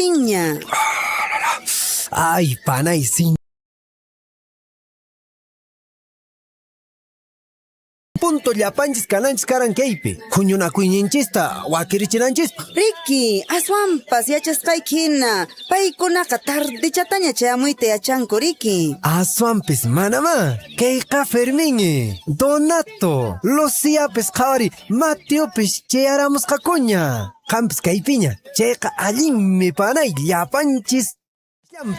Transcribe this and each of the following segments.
tiña. Ay, panay, sin punto llapanchis kananchis karan kaypi. Huñunakuyninchista wakirichinanchis. Ricky, aswampas yachasqaykina. Paykunaqa tardechataña chayamuyta yachanku, Ricky. Aswampis manama. Kayqa Fermín, Donato, Luciapis qhawari, Mateopis chayaramusqakuña. Qampis kaypiña. Chayqa allinmi panay llapanchis.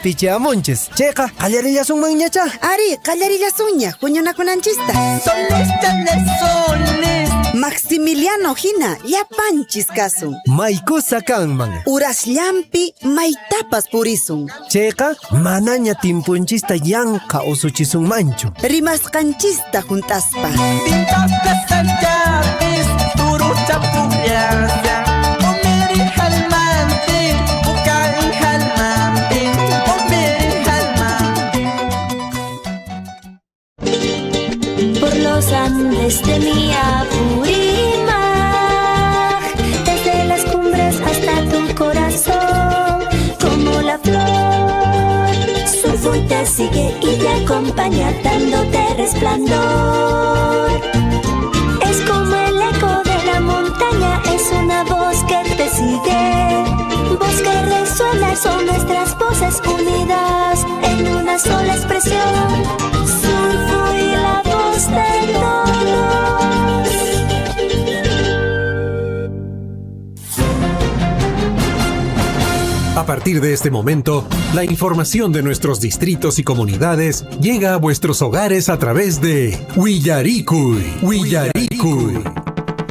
Pichamonches, checa, qallarillasunmanñacha. Ari, qallarillasunña, huñunakunanchista. Soles, chales, soles. Maximiliano hina, llapanchis kasun. Maykusa kanman. Urasllampi maytapas purisun. Checa, manaña timpunchista yanqa usuchisunmanchu. Rimasqanchista juntaspa. Tintapas sanchapis, turucha pullasa. Omeri halmantin, bukan halmantin. Omeri halmantin. Por los Andes de mi Apurímac, desde las cumbres hasta tu corazón, como la flor, su fuente te sigue y te acompaña dándote resplandor. Es como el eco de la montaña, es una voz que te sigue, voz que resuena, son nuestras voces unidas en una sola expresión. Surfo y la voz de todos. A partir de este momento, la información de nuestros distritos y comunidades llega a vuestros hogares a través de Willaricui.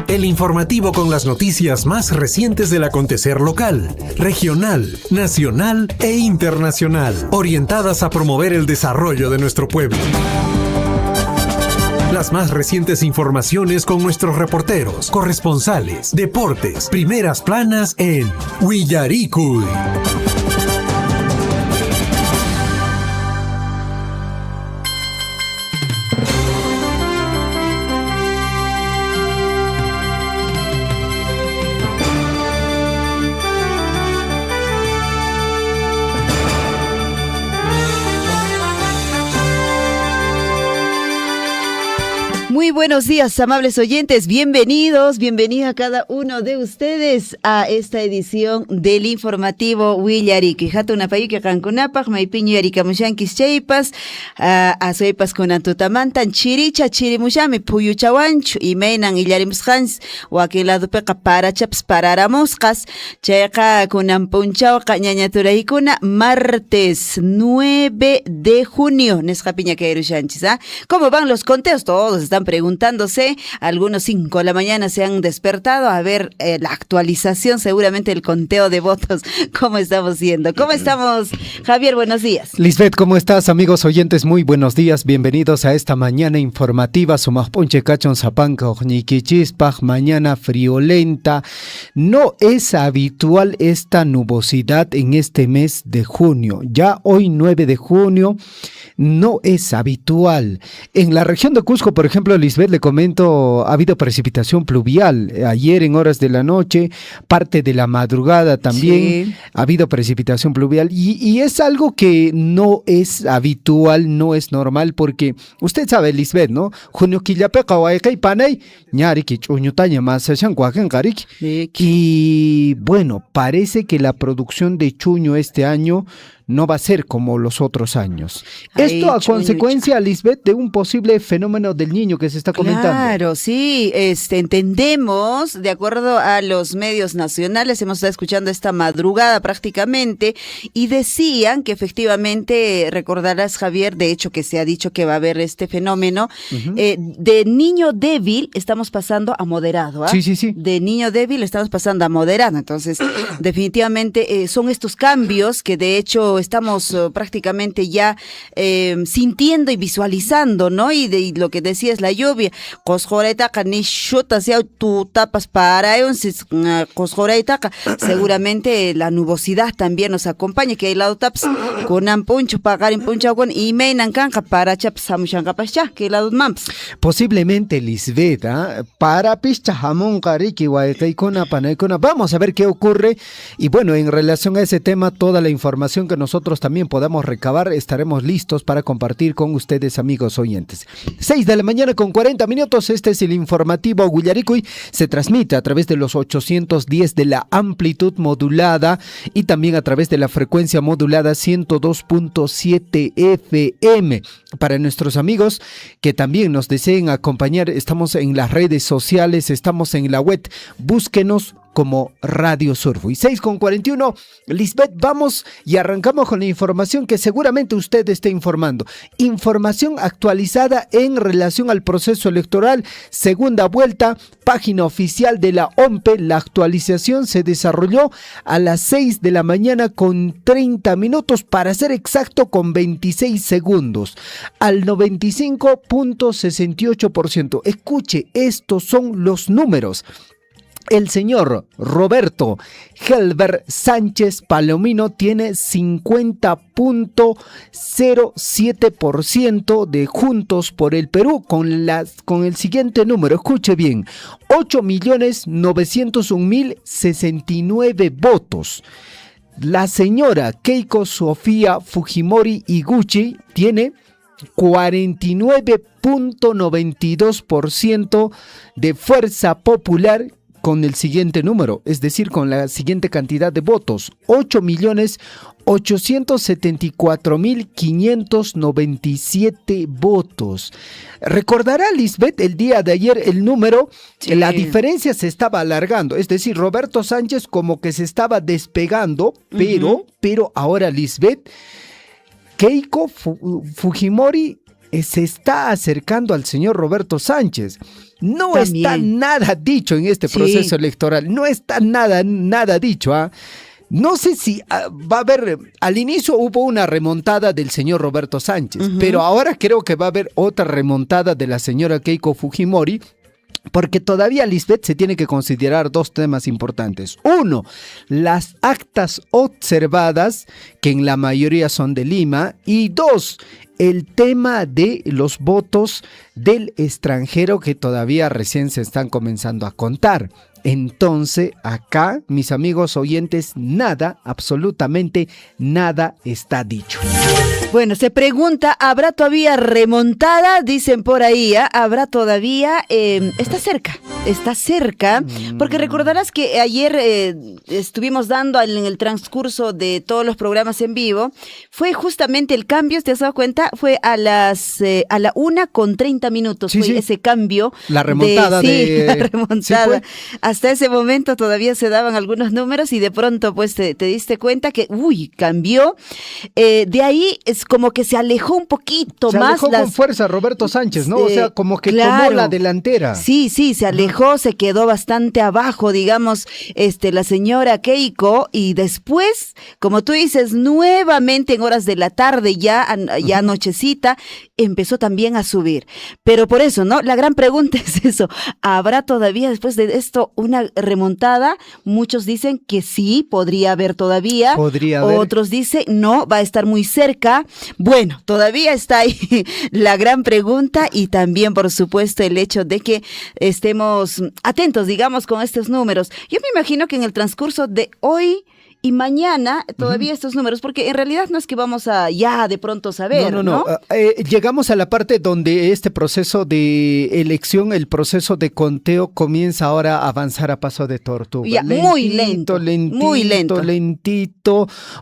El informativo con las noticias más recientes del acontecer local, regional, nacional e internacional, orientadas a promover el desarrollo de nuestro pueblo. Las más recientes informaciones con nuestros reporteros, corresponsales, deportes, primeras planas en Willaricui. Muy buenos días, amables oyentes, bienvenida cada uno de ustedes a esta edición del informativo Willaricui. Hatuna payuki kankunapaq maypiño yarikamushankis chaypas, asuypas kunan tutamantan chirimushami puyuchawanchu imaynan illarimusqans wakin ladopiqa parachapas pararamusqas chayqa kunan punchawqa ñañaturaykuna martes 9 de junio nisqapiña kayrushanchis. ¿Cómo van los conteos? Todos están preguntándose, algunos 5 de la mañana se han despertado a ver la actualización, seguramente el conteo de votos, cómo estamos yendo. ¿Cómo estamos, Javier? Buenos días. Lisbeth, ¿cómo estás, amigos oyentes? Muy buenos días, bienvenidos a esta mañana informativa. Sumajponche cachon zapanca ojniquichispaj, mañana friolenta. No es habitual esta nubosidad en este mes de junio. Ya hoy 9 de junio no es habitual. En la región de Cusco, por ejemplo, Lisbeth, le comento, ha habido precipitación pluvial. Ayer en horas de la noche, parte de la madrugada también, sí, ha habido precipitación pluvial. Y es algo que no es habitual, no es normal, porque usted sabe, Lisbeth, ¿no? Junio quillapeca y panay, ñariki chuñutaña masashan guajengariki. Y bueno, parece que la producción de chuño este año no va a ser como los otros años. Esto a consecuencia, Lisbeth, de un posible fenómeno del Niño que se está comentando. Claro, sí, entendemos, de acuerdo a los medios nacionales, hemos estado escuchando esta madrugada prácticamente, y decían que efectivamente, recordarás, Javier, de hecho que se ha dicho que va a haber este fenómeno, de niño débil estamos pasando a moderado. Sí. De niño débil estamos pasando a moderado, entonces definitivamente son estos cambios que de hecho estamos prácticamente ya sintiendo y visualizando, ¿no? Y lo que decías, la lluvia. Cosjoreitaca, ni chuta, sea tú tapas para cosjoreitaca. Seguramente la nubosidad también nos acompaña, que hay lado taps con ampuncho, pagar en puncho y meinan canca para chaps samushancapacha, que hay lado mamps. Posiblemente Lisbeth, para picha jamón cariki guaycaicona panaicona. Vamos a ver qué ocurre. Y bueno, en relación a ese tema, toda la información que nosotros también podamos recabar, estaremos listos para compartir con ustedes, amigos oyentes. 6 de la mañana con 40 minutos. Este es el informativo Huillaricuy. Se transmite a través de los 810 de la amplitud modulada y también a través de la frecuencia modulada 102.7 FM. Para nuestros amigos que también nos deseen acompañar, estamos en las redes sociales, estamos en la web, búsquenos como Radio Surfo. Y 6:41, Lisbeth, vamos y arrancamos con la información que seguramente usted esté informando. Información actualizada en relación al proceso electoral, segunda vuelta, página oficial de la OMPE. La actualización se desarrolló a las 6 de la mañana con 30 minutos, para ser exacto con 26 segundos, al 95.68%. Escuche, estos son los números. El señor Roberto Helber Sánchez Palomino tiene 50.07% de Juntos por el Perú con el siguiente número. Escuche bien, 8.901.069 votos. La señora Keiko Sofía Fujimori Iguchi tiene 49.92% de Fuerza Popular con el siguiente número, es decir, con la siguiente cantidad de votos, 8.874.597 votos. Recordará, Lisbeth, el día de ayer el número, sí, la diferencia se estaba alargando, es decir, Roberto Sánchez como que se estaba despegando, pero ahora, Lisbeth, Keiko Fujimori se está acercando al señor Roberto Sánchez. No también está nada dicho en este proceso electoral, no está nada dicho. No sé si va a haber, al inicio hubo una remontada del señor Roberto Sánchez, pero ahora creo que va a haber otra remontada de la señora Keiko Fujimori, porque todavía, Lisbeth, se tiene que considerar dos temas importantes. Uno, las actas observadas, que en la mayoría son de Lima, y dos, el tema de los votos del extranjero que todavía recién se están comenzando a contar. Entonces, acá, mis amigos oyentes, nada, absolutamente nada está dicho. Bueno, se pregunta, ¿habrá todavía remontada? Dicen por ahí, ¿habrá todavía? Está cerca, porque recordarás que ayer estuvimos dando en el transcurso de todos los programas en vivo, fue justamente el cambio, ¿te has dado cuenta? Fue a la 1:30, fue ese cambio. La remontada la remontada. Sí, hasta ese momento todavía se daban algunos números y de pronto pues te diste cuenta que, cambió. De ahí es como que se alejó un poquito más. Se alejó con fuerza Roberto Sánchez, ¿no? O sea, como que tomó la delantera. Sí, se alejó, se quedó bastante abajo, digamos, la señora Keiko, y después, como tú dices, nuevamente en horas de la tarde, ya anochecita, empezó también a subir. Pero por eso, ¿no? La gran pregunta es eso, ¿habrá todavía después de esto una remontada? Muchos dicen que sí, podría haber todavía. Otros dicen, no, va a estar muy cerca. Bueno, todavía está ahí la gran pregunta, y también, por supuesto, el hecho de que estemos atentos, digamos, con estos números. Yo me imagino que en el transcurso de hoy y mañana todavía estos números, porque en realidad no es que vamos a ya de pronto saber, ¿no? Llegamos a la parte donde este proceso de elección, el proceso de conteo comienza ahora a avanzar a paso de tortuga. Ya, muy lentito,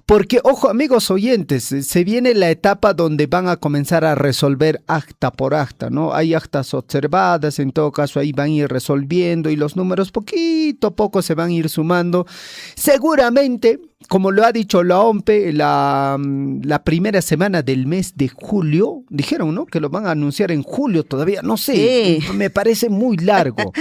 porque, ojo, amigos oyentes, se viene la etapa donde van a comenzar a resolver acta por acta, ¿no? Hay actas observadas, en todo caso ahí van a ir resolviendo y los números poquito a poco se van a ir sumando. Seguramente como lo ha dicho la OMPE, la primera semana del mes de julio, dijeron, ¿no? Que lo van a anunciar en julio todavía, no sé, me parece muy largo.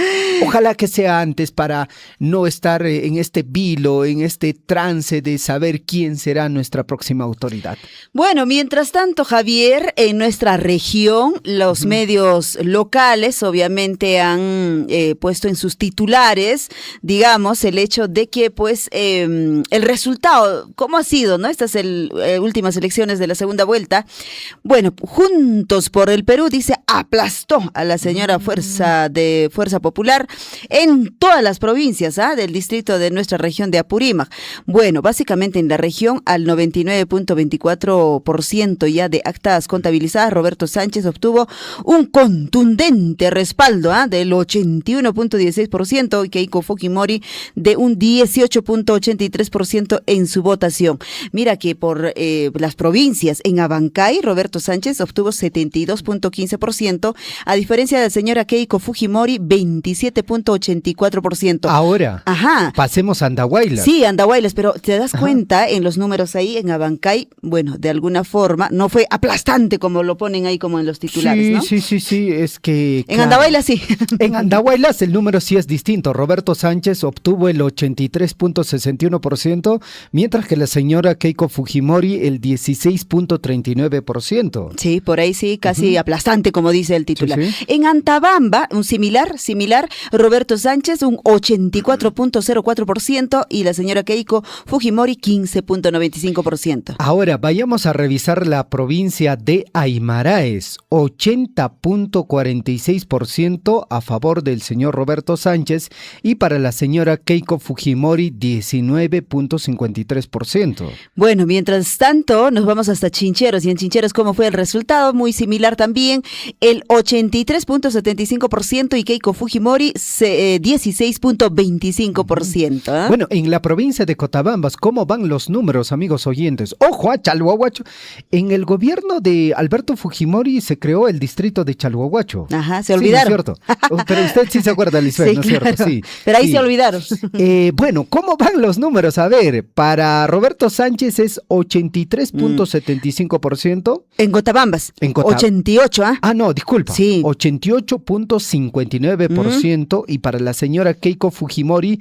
Ojalá que sea antes para no estar en este vilo, en este trance de saber quién será nuestra próxima autoridad. Bueno, mientras tanto, Javier, en nuestra región, los medios locales obviamente han puesto en sus titulares, digamos, el hecho de que pues el resultado, ¿cómo ha sido, no? Estas últimas elecciones de la segunda vuelta. Bueno, Juntos por el Perú, dice, aplastó a la señora Fuerza Popular en todas las provincias del distrito de nuestra región de Apurímac. Bueno, básicamente en la región, al 99.24% ya de actas contabilizadas, Roberto Sánchez obtuvo un contundente respaldo del 81.16% y Keiko Fujimori de un 18.83% en su votación. Mira que por las provincias, en Abancay, Roberto Sánchez obtuvo 72.15%, a diferencia de la señora Keiko Fujimori, 27.84%. Ahora, pasemos a Andahuaylas. Sí, Andahuaylas, pero te das cuenta en los números ahí en Abancay, bueno, de alguna forma, no fue aplastante como lo ponen ahí como en los titulares, ¿no? Sí, es que... En Andahuaylas sí. En Andahuaylas el número sí es distinto. Roberto Sánchez obtuvo el 83.61%, mientras que la señora Keiko Fujimori el 16.39%. Sí, por ahí sí, casi aplastante, como dice el titular. Sí. En Antabamba, un similar, Roberto Sánchez un 84.04% y la señora Keiko Fujimori 15.95%. Ahora vayamos a revisar la provincia de Aymaraes, 80.46% a favor del señor Roberto Sánchez y para la señora Keiko Fujimori 19.53%. Bueno, mientras tanto nos vamos hasta Chincheros, y en Chincheros ¿cómo fue el resultado? Muy similar también, el 83.75% y Keiko Fujimori 16.25%. Bueno, en la provincia de Cotabambas, ¿cómo van los números, amigos oyentes? Ojo a Chalhuahuacho. En el gobierno de Alberto Fujimori se creó el distrito de Chalhuahuacho. Ajá, se olvidaron. Sí, ¿no es cierto? Pero usted sí se acuerda, Lisbeth, sí, ¿no es claro. cierto? Sí. Pero ahí sí. se olvidaron. Bueno, ¿cómo van los números? A ver, para Roberto Sánchez es 83.75%. En Cotabambas. En 88, ¿ah? Ah, no, disculpa. Sí. 88.59% y para la señora Keiko Fujimori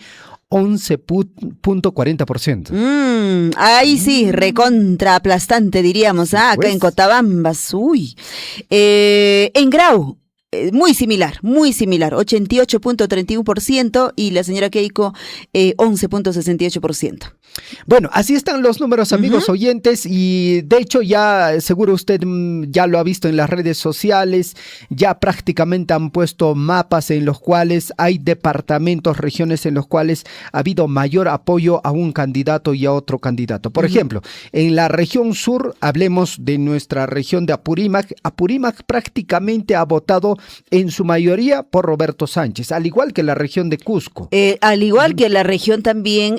11.40%. Ahí sí, recontra aplastante diríamos, acá Pues. en Cotabambas, uy. En Grau, muy similar, 88.31% y la señora Keiko 11.68%. Bueno, así están los números, amigos oyentes, y de hecho ya seguro usted ya lo ha visto en las redes sociales, ya prácticamente han puesto mapas en los cuales hay departamentos, regiones en los cuales ha habido mayor apoyo a un candidato y a otro candidato. Por ejemplo, en la región sur, hablemos de nuestra región de Apurímac, Apurímac prácticamente ha votado en su mayoría por Roberto Sánchez, al igual que la región de Cusco. Al igual que la región también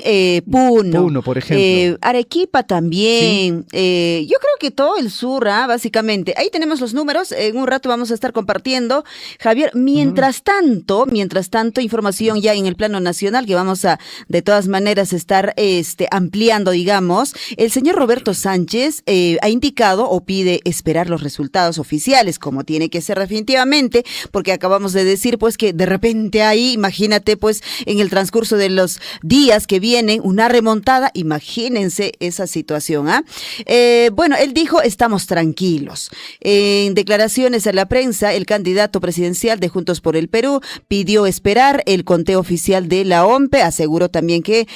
Puno, por ejemplo. Arequipa también. Sí. Yo creo que todo el sur, básicamente. Ahí tenemos los números. En un rato vamos a estar compartiendo. Javier, mientras tanto, información ya en el plano nacional que vamos a, de todas maneras, estar ampliando, digamos. El señor Roberto Sánchez ha indicado o pide esperar los resultados oficiales, como tiene que ser definitivamente, porque acabamos de decir, pues, que de repente ahí, imagínate, pues, en el transcurso de los días que vienen, una remontada. Imagínense esa situación. Bueno, él dijo, estamos tranquilos. En declaraciones a la prensa, el candidato presidencial de Juntos por el Perú pidió esperar el conteo oficial de la OMPE. Aseguró también que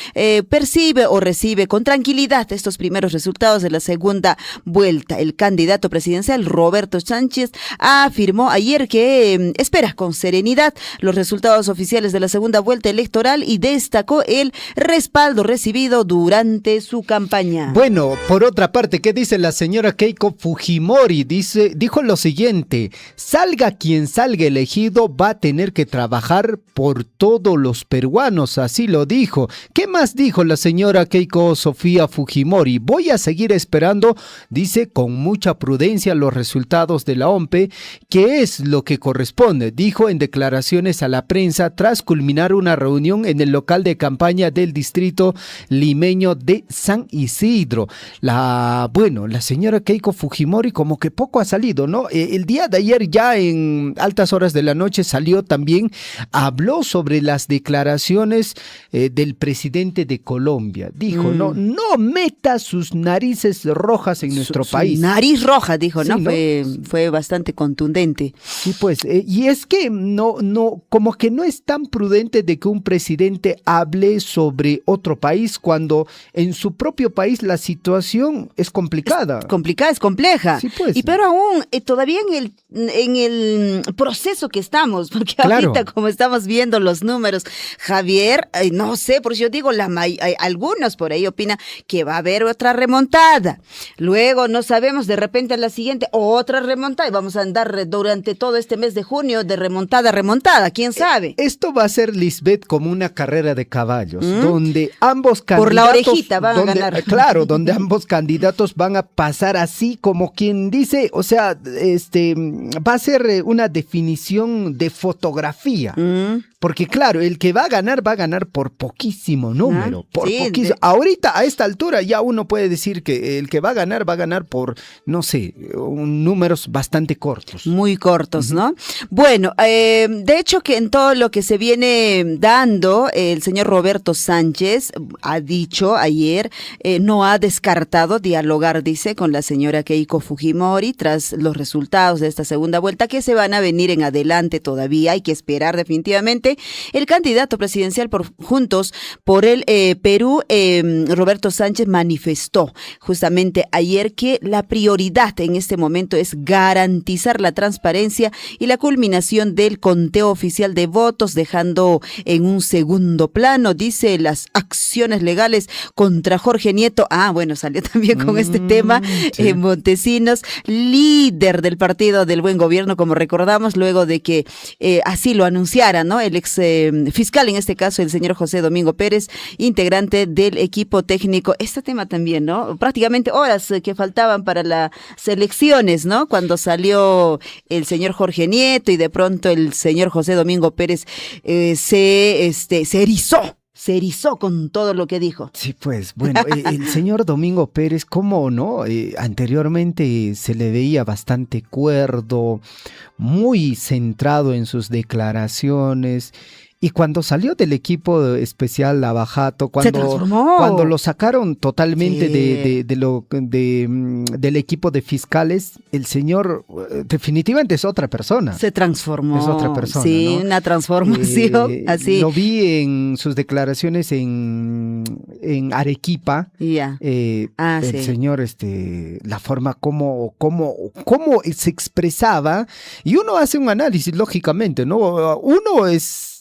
percibe o recibe con tranquilidad estos primeros resultados de la segunda vuelta. El candidato presidencial, Roberto Sánchez, afirmó ayer que espera con serenidad los resultados oficiales de la segunda vuelta electoral y destacó el respaldo recibido durante su campaña. Bueno, por otra parte, ¿qué dice la señora Keiko Fujimori? Dijo lo siguiente: salga quien salga elegido, va a tener que trabajar por todos los peruanos, así lo dijo. ¿Qué más dijo la señora Keiko Sofía Fujimori? Voy a seguir esperando, dice, con mucha prudencia los resultados de la OMPE, que es lo que corresponde, dijo en declaraciones a la prensa tras culminar una reunión en el local de campaña del distrito Lima. limeño de San Isidro. La señora Keiko Fujimori como que poco ha salido, ¿no? El día de ayer ya en altas horas de la noche salió también, habló sobre las declaraciones del presidente de Colombia. Dijo, no meta sus narices rojas en nuestro país. Nariz roja, dijo, Sí, ¿no? ¿no? Fue bastante contundente. Sí, pues, y es que no, como que no es tan prudente de que un presidente hable sobre otro país cuando en su propio país la situación es complicada. Complicada, es compleja. Sí, pues. Y pero aún, todavía en el proceso que estamos, porque Claro. ahorita como estamos viendo los números, Javier, no sé, por eso yo digo, algunos por ahí opinan que va a haber otra remontada. Luego no sabemos, de repente en la siguiente otra remontada y vamos a andar durante todo este mes de junio de remontada a remontada, quién sabe. Esto va a ser, Lisbeth, como una carrera de caballos, donde ambos candidatos... Por la orejita van a ganar. Claro, donde ambos candidatos van a pasar así como quien dice, o sea, va a ser una definición de fotografía. Porque claro, el que va a ganar por poquísimo número, por sí, poquísimo. Ahorita, a esta altura, ya uno puede decir que el que va a ganar por, no sé, números bastante cortos. Muy cortos, ¿no? Bueno, de hecho que en todo lo que se viene dando, el señor Roberto Sánchez ha dicho ayer, no ha descartado dialogar, dice, con la señora Keiko Fujimori tras los resultados de esta segunda vuelta que se van a venir en adelante todavía. Hay que esperar definitivamente. El candidato presidencial por Juntos por el Perú, Roberto Sánchez, manifestó justamente ayer que la prioridad en este momento es garantizar la transparencia y la culminación del conteo oficial de votos, dejando en un segundo plano, dice, las acciones legales contra Jorge Nieto. Bueno, salió también con este tema, sí. Montesinos, líder del Partido del Buen Gobierno, como recordamos, luego de que así lo anunciara, ¿no? El ex fiscal, en este caso, el señor José Domingo Pérez, integrante del equipo técnico. Este tema también, ¿no? Prácticamente horas que faltaban para las elecciones, ¿no? Cuando salió el señor Jorge Nieto y de pronto el señor José Domingo Pérez se erizó con todo lo que dijo. Sí, pues, bueno, el señor Domingo Pérez, ¿cómo no? Anteriormente se le veía bastante cuerdo, muy centrado en sus declaraciones. Y cuando salió del equipo especial Lavajato, Se transformó. cuando lo sacaron totalmente Sí. del equipo de fiscales, el señor definitivamente es otra persona. Se transformó. Es otra persona, Sí, ¿no? una transformación así. Lo vi en sus declaraciones en Arequipa. Ya. El sí. señor, la forma como se expresaba, y uno hace un análisis, lógicamente, ¿no? Uno es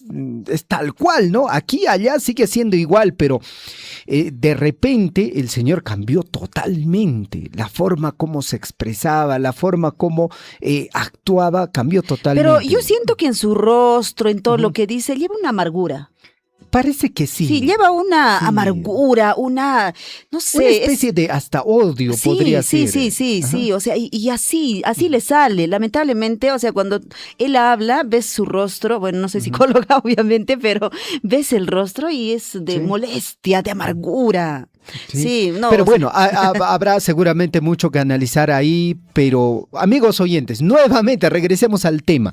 tal cual, ¿no? Aquí, allá sigue siendo igual, pero de repente el señor cambió totalmente. La forma como se expresaba, la forma como actuaba, cambió totalmente. Pero yo siento que en su rostro, en todo lo que dice, lleva una amargura. Parece que sí. Sí, lleva una Sí. amargura, no sé. Una especie de hasta odio podría ser. Sí, o sea, y así le sale, lamentablemente, o sea, cuando él habla, ves su rostro, bueno, no soy psicóloga, obviamente, pero ves el rostro y es de Sí. molestia, de amargura. Sí, no. Pero o sea, bueno, habrá seguramente mucho que analizar ahí, pero amigos oyentes, nuevamente regresemos al tema.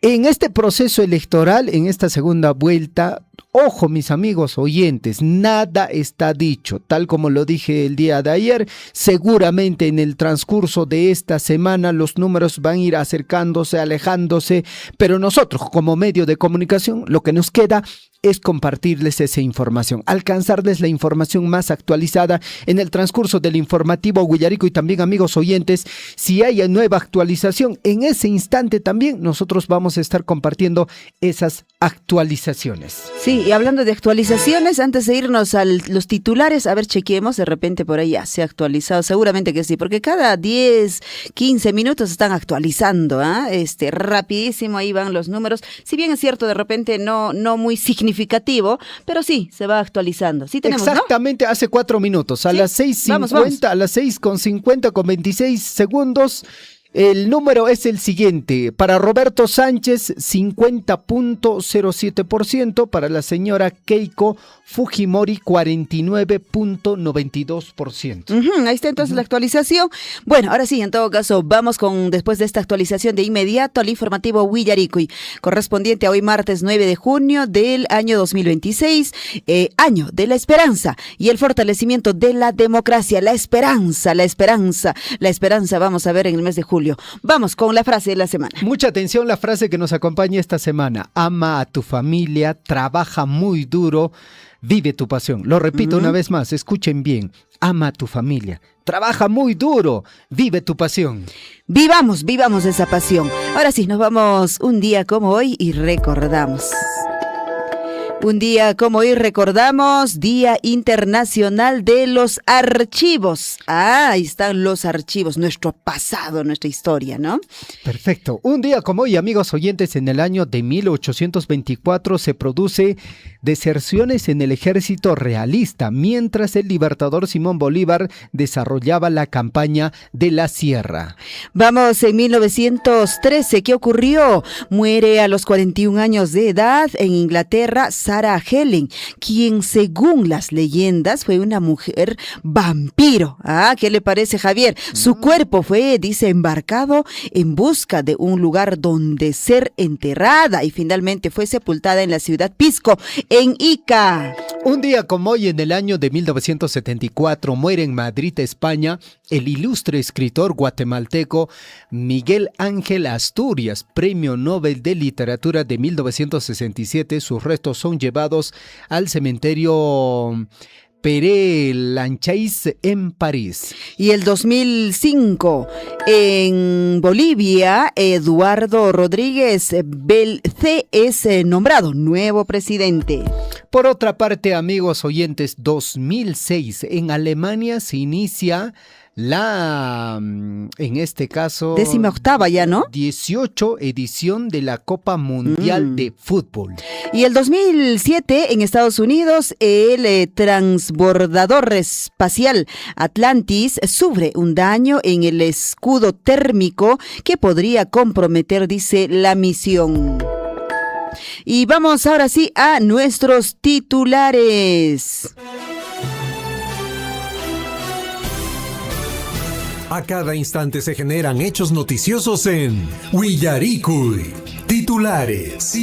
En este proceso electoral, en esta segunda vuelta, ojo mis amigos oyentes, nada está dicho, tal como lo dije el día de ayer, seguramente en el transcurso de esta semana los números van a ir acercándose, alejándose, pero nosotros como medio de comunicación lo que nos queda es compartirles esa información, alcanzarles la información más actualizada en el transcurso del informativo Huillarico. Y también, amigos oyentes, si hay nueva actualización, en ese instante también nosotros vamos a estar compartiendo esas actualizaciones. Sí, y hablando de actualizaciones, antes de irnos a los titulares, a ver, chequeemos, de repente por ahí ya se ha actualizado, seguramente que sí, porque cada 10, 15 minutos están actualizando, rapidísimo, ahí van los números, si bien es cierto, de repente no muy significativo, pero sí, se va actualizando. Sí tenemos, exactamente, hace 4 minutos, a Sí, las 6:50, vamos. a las 6:50 con 26 segundos, El número es el siguiente. Para Roberto Sánchez, 50.07%. Para la señora Keiko Fujimori, 49.92%. Ahí está entonces la actualización. Bueno, ahora sí, en todo caso, vamos después de esta actualización de inmediato al informativo Willaricui, correspondiente a hoy martes 9 de junio del año 2026, año de la esperanza y el fortalecimiento de la democracia. La esperanza, vamos a ver en el mes de julio. Vamos con la frase de la semana. Mucha atención, la frase que nos acompaña esta semana. Ama a tu familia, trabaja muy duro, vive tu pasión. Lo repito una vez más, escuchen bien. Ama a tu familia, trabaja muy duro, vive tu pasión. Vivamos esa pasión. Ahora sí, nos vamos un día como hoy y recordamos. Un día como hoy recordamos Día Internacional de los Archivos. Ahí están los archivos, nuestro pasado, nuestra historia, ¿no? Perfecto. Un día como hoy, amigos oyentes, en el año de 1824 se produce deserciones en el ejército realista, mientras el libertador Simón Bolívar desarrollaba la campaña de la Sierra. Vamos en 1913, ¿qué ocurrió? Muere a los 41 años de edad en Inglaterra Sarah Helen, quien según las leyendas fue una mujer vampiro. ¿Qué le parece, Javier? Su cuerpo fue, dice, embarcado en busca de un lugar donde ser enterrada y finalmente fue sepultada en la ciudad Pisco, en Ica. Un día como hoy, en el año de 1974, muere en Madrid, España, el ilustre escritor guatemalteco Miguel Ángel Asturias, Premio Nobel de Literatura de 1967. Sus restos son llevados al cementerio Père Lachaise en París. Y el 2005, en Bolivia, Eduardo Rodríguez Belcé es nombrado nuevo presidente. Por otra parte, amigos oyentes, 2006, en Alemania se inicia en este caso, 18ª ya, ¿no? 18 edición de la Copa Mundial de Fútbol. Y el 2007, en Estados Unidos, el transbordador espacial Atlantis sufre un daño en el escudo térmico que podría comprometer, dice, la misión. Y vamos ahora sí a nuestros titulares. A cada instante se generan hechos noticiosos en Willaricui. Titulares.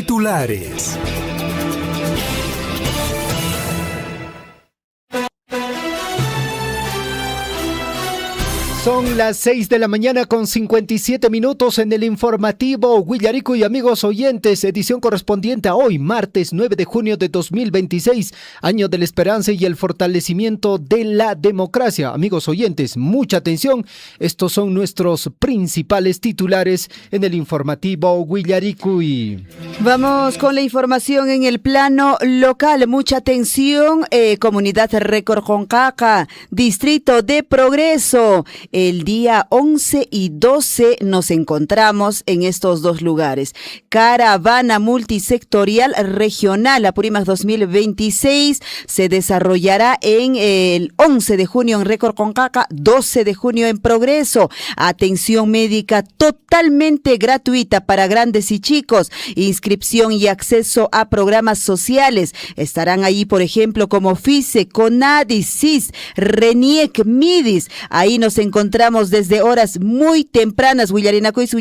Son las 6 de la mañana con 57 minutos en el informativo Willaricui y amigos oyentes, edición correspondiente a hoy, martes 9 de junio de 2026, año de la esperanza y el fortalecimiento de la democracia. Amigos oyentes, mucha atención, estos son nuestros principales titulares en el informativo Willaricui. Vamos con la información en el plano local, mucha atención, comunidad Récord Joncaca, distrito de Progreso. El día 11 y 12 nos encontramos en estos dos lugares. Caravana multisectorial regional Apurímac 2026 se desarrollará en el 11 de junio en Récord Joncaca, 12 de junio en Progreso. Atención médica totalmente gratuita para grandes y chicos. Inscripción y acceso a programas sociales. Estarán ahí, por ejemplo, como FICE, CONADI, CIS, RENIEC, MIDIS. Ahí nos encontramos desde horas muy tempranas. Willarinacuis,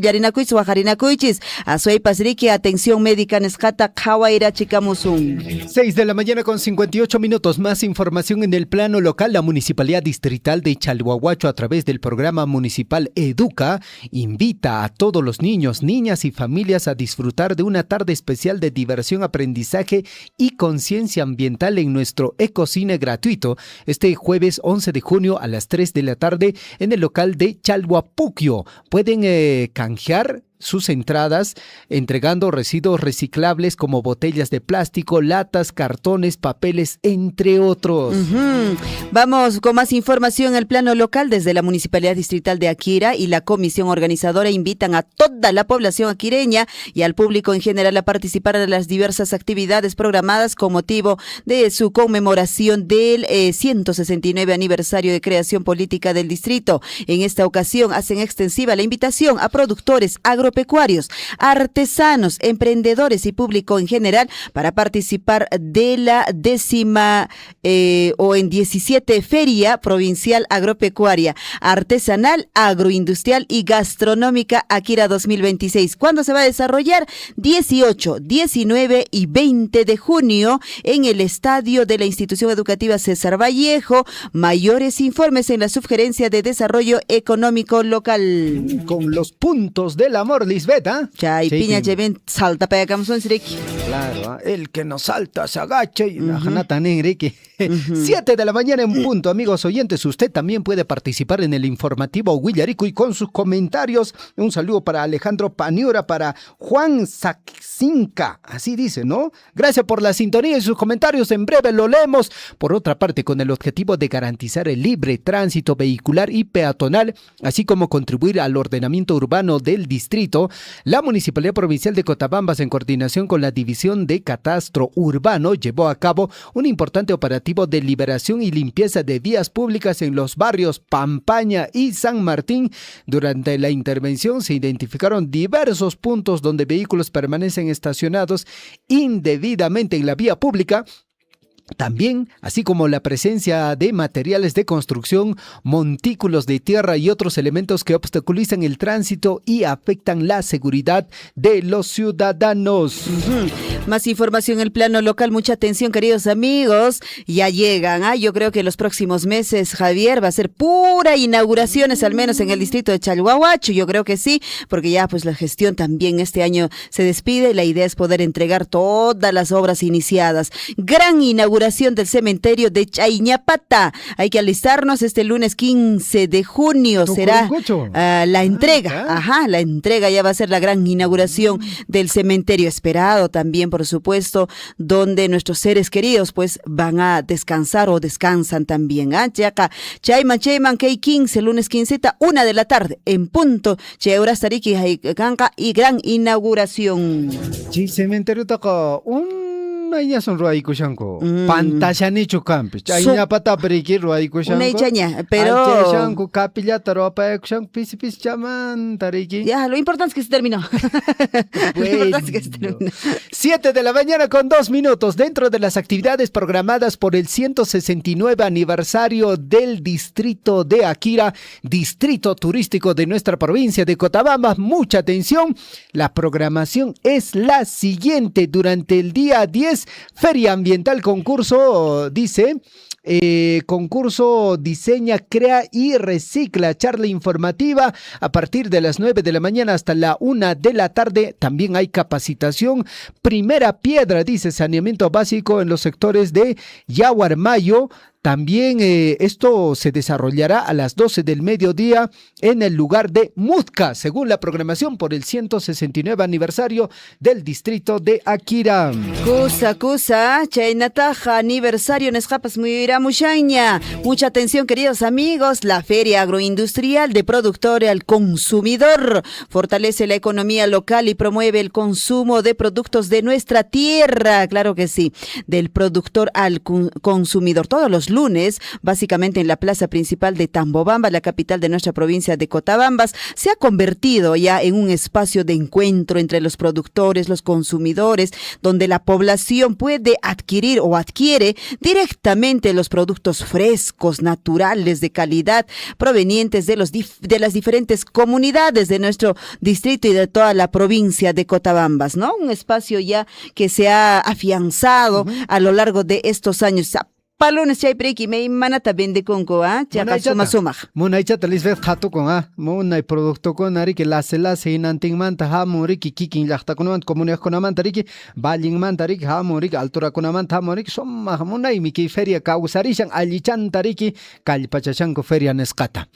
Huajarinacuichis, Azuay Pasrique, atención médica Nescata, Kawaira, Chicamusun. 6 de la mañana con 58 minutos. Más información en el plano local. La Municipalidad Distrital de Chalhuahuacho, a través del programa municipal Educa, invita a todos los niños, niñas y familias a disfrutar de una tarde especial de diversión, aprendizaje y conciencia ambiental en nuestro ecocine gratuito este jueves 11 de junio a las 3 de la tarde en el local de Chalhuapuquio. Pueden canjear sus entradas entregando residuos reciclables como botellas de plástico, latas, cartones, papeles, entre otros. Vamos con más información. El plano local desde la Municipalidad Distrital de Akira y la comisión organizadora invitan a toda la población aquireña y al público en general a participar en las diversas actividades programadas con motivo de su conmemoración del 169 aniversario de creación política del distrito. En esta ocasión hacen extensiva la invitación a productores agropecuarios, artesanos, emprendedores y público en general para participar de la 17 Feria Provincial Agropecuaria, Artesanal, Agroindustrial y Gastronómica Akira 2026. ¿Cuándo se va a desarrollar? 18, 19 y 20 de junio en el estadio de la institución educativa César Vallejo. Mayores informes en la Subgerencia de Desarrollo Económico Local. Con los puntos del amor, Lisbeth, ¿ah? Chay, piña, lleven, salta para acá, Claro, el que no salta se agacha y la janata negra que 7 de la mañana en punto, amigos oyentes. Usted también puede participar en el informativo Huillarico y con sus comentarios. Un saludo para Alejandro Paniura, para Juan Saxinca, así dice, ¿no? Gracias por la sintonía y sus comentarios. En breve lo leemos. Por otra parte, con el objetivo de garantizar el libre tránsito vehicular y peatonal, así como contribuir al ordenamiento urbano del distrito, la Municipalidad Provincial de Cotabambas, en coordinación con la División de Catastro Urbano, llevó a cabo un importante operativo de liberación y limpieza de vías públicas en los barrios Pampaña y San Martín. Durante la intervención se identificaron diversos puntos donde vehículos permanecen estacionados indebidamente en la vía pública. También, así como la presencia de materiales de construcción, montículos de tierra y otros elementos que obstaculizan el tránsito y afectan la seguridad de los ciudadanos. Más información en el plano local, mucha atención, queridos amigos, ya llegan. Yo creo que en los próximos meses, Javier, va a ser pura inauguraciones, al menos en el distrito de Chalhuahuacho. Yo creo que sí, porque ya pues la gestión también este año se despide. La idea es poder entregar todas las obras iniciadas. Gran inauguración del cementerio de Chayñapata. Hay que alistarnos este lunes 15 de junio. Será la entrega. La entrega ya va a ser la gran inauguración del cementerio esperado también, por supuesto, donde nuestros seres queridos pues van a descansar o descansan también. Chayman, Key 15, lunes 15, 1 de la tarde, en punto. Chayuras Tariki y gran inauguración. Sí, cementerio toca ya son ruaikushanko. Pantalla nicho campes. Chayña pata periki ruaikushanko. Una chaña, pero Shanko capilla taropa kushanko pis chaman tariki. Ya, lo importante es que se terminó. Lo importante es que se terminó. 7 de la mañana con 2 minutos. Dentro de las actividades programadas por el 169 aniversario del distrito de Akira, distrito turístico de nuestra provincia de Cotabambas, mucha atención. La programación es la siguiente. Durante el día 10, Feria Ambiental, concurso, dice, concurso Diseña, Crea y Recicla, charla informativa a partir de las 9 de la mañana hasta la 1 de la tarde. También hay capacitación. Primera piedra, dice, saneamiento básico en los sectores de Yaguarmayo. También esto se desarrollará a las 12 del mediodía en el lugar de Muzca, según la programación por el 169 aniversario del distrito de Akira. Cusa, Chaynataja, aniversario Nescapas Muiramushaña. Mucha atención, queridos amigos. La Feria Agroindustrial de Productor al Consumidor fortalece la economía local y promueve el consumo de productos de nuestra tierra. Claro que sí, del productor al consumidor. Todos los lunes, básicamente en la plaza principal de Tambobamba, la capital de nuestra provincia de Cotabambas, se ha convertido ya en un espacio de encuentro entre los productores, los consumidores, donde la población puede adquirir o adquiere directamente los productos frescos, naturales, de calidad, provenientes de las diferentes comunidades de nuestro distrito y de toda la provincia de Cotabambas, ¿no? Un espacio ya que se ha afianzado a lo largo de estos años. palones chay preki me manata vende conco, chaka suma. Munaycha talisvez jato con munay producto con ari que la inanting manta hamuri kikin yachta con comunidad con amanta riki balling manta riki hamuri altura con amanta hamuri somma munay miki feria causarishan allichanta riki calpachachanco feria nescata.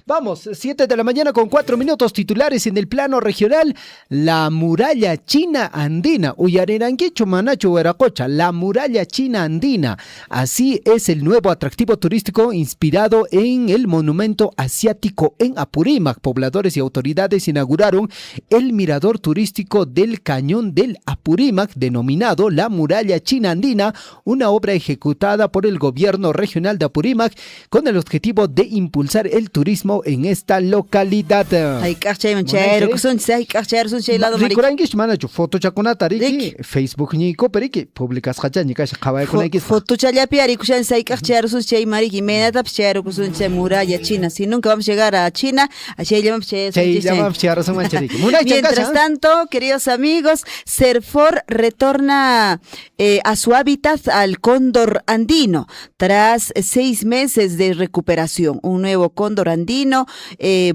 Vamos, 7 de la mañana con 4 minutos titulares en el plano regional. La muralla china andina, Uyareranguicho Manacho Hueracocha, la muralla china andina. Así es el nuevo atractivo turístico inspirado en el monumento asiático en Apurímac. Pobladores y autoridades inauguraron el mirador turístico del Cañón del Apurímac, denominado la muralla china andina, una obra ejecutada por el gobierno regional de Apurímac con el objetivo de impulsar el turismo en esta localidad. Ay, cachay manchero, que son seis cachero, son seis lado marico. Ricoranguish manacho foto chaconata riki Facebook ni coperiki publicas hacha ni kasha kawai kunakis. Foto challapi ari kushan seis cachero, son seis marico, menata pchero, que son seis muralla china. Si nunca vamos a llegar a China, a llamamos Mientras tanto, queridos amigos, Serfor retorna a su hábitat al cóndor andino tras 6 meses de recuperación. Un nuevo cóndor andino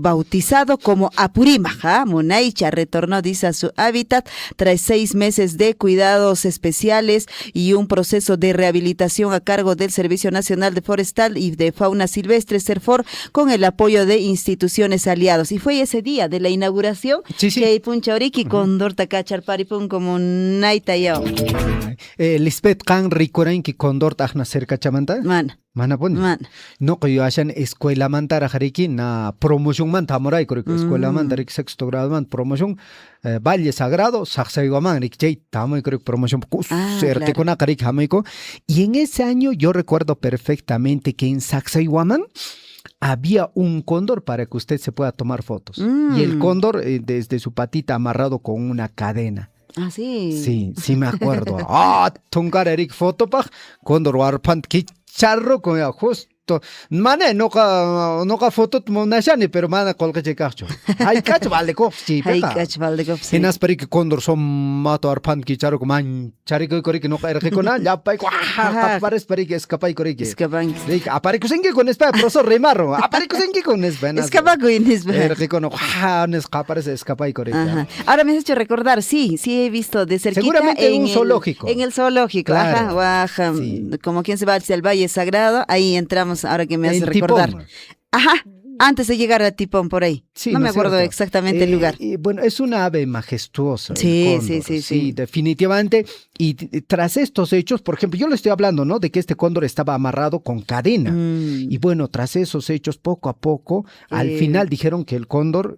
bautizado como Apurímac, Munaicha, retornó, dice, a su hábitat tras 6 meses de cuidados especiales y un proceso de rehabilitación a cargo del Servicio Nacional de Forestal y de Fauna Silvestre, Serfor, con el apoyo de instituciones aliados. Y fue ese día de la inauguración que puncha oriki cóndor takachar paripun como naita yao. Lisbeth Khan Ricorain que cóndor tajna cerca chamanta. Mana pon. No que yo hayan escuela mantara jariki na promoción manta moray creo que escuela manta rik sexto grado man promoción Valle Sagrado Saxayguamán rik jay tamo creo que promoción certe con akarik hamaiko. Y en ese año yo recuerdo perfectamente que en Saxayguamán había un cóndor para que usted se pueda tomar fotos. Y el cóndor desde su patita amarrado con una cadena. Ah, sí. Sí me acuerdo. Tungar Eric Fotopag, cóndor warpant charro con justo. Mane no ka foto monashani pero mana colga checacho. Hay cacho vale copsi. Hay cacho vale copsi. En asperi que cóndor son mato arpan kicharo con man charico y que no caer que con ya pai apares pari que escapai corre que. Escapan. Apare que sengi con espa profesor remarro. Apare que sengi con espa. Escapa con espa. Que con escapa escapai corre. Ahora me has hecho recordar, sí he visto de cerquita. Seguramente en un zoológico. En el zoológico, claro. Ajá. Sí. Como quien se va hacia el Valle Sagrado, ahí entramos. Ahora que me hace recordar. Tipón. Ajá, antes de llegar a Tipón por ahí. Sí, no me acuerdo exactamente el lugar. Bueno, es una ave majestuosa. Sí, definitivamente. Y tras estos hechos, por ejemplo, yo le estoy hablando, ¿no? De que este cóndor estaba amarrado con cadena. Y bueno, tras esos hechos, poco a poco, al final dijeron que el cóndor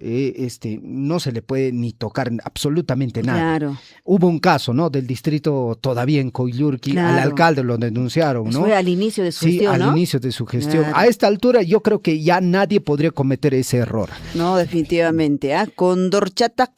no se le puede ni tocar absolutamente nada. Claro. Hubo un caso, ¿no? Del distrito todavía en Coyllurqui, claro. Al alcalde lo denunciaron, ¿no? Fue al inicio de su gestión, ¿no? Al inicio de su gestión. Claro. A esta altura yo creo que ya nadie podría cometer ese error. No, definitivamente. Cóndor chata,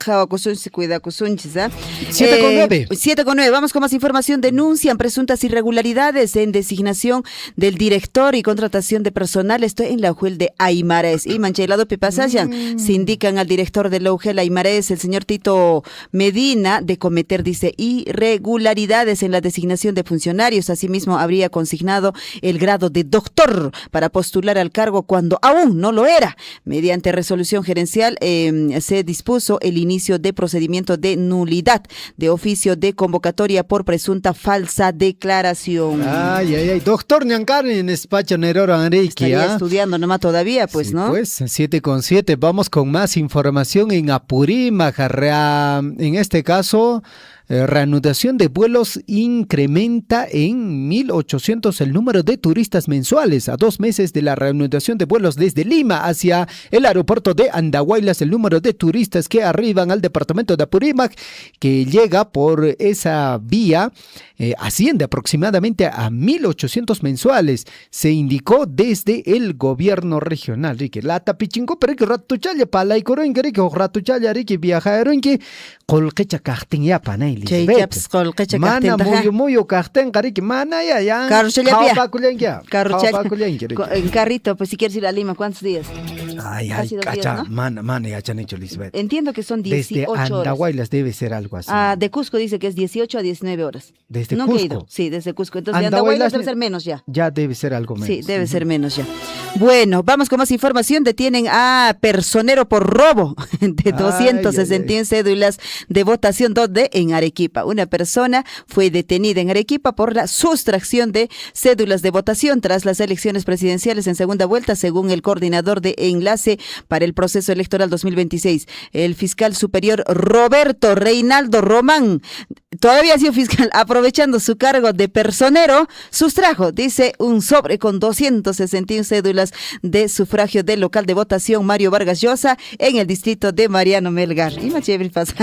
se cuida, 7:09. 7:09. Vamos con más información. Denuncian presuntas irregularidades en designación del director y contratación de personal. Esto en la UGEL de Aymares. Y Manchelado Pipasashan se indican al director de la UGEL Aymares, el señor Tito Medina, de cometer, dice, irregularidades en la designación de funcionarios. Asimismo, habría consignado el grado de doctor para postular al cargo cuando aún no lo era. Mediante resolución gerencial se dispuso el inicio de procedimiento de nulidad de oficio de convocatoria por presunta falsa declaración. Ay. Doctor Ñancarni en Espacho Neroro Enrique. Estaría estudiando nomás todavía, pues, sí, ¿no? Pues, 7:07. Vamos con más información en Apurímac. En este caso, reanudación de vuelos incrementa en 1.800 el número de turistas mensuales. A 2 meses de la reanudación de vuelos desde Lima hacia el aeropuerto de Andahuaylas, el número de turistas que arriban al departamento de Apurímac, que llega por esa vía, asciende aproximadamente a 1.800 mensuales, se indicó desde el gobierno regional. Rique, la tapichingo, pero que ratuchalla palay coroin, que ratuchalla, rique viajaron, que colquecha cachtin ya panay. Chaychapas qolqecha Mana kaqtintaqa. muyu kaqten qariki mana ya. Carruchallapia. Jawapakullankia. En carrito, pues si quieres ir a Lima, ¿cuántos días? Ay, Casi 2 días, cacha, ¿no? mana yachanicho, Lisbeth. Entiendo que son Desde 18 horas. Andahuaylas debe ser algo así. Ah, de Cusco dice que es 18 a 19 horas. ¿Desde Nunca he Cusco? ido. Sí, desde Cusco. Entonces de Andahuaylas Andahuaylas debe ser menos ya. Ya debe ser algo menos. Sí, debe ser menos ya. Bueno, vamos con más información. Detienen a personero por robo de 261 cédulas de votación. ¿Dónde? En Arequipa. Una persona fue detenida en Arequipa por la sustracción de cédulas de votación tras las elecciones presidenciales en segunda vuelta, según el coordinador de enlace para el proceso electoral 2026, el fiscal superior Roberto Reinaldo Román. Todavía ha sido fiscal, aprovechando su cargo de personero, sustrajo, dice, un sobre con 261 cédulas de sufragio del local de votación Mario Vargas Llosa en el distrito de Mariano Melgar. Y más chévere pasa.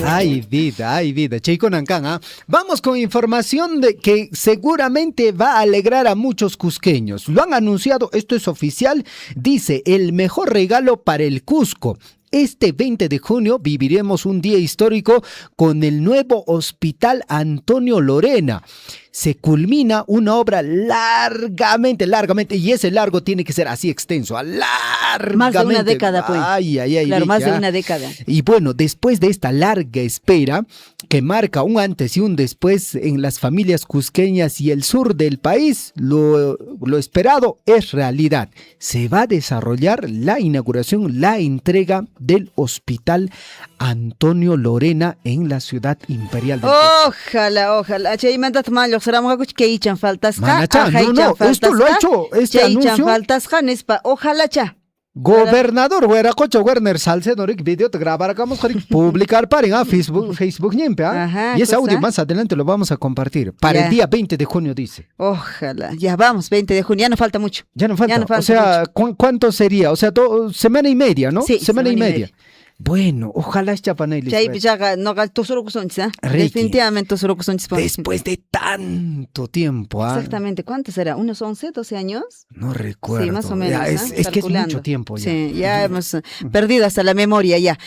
Ay, vida. Chico Nancán, ¿ah? Vamos con información de que seguramente va a alegrar a muchos cusqueños. Lo han anunciado, esto es oficial, dice, el mejor regalo para el Cusco. Este 20 de junio viviremos un día histórico con el nuevo Hospital Antonio Lorena. Se culmina una obra largamente, y ese largo tiene que ser así extenso, largamente. Más de una década, pues. Ay, Claro, más de Ricky, una década. Y bueno, después de esta larga espera, que marca un antes y un después en las familias cusqueñas y el sur del país, lo esperado es realidad. Se va a desarrollar la inauguración, la entrega del Hospital Antonio Lorena en la ciudad imperial del Cusco. Ojalá. Chay mandat malo, seramos que ichan faltas ka. Manacha, no, esto lo ha hecho, este anuncio. Faltas ka, nespa. Ojalá cha. Gobernador Hueracocha Werner Salcedo video te grabar acabamos publicar para Facebook ñempe, ¿ah? Ajá, y ese audio cosa. más adelante lo vamos a compartir para Ya. el día 20 de junio dice. Ojalá. Ya vamos, 20 de junio. Ya no falta mucho. Ya no falta. Ya no falta o sea, ¿cuánto sería? O sea, semana y media, ¿no? Sí, semana y media. Bueno, ojalá es Chapanay. Chay pichaga, no gal tosoro kusonchis, ¿ah? Ricky. Definitivamente tosoro kusonchis. Después de tanto tiempo, ¿ah? Exactamente. ¿Cuánto será? ¿Unos 11, 12 años? No recuerdo. Sí, más o menos. Ya, ¿ah? es que es Calculando. mucho tiempo ya. Sí, ya hemos perdido hasta la memoria ya.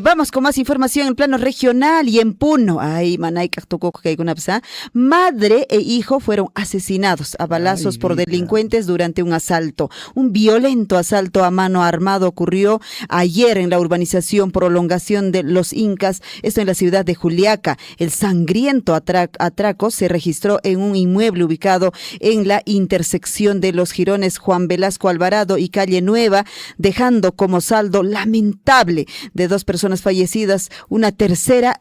Vamos con más información en plano regional y en Puno. Ay, manay kaktukoko que hay una psa. Madre e hijo fueron asesinados a balazos Ay, por vida. delincuentes durante un asalto. Un violento asalto a mano armado ocurrió ayer en la urbanización Prolongación de los Incas, esto en la ciudad de Juliaca. El sangriento atraco se registró en un inmueble ubicado en la intersección de los jirones Juan Velasco Alvarado y Calle Nueva, dejando como saldo lamentable de 2 personas fallecidas, una tercera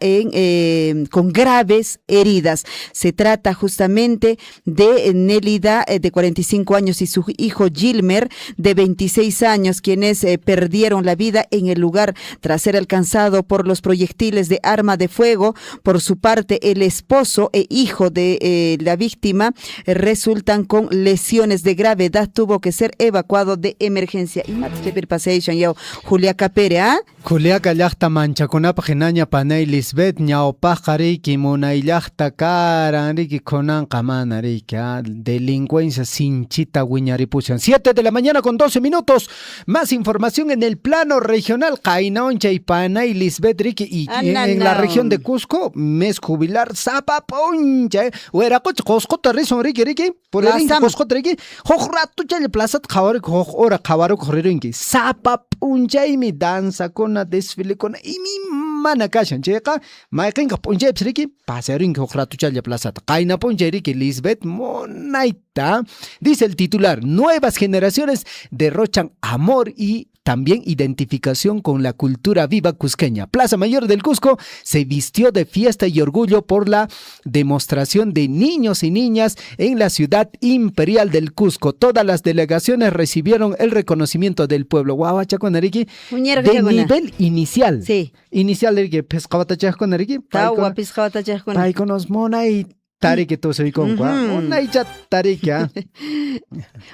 con graves heridas. Se trata justamente de Nélida, de 45 años, y su hijo Gilmer, de 26 años, quienes perdieron la vida en el lugar tras ser alcanzados por los proyectiles de arma de fuego. Por su parte, el esposo e hijo de la víctima resultan con lesiones de gravedad. Tuvo que ser evacuado de emergencia. Y Juliaca Pere, ¿ah? Juliaca llaqta manchakunapa hinaña panay Lisbeth ñawpaqqa riki munayllaqta karan riki kunanqa mana riki, delincuencia sinchita wiñaripushan. 7 de la mañana con 12 minutos. Más información en el plano regional. Qainaoncha y panay Lisbeth riki y en la región de Cusco, mes jubilar Zapaponcha. Hueracocha Coscota rison riki por el Coscota riki. Jojratucha le plazat khawar ora khawaro khoririnki. Zapaponcha y mi danza con desfile con y mi mana kashan checa maiqinqa punchaypis riki pasearinki huqratuchalla plazata qayna punchay riki Lisbeth Monaita. Dice el titular: nuevas generaciones derrochan amor y también identificación con la cultura viva cusqueña. Plaza Mayor del Cusco se vistió de fiesta y orgullo por la demostración de niños y niñas en la ciudad imperial del Cusco. Todas las delegaciones recibieron el reconocimiento del pueblo. Guachaconariki de nivel inicial. Sí. Inicial de que pescabata chasconariki. Tawa pescabata chasconariki. Paiconos mona y Tare que tú soy con una ya tare que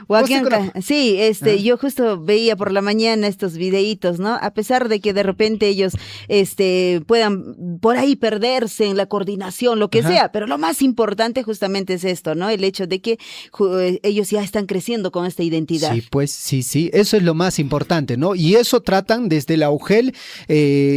Huaquianca, sí, yo justo veía por la mañana estos videitos, ¿no? A pesar de que de repente ellos puedan por ahí perderse en la coordinación, lo que sea, pero lo más importante justamente es esto, ¿no? El hecho de que ellos ya están creciendo con esta identidad. Sí, pues sí, eso es lo más importante, ¿no? Y eso tratan desde la UGEL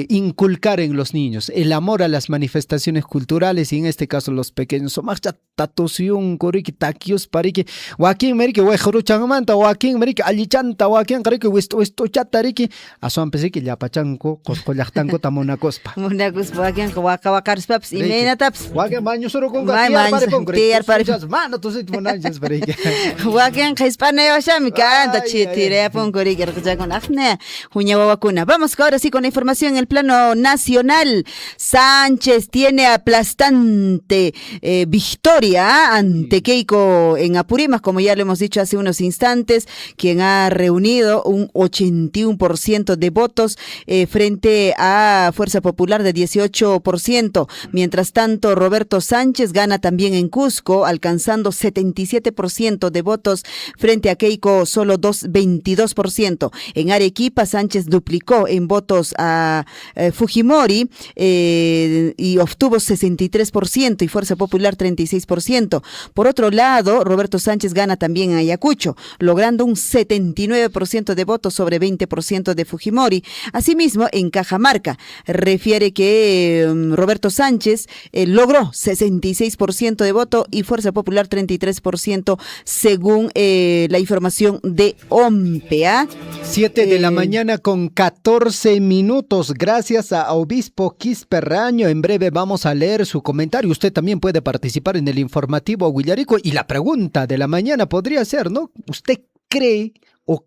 inculcar en los niños el amor a las manifestaciones culturales y en este caso los pequeños. Somos tatusión, coriki, taquios, pariki, Joaquín Merique, Huejoruchangamanta, Joaquín Merique, Alichanta, Joaquín Carique, Esto Chatariki, a su empecé que ya pachanco, Coscollactanco, Tamona Cospa. Una cospa, Huacabacaris paps, y mena taps. Joaquín Baño solo con tiar para mano, tú sí, monanches, Perique. Joaquín Hispana, ya me canta, chitire, Poncori, que ya con acné, Juña vacuna. Vamos ahora sí con la información en el plano nacional. Sánchez tiene aplastante victoria ante Keiko en Apurímac, como ya lo hemos dicho hace unos instantes, quien ha reunido un 81% de votos frente a Fuerza Popular de 18%. Mientras tanto, Roberto Sánchez gana también en Cusco, alcanzando 77% de votos frente a Keiko solo 22%. En Arequipa, Sánchez duplicó en votos a Fujimori y obtuvo 63% y Fuerza Popular 36%. Por otro lado, Roberto Sánchez gana también en Ayacucho, logrando un 79% de votos sobre 20% de Fujimori. Asimismo, en Cajamarca, refiere que Roberto Sánchez logró 66% de voto y Fuerza Popular 33% según la información de OMPEA. 7 de la mañana con 14 minutos. Gracias a Obispo Quisperraño. En breve vamos a leer su comentario. Usted también puede participar en el informativo Huillarico. Y la pregunta de la mañana podría ser, ¿no? ¿Usted cree o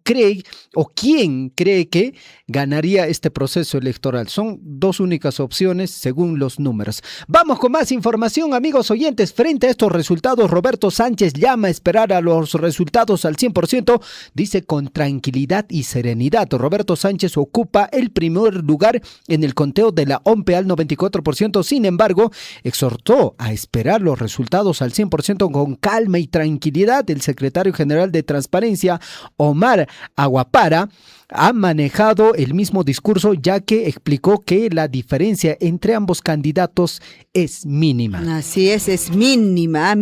quién cree que ganaría este proceso electoral? Son dos únicas opciones según los números. Vamos con más información, amigos oyentes. Frente a estos resultados, Roberto Sánchez llama a esperar a los resultados al 100%, dice con tranquilidad y serenidad. Roberto Sánchez ocupa el primer lugar en el conteo de la OMPE al 94%, sin embargo, exhortó a esperar los resultados al 100% con calma y tranquilidad. El secretario general de Transparencia, Omar Aguapara, ha manejado el mismo discurso, ya que explicó que la diferencia entre ambos candidatos es mínima. Así es mínima.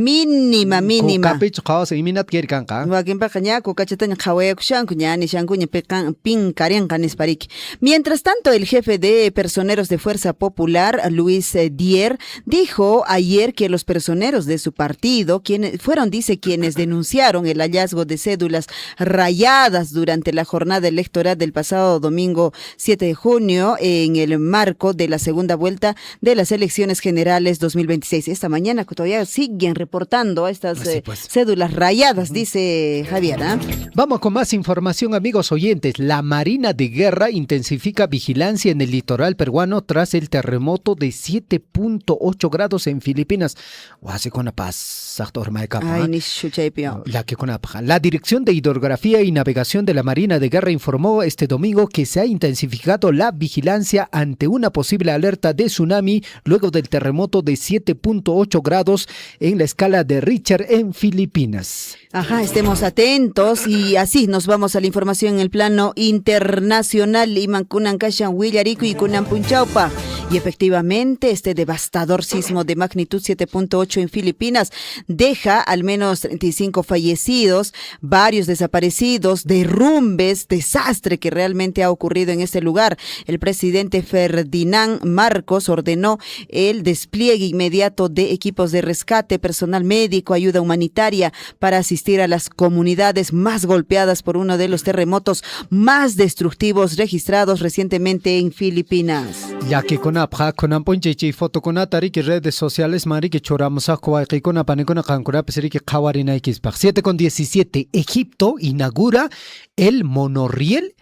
Mientras tanto, el jefe de personeros de Fuerza Popular, Luis Dier, dijo ayer que los personeros de su partido, quienes denunciaron el hallazgo de cédulas rayadas durante la jornada electoral del pasado domingo 7 de junio en el marco de la segunda vuelta de las elecciones generales 2026. Esta mañana todavía siguen reportando estas cédulas rayadas, dice Javier. Vamos con más información, amigos oyentes. La Marina de Guerra intensifica vigilancia en el litoral peruano tras el terremoto de 7.8 grados en Filipinas. La Dirección de Hidrografía y Navegación de la Marina de Guerra informó este domingo que se ha intensificado la vigilancia ante una posible alerta de tsunami luego del terremoto de 7.8 grados en la escala de Richter en Filipinas. Estemos atentos y así nos vamos a la información en el plano internacional. Y efectivamente, este devastador sismo de magnitud 7.8 en Filipinas deja al menos 35 fallecidos, varios desaparecidos, derrumbes, desastre que realmente ha ocurrido en este lugar. El presidente Ferdinand Marcos ordenó el despliegue inmediato de equipos de rescate, personal médico, ayuda humanitaria para asistir a las comunidades más golpeadas por uno de los terremotos más destructivos registrados recientemente en Filipinas. Ya que con ponchechi foto con que redes sociales mari que choramos a con apanecona cancura peseri que kawarina x 7:17. Egipto inaugura el monorriel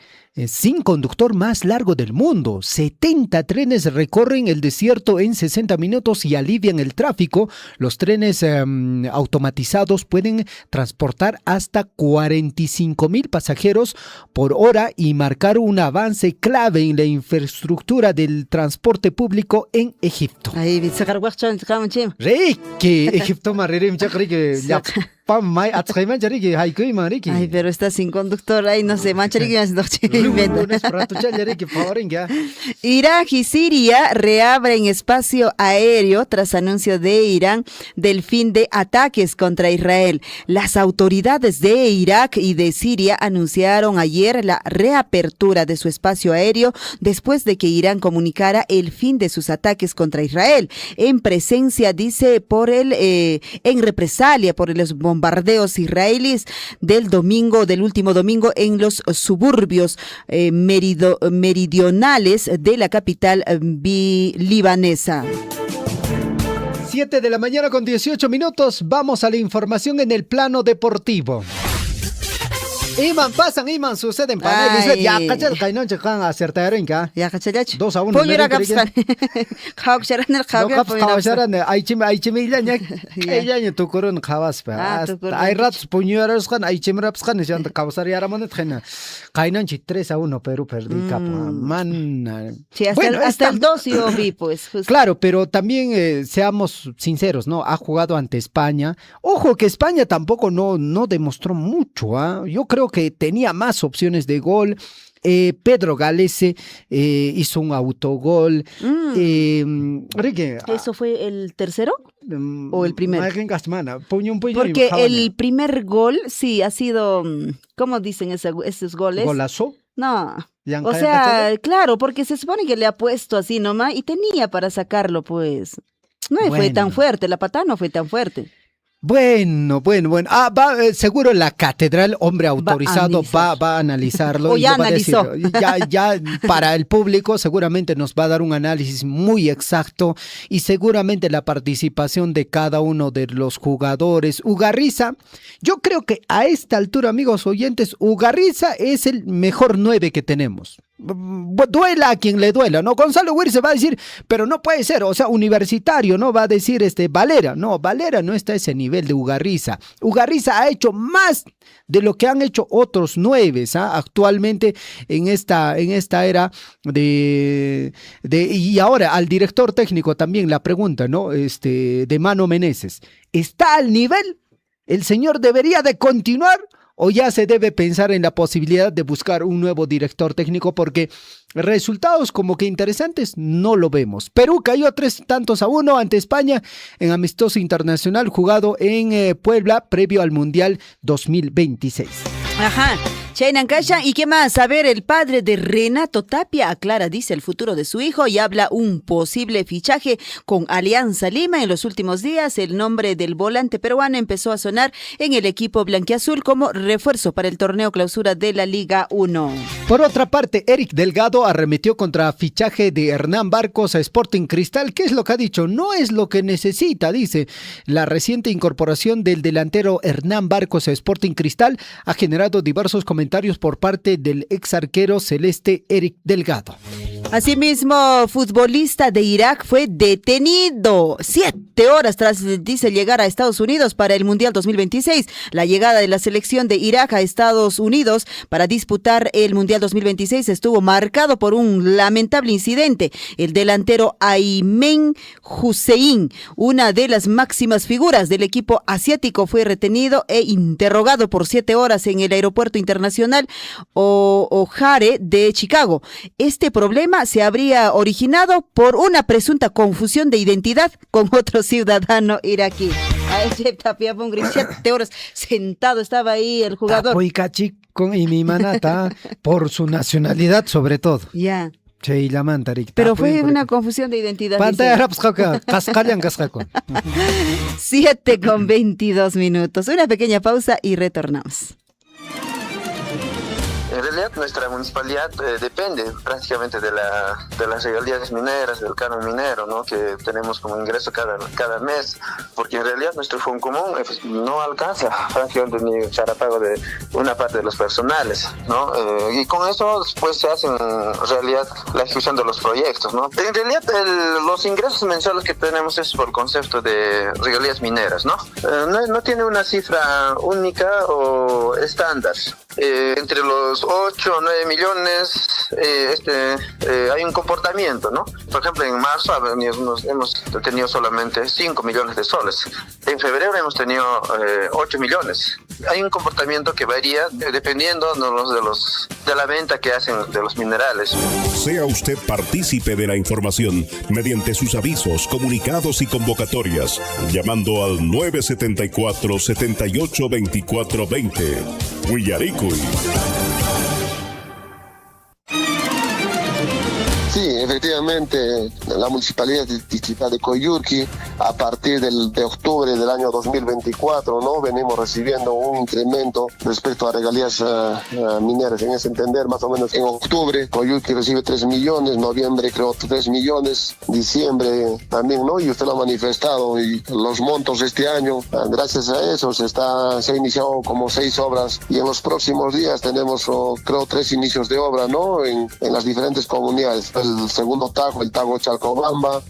sin conductor más largo del mundo. 70 trenes recorren el desierto en 60 minutos y alivian el tráfico. Los trenes automatizados pueden transportar hasta 45,000 pasajeros por hora y marcar un avance clave en la infraestructura del transporte público en Egipto. Ahí, sacar guachón, chim. Reiki, Egipto maririm chakri ya pam mai atsaiman chari que haikui mariki. Ay, pero está sin conductor, ahí no sé, mancharique Irak y Siria reabren espacio aéreo tras anuncio de Irán del fin de ataques contra Israel. Las autoridades de Irak y de Siria anunciaron ayer la reapertura de su espacio aéreo después de que Irán comunicara el fin de sus ataques contra Israel, en presencia, dice, en represalia por los bombardeos israelíes del último domingo en los suburbios meridionales de la capital libanesa. 7 de la mañana con 18 minutos. Vamos a la información en el plano deportivo. Iman pasan, Iman suceden paneles. Ya cachal kainon chekan acertaron ka. Ya cachalacho. 2-1. Poñura kapskan. Khawksharan el khawga. Khawksharan aichim ilaña. Ilaña tukurun khawas pa. Ay ratos poñuras kan aichim raps kan ya kawsar yaramonet khena. Kainon 3-1 Perú perdí capa. Man. Sí, hasta el 2 yo vi pues. Justo. Claro, pero también seamos sinceros, ¿no? Ha jugado ante España. Ojo que España tampoco no demostró mucho, ¿ah? Yo creo que tenía más opciones de gol. Pedro Galese hizo un autogol. ¿Eso fue el tercero o el primero? Porque el primer gol sí ha sido, ¿cómo dicen esos goles? ¿Golazo? No. O sea, claro, porque se supone que le ha puesto así nomás y tenía para sacarlo, pues. No fue tan fuerte, la patada no fue tan fuerte. Bueno. Seguro la catedral, hombre autorizado, va a analizarlo. O ya va analizó. A decir, ya para el público seguramente nos va a dar un análisis muy exacto y seguramente la participación de cada uno de los jugadores. Ugarriza, yo creo que a esta altura, amigos oyentes, Ugarriza es el mejor 9 que tenemos. Duela a quien le duela, ¿no? Gonzalo Huir se va a decir, pero no puede ser, o sea, Universitario, ¿no? Va a decir Valera, no, Valera no está a ese nivel de Ugarriza. Ugarriza ha hecho más de lo que han hecho otros 9, ¿ah? Actualmente en esta era y ahora al director técnico también la pregunta, ¿no? De Mano Meneses, ¿está al nivel? ¿El señor debería de continuar? ¿O ya se debe pensar en la posibilidad de buscar un nuevo director técnico? Porque resultados como que interesantes no lo vemos. Perú cayó 3-1 ante España en amistoso internacional jugado en Puebla previo al Mundial 2026. Ajá. Chainan Kasha, ¿y qué más? A ver, el padre de Renato Tapia aclara, dice, el futuro de su hijo y habla un posible fichaje con Alianza Lima. En los últimos días, el nombre del volante peruano empezó a sonar en el equipo blanquiazul como refuerzo para el torneo clausura de la Liga 1. Por otra parte, Eric Delgado arremetió contra fichaje de Hernán Barcos a Sporting Cristal. ¿Qué es lo que ha dicho? No es lo que necesita, dice. La reciente incorporación del delantero Hernán Barcos a Sporting Cristal ha generado diversos comentarios por parte del ex arquero celeste Eric Delgado. Asimismo, futbolista de Irak fue detenido 7 horas tras, dice, llegar a Estados Unidos para el Mundial 2026. La llegada de la selección de Irak a Estados Unidos para disputar el Mundial 2026 estuvo marcado por un lamentable incidente. El delantero Aymen Hussein, una de las máximas figuras del equipo asiático, fue retenido e interrogado por 7 horas en el aeropuerto internacional O'Hare de Chicago. Este problema se habría originado por una presunta confusión de identidad con otro ciudadano iraquí. A ese Tapia fue un 7 horas sentado, estaba ahí el jugador. Y mi manata, por su nacionalidad sobre todo. Ya. Pero fue una confusión de identidad. 7:22. Una pequeña pausa y retornamos. En realidad nuestra municipalidad depende prácticamente de las regalías mineras, del canon minero, ¿no? Que tenemos como ingreso cada mes, porque en realidad nuestro fondo común no alcanza prácticamente ni charapago de una parte de los personales, ¿no? Y con eso pues se hace en realidad la ejecución de los proyectos, ¿no? En realidad los ingresos mensuales que tenemos es por el concepto de regalías mineras, ¿no? No tiene una cifra única o estándar. Entre los 8 o 9 millones hay un comportamiento, ¿no? Por ejemplo, en marzo hemos tenido solamente 5 millones de soles. En febrero hemos tenido 8 millones. Hay un comportamiento que varía dependiendo de la venta que hacen de los minerales. Sea usted partícipe de la información mediante sus avisos, comunicados y convocatorias, llamando al 974-782420. Willaricuy. Sí, efectivamente, la Municipalidad Distrital de Coyhaique, a partir de octubre del año 2024, ¿no? Venimos recibiendo un incremento respecto a regalías mineras. En ese entender, más o menos en octubre, Coyhaique recibe 3 millones, noviembre creo 3 millones, diciembre también, ¿no? Y usted lo ha manifestado, y los montos este año, gracias a eso, se ha iniciado como 6 obras, y en los próximos días tenemos, creo, 3 inicios de obra, ¿no? En las diferentes comunidades. El segundo tago, el tago Chalcobamba,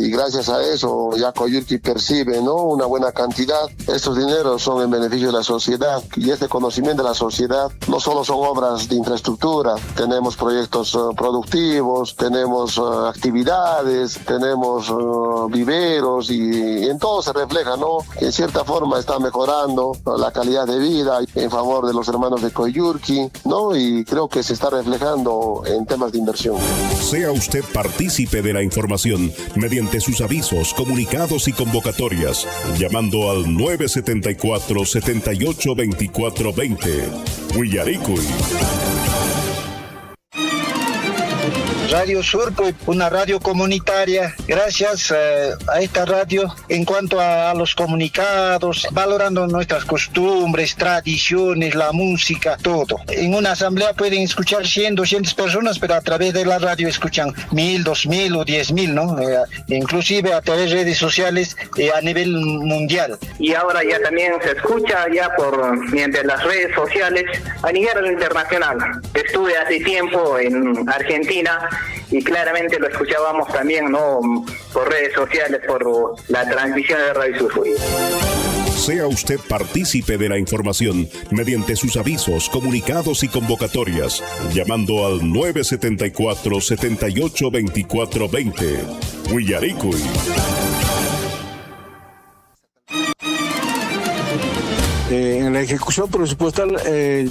y gracias a eso ya Coyhaique percibe, ¿no? Una buena cantidad. Estos dineros son en beneficio de la sociedad, y este conocimiento de la sociedad no solo son obras de infraestructura, tenemos proyectos productivos, tenemos actividades, tenemos viveros, y en todo se refleja, ¿no? Que en cierta forma está mejorando la calidad de vida en favor de los hermanos de Coyhaique, ¿no? Y creo que se está reflejando en temas de inversión. Sea usted partícipe de la información mediante sus avisos, comunicados y convocatorias, llamando al 974-782420. Willaricuy. Radio Surco, una radio comunitaria. Gracias a esta radio, en cuanto a los comunicados, valorando nuestras costumbres, tradiciones, la música, todo. En una asamblea pueden escuchar 100, 200 personas, pero a través de la radio escuchan 1000, 2000 o 10,000, ¿no? Inclusive a través de redes sociales a nivel mundial. Y ahora ya también se escucha ya mediante las redes sociales a nivel internacional. Estuve hace tiempo en Argentina y claramente lo escuchábamos también, ¿no? Por redes sociales, por la transmisión de Radio Surco. Sea usted partícipe de la información mediante sus avisos, comunicados y convocatorias, llamando al 974-782420. Willaricuy. En la ejecución presupuestal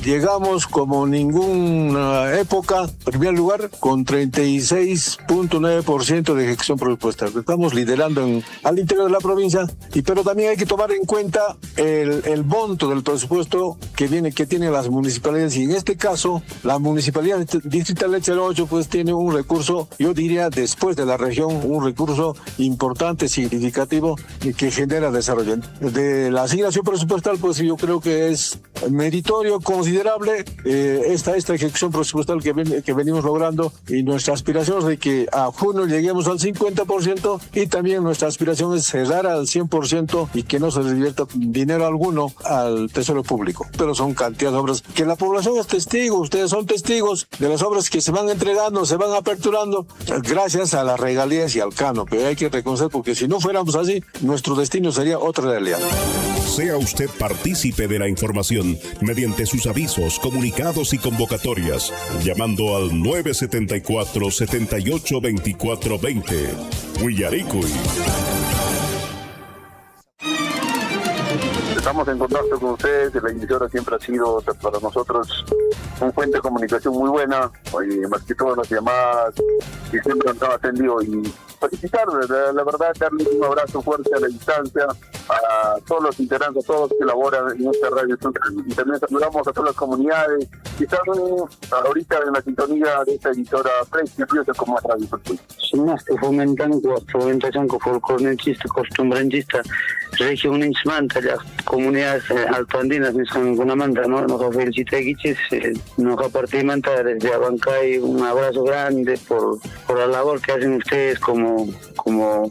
llegamos como ninguna época, en primer lugar, con 36.9% de ejecución presupuestal. Estamos liderando al interior de la provincia, pero también hay que tomar en cuenta el monto del presupuesto que tienen las municipalidades, y en este caso la Municipalidad Distrital de Cherocho pues tiene un recurso, yo diría después de la región, un recurso importante, significativo, que genera desarrollo. De la asignación presupuestal pues yo creo que es meritorio, considerable esta ejecución presupuestal que venimos logrando, y nuestra aspiración es de que a junio lleguemos al 50%, y también nuestra aspiración es cerrar al 100% y que no se divierta dinero alguno al tesoro público. Pero son cantidades de obras que la población es testigo, ustedes son testigos de las obras que se van entregando, se van aperturando gracias a las regalías y al canon, que hay que reconocer, porque si no fuéramos así, nuestro destino sería otra realidad. Sea usted partícipe de la información mediante sus avisos, comunicados y convocatorias, llamando al 974-782420. Willaricuy. Estamos en contacto con ustedes, la emisora siempre ha sido para nosotros un fuente de comunicación muy buena, y más que todas las llamadas, y siempre nos han atendido, y felicitarles, la verdad, darles un abrazo fuerte a la distancia, a todos los integrantes, a todos los que elaboran en esta radio, y también saludamos a todas las comunidades que están ahorita en la sintonía de esta emisora prestigiosa como Radio Surco. Más que fomentación folclorista, costumbranchista, región Nismanta, las comunidades altoandinas, Niscangunamanta, ¿no? Nos felicita nos compartimenta desde Abancay un abrazo grande por la labor que hacen ustedes como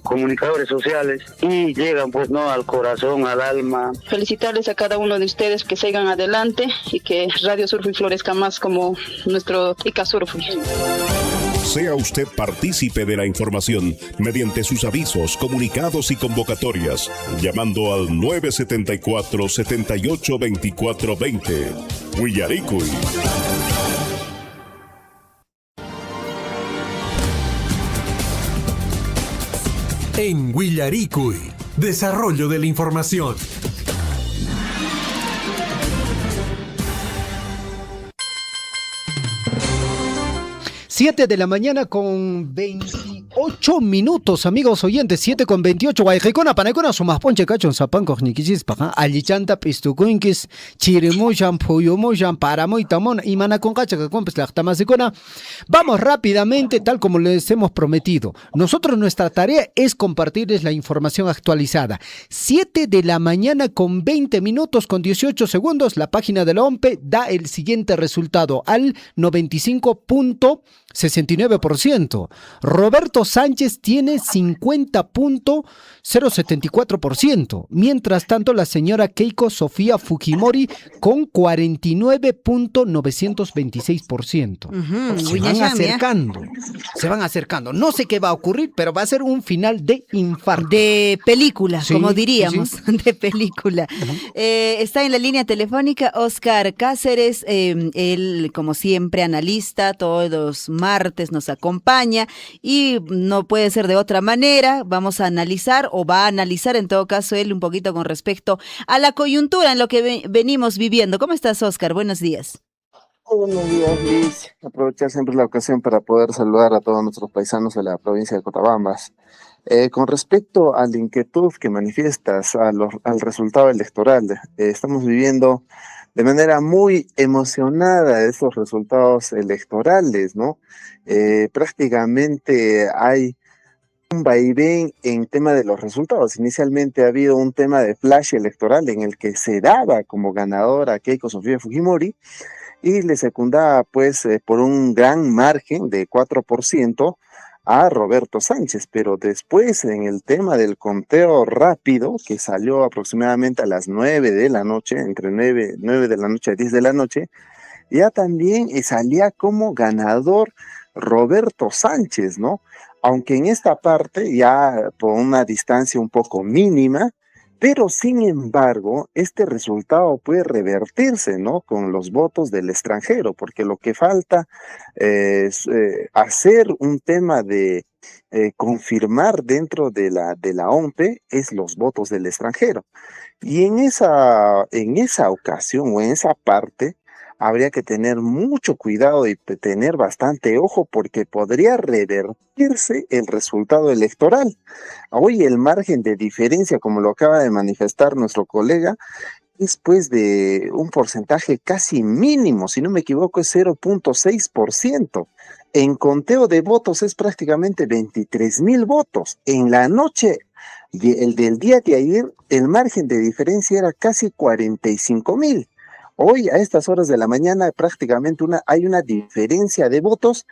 comunicadores sociales y llegan pues no al corazón, al alma. Felicitarles a cada uno de ustedes que sigan adelante y que Radio Surfing florezca más como nuestro Ica Surfing. Sea usted partícipe de la información mediante sus avisos, comunicados y convocatorias, llamando al 974-782420. Huillaricuy. En Huillaricuy, desarrollo de la información. 7 de la mañana con 28 minutos, amigos oyentes, 7 con 28. Guayjecona, panecona, sumas ponche cachon, zapanco, niquisis, paja, alichanta, pistucuinquis, chirimuyan, puyumuyan, paramoitamon, y manaconcacha, que compres la tamasicona. Vamos rápidamente, tal como les hemos prometido. Nosotros, nuestra tarea es compartirles la información actualizada. 7 de la mañana con 20 minutos, con 18 segundos, la página de la OMPE da el siguiente resultado al 95.69%. Roberto Sánchez tiene 50.074%. Mientras tanto, la señora Keiko Sofía Fujimori con 49.926%. Se van acercando. No sé qué va a ocurrir, pero va a ser un final de infarto. De película, Sí, como diríamos, sí. de película. Está en la línea telefónica Oscar Cáceres, él, como siempre, analista, todos los martes nos acompaña y no puede ser de otra manera. Vamos a analizar, o va a analizar en todo caso él un poquito con respecto a la coyuntura en lo que venimos viviendo. ¿Cómo estás, Oscar? Buenos días. Buenos días, Liz. Aprovechar siempre la ocasión para poder saludar a todos nuestros paisanos de la provincia de Cotabambas. Con respecto a la inquietud que manifiestas al resultado electoral, estamos viviendo de manera muy emocionada esos resultados electorales, ¿no? Prácticamente hay un vaivén en tema de los resultados. Inicialmente ha habido un tema de flash electoral en el que se daba como ganadora a Keiko Sofía Fujimori y le secundaba pues por un gran margen de 4% a Roberto Sánchez, pero después en el tema del conteo rápido, que salió aproximadamente a las 9 de la noche, entre 9 de la noche a 10 de la noche, ya también salía como ganador Roberto Sánchez, ¿no? Aunque en esta parte ya por una distancia un poco mínima, pero sin embargo, este resultado puede revertirse, ¿no? Con los votos del extranjero, porque lo que falta es hacer un tema de confirmar dentro de la OMPE es los votos del extranjero. Y en esa ocasión o en esa parte, habría que tener mucho cuidado y tener bastante ojo porque podría revertirse el resultado electoral. Hoy el margen de diferencia, como lo acaba de manifestar nuestro colega, es pues de un porcentaje casi mínimo, si no me equivoco es 0.6%. En conteo de votos es prácticamente 23,000 votos. En la noche, el del día de ayer, el margen de diferencia era casi 45,000. Hoy, a estas horas de la mañana, prácticamente hay una diferencia de votos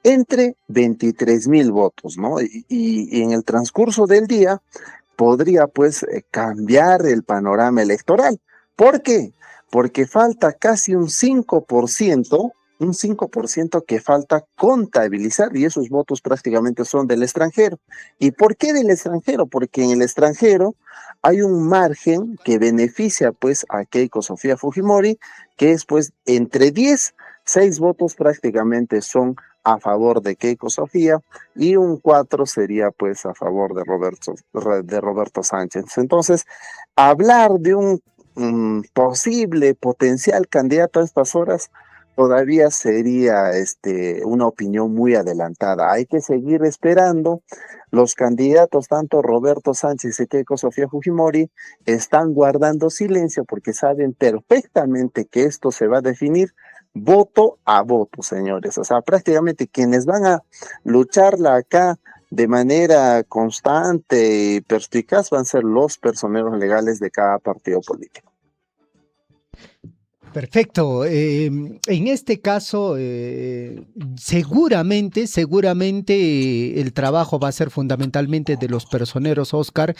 entre 23,000 votos, ¿no? Y en el transcurso del día podría, pues, cambiar el panorama electoral. ¿Por qué? Porque falta casi un 5% que falta contabilizar y esos votos prácticamente son del extranjero. ¿Y por qué del extranjero? Porque en el extranjero hay un margen que beneficia pues a Keiko Sofía Fujimori, que es pues entre 6 votos prácticamente son a favor de Keiko Sofía y un 4 sería pues a favor de Roberto Sánchez. Entonces, hablar de un posible potencial candidato a estas horas todavía sería una opinión muy adelantada. Hay que seguir esperando. Los candidatos, tanto Roberto Sánchez y Keiko Sofía Fujimori, están guardando silencio porque saben perfectamente que esto se va a definir voto a voto, señores. O sea, prácticamente quienes van a lucharla acá de manera constante y perspicaz van a ser los personeros legales de cada partido político. Perfecto. En este caso, seguramente el trabajo va a ser fundamentalmente de los personeros, Oscar,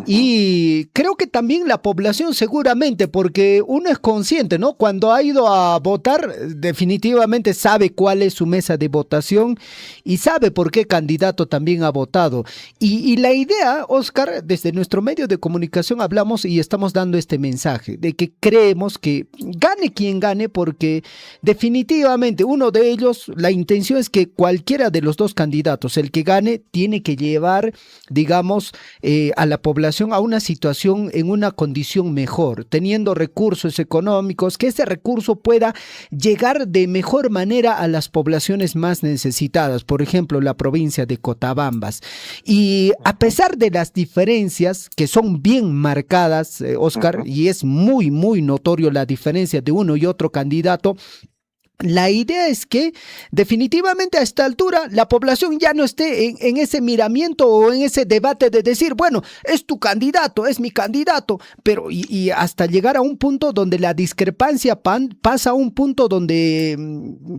y creo que también la población seguramente, porque uno es consciente, ¿no? Cuando ha ido a votar, definitivamente sabe cuál es su mesa de votación y sabe por qué candidato también ha votado. Y la idea, Oscar, desde nuestro medio de comunicación hablamos y estamos dando este mensaje de que creemos que gane quien gane, porque definitivamente uno de ellos, la intención es que cualquiera de los dos candidatos, el que gane, tiene que llevar, digamos, a la población a una situación en una condición mejor, teniendo recursos económicos, que ese recurso pueda llegar de mejor manera a las poblaciones más necesitadas, por ejemplo, la provincia de Cotabambas. Y a pesar de las diferencias que son bien marcadas, Oscar, y es muy, muy notorio la diferencia de uno y otro candidato, la idea es que definitivamente a esta altura la población ya no esté en ese miramiento o en ese debate de decir, bueno, es tu candidato, es mi candidato, pero y hasta llegar a un punto donde la discrepancia pasa a un punto donde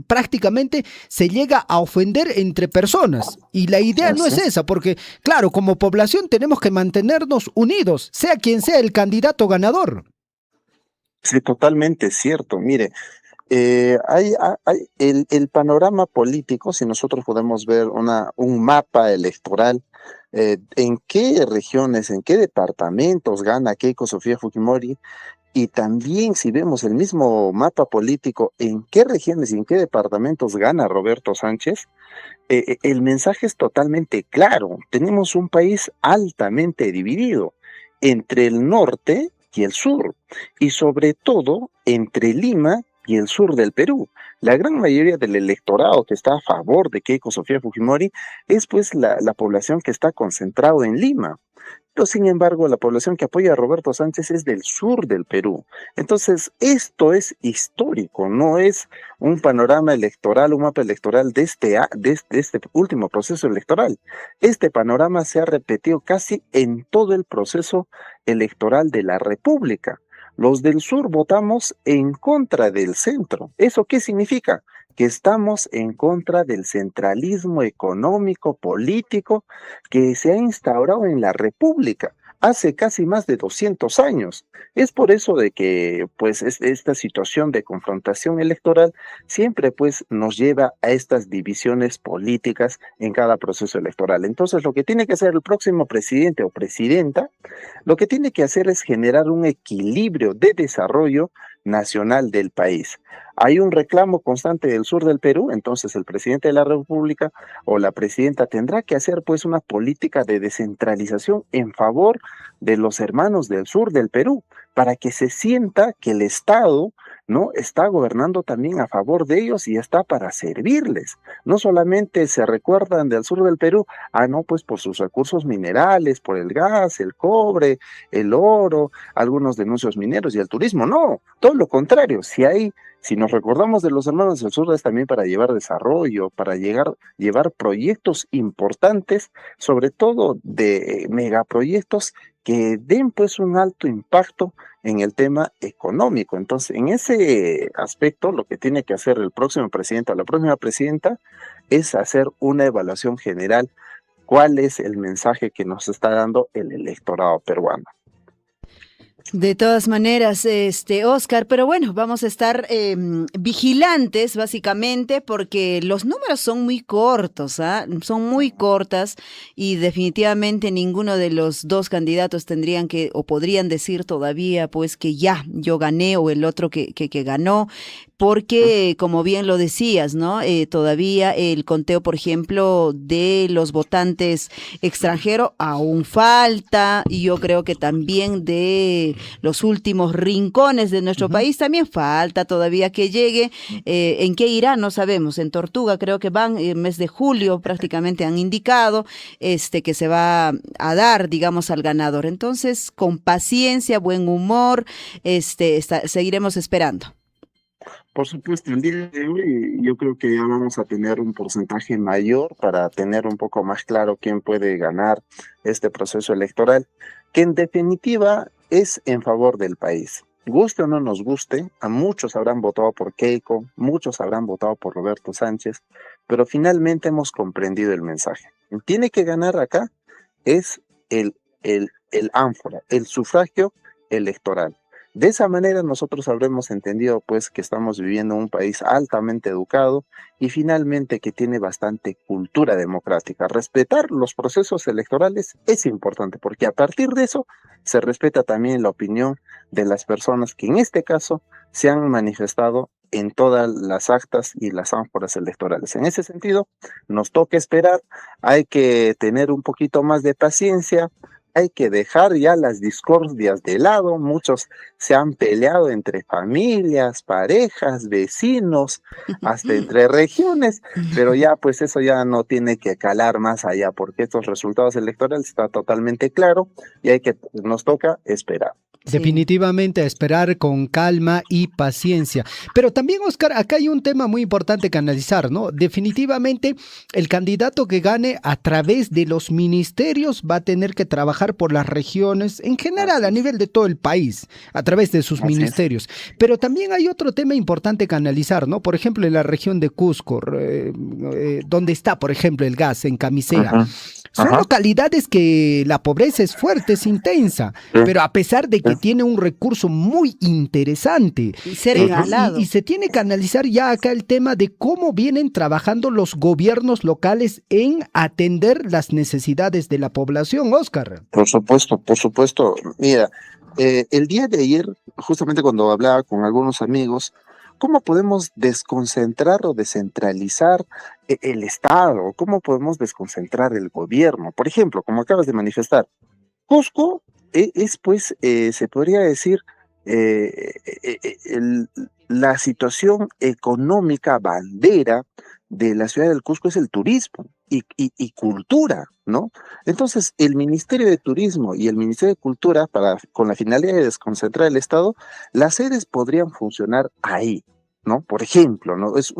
prácticamente se llega a ofender entre personas. Y la idea no es esa, porque claro, como población tenemos que mantenernos unidos, sea quien sea el candidato ganador. Sí, totalmente cierto. Mire, hay el panorama político, si nosotros podemos ver un mapa electoral, en qué regiones, en qué departamentos gana Keiko Sofía Fujimori, y también si vemos el mismo mapa político, en qué regiones y en qué departamentos gana Roberto Sánchez, el mensaje es totalmente claro. Tenemos un país altamente dividido entre el norte y el sur, y sobre todo entre Lima y el sur del Perú. La gran mayoría del electorado que está a favor de Keiko Sofía Fujimori es pues la población que está concentrada en Lima. Pero sin embargo, la población que apoya a Roberto Sánchez es del sur del Perú. Entonces, esto es histórico, no es un panorama electoral, un mapa electoral de este último proceso electoral. Este panorama se ha repetido casi en todo el proceso electoral de la República. Los del sur votamos en contra del centro. ¿Eso qué significa? Que estamos en contra del centralismo económico, político que se ha instaurado en la República hace casi más de 200 años. Es por eso de que pues esta situación de confrontación electoral siempre pues nos lleva a estas divisiones políticas en cada proceso electoral. Entonces lo que tiene que hacer el próximo presidente o presidenta, lo que tiene que hacer es generar un equilibrio de desarrollo nacional del país. Hay un reclamo constante del sur del Perú, entonces el presidente de la República o la presidenta tendrá que hacer pues una política de descentralización en favor de los hermanos del sur del Perú, para que se sienta que el Estado no está gobernando también a favor de ellos y está para servirles. No solamente se recuerdan del sur del Perú, no, pues por sus recursos minerales, por el gas, el cobre, el oro, algunos denuncios mineros y el turismo. No, todo lo contrario. Si nos recordamos de los hermanos del sur, es también para llevar desarrollo, para llevar proyectos importantes, sobre todo de megaproyectos que den pues un alto impacto en el tema económico. Entonces, en ese aspecto, lo que tiene que hacer el próximo presidente o la próxima presidenta es hacer una evaluación general. ¿Cuál es el mensaje que nos está dando el electorado peruano? De todas maneras, Oscar, pero bueno, vamos a estar vigilantes básicamente porque los números son muy cortos, son muy cortas y definitivamente ninguno de los dos candidatos tendrían que o podrían decir todavía pues que ya yo gané o el otro que ganó. Porque, como bien lo decías, ¿no? Todavía el conteo, por ejemplo, de los votantes extranjeros aún falta, y yo creo que también de los últimos rincones de nuestro país también falta todavía que llegue. ¿En qué irá? No sabemos. En Tortuga creo que van en el mes de julio, prácticamente han indicado que se va a dar, digamos, al ganador. Entonces, con paciencia, buen humor, seguiremos esperando. Por supuesto, el día de hoy yo creo que ya vamos a tener un porcentaje mayor para tener un poco más claro quién puede ganar este proceso electoral, que en definitiva es en favor del país. Guste o no nos guste, a muchos habrán votado por Keiko, muchos habrán votado por Roberto Sánchez, pero finalmente hemos comprendido el mensaje. Quien tiene que ganar acá es el ánfora, el sufragio electoral. De esa manera nosotros habremos entendido pues que estamos viviendo en un país altamente educado y finalmente que tiene bastante cultura democrática. Respetar los procesos electorales es importante porque a partir de eso se respeta también la opinión de las personas que en este caso se han manifestado en todas las actas y las ánforas electorales. En ese sentido, nos toca esperar, hay que tener un poquito más de paciencia, hay que dejar ya las discordias de lado. Muchos se han peleado entre familias, parejas, vecinos, hasta entre regiones, pero ya pues eso ya no tiene que calar más allá porque estos resultados electorales está totalmente claro y nos toca esperar. Definitivamente a esperar con calma y paciencia. Pero también, Oscar, acá hay un tema muy importante que analizar, ¿no? Definitivamente el candidato que gane a través de los ministerios va a tener que trabajar por las regiones en general, a nivel de todo el país, a través de sus ministerios. Pero también hay otro tema importante que analizar, ¿no? Por ejemplo, en la región de Cusco, donde está, por ejemplo, el gas en Camisea. Son localidades que la pobreza es fuerte, es intensa, pero a pesar de que tiene un recurso muy interesante. Y ser regalado. Y se tiene que analizar ya acá el tema de cómo vienen trabajando los gobiernos locales en atender las necesidades de la población, Oscar. Por supuesto. Mira, el día de ayer, justamente cuando hablaba con algunos amigos, ¿cómo podemos desconcentrar o descentralizar el Estado? ¿Cómo podemos desconcentrar el gobierno? Por ejemplo, como acabas de manifestar, Cusco es pues, se podría decir, la situación económica bandera de la ciudad del Cusco es el turismo y cultura, ¿no? Entonces, el Ministerio de Turismo y el Ministerio de Cultura, con la finalidad de desconcentrar el Estado, las sedes podrían funcionar ahí, ¿no? Por ejemplo, ¿no? Es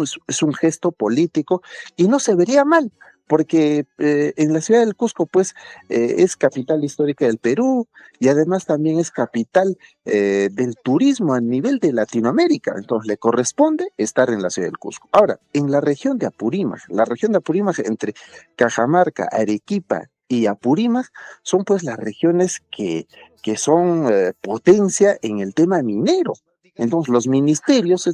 un gesto político y no se vería mal, porque en la ciudad del Cusco, pues, es capital histórica del Perú y además también es capital del turismo a nivel de Latinoamérica. Entonces, le corresponde estar en la ciudad del Cusco. Ahora, en la región de Apurímac, entre Cajamarca, Arequipa y Apurímac, son pues las regiones que son potencia en el tema minero. Entonces, estos ministerios,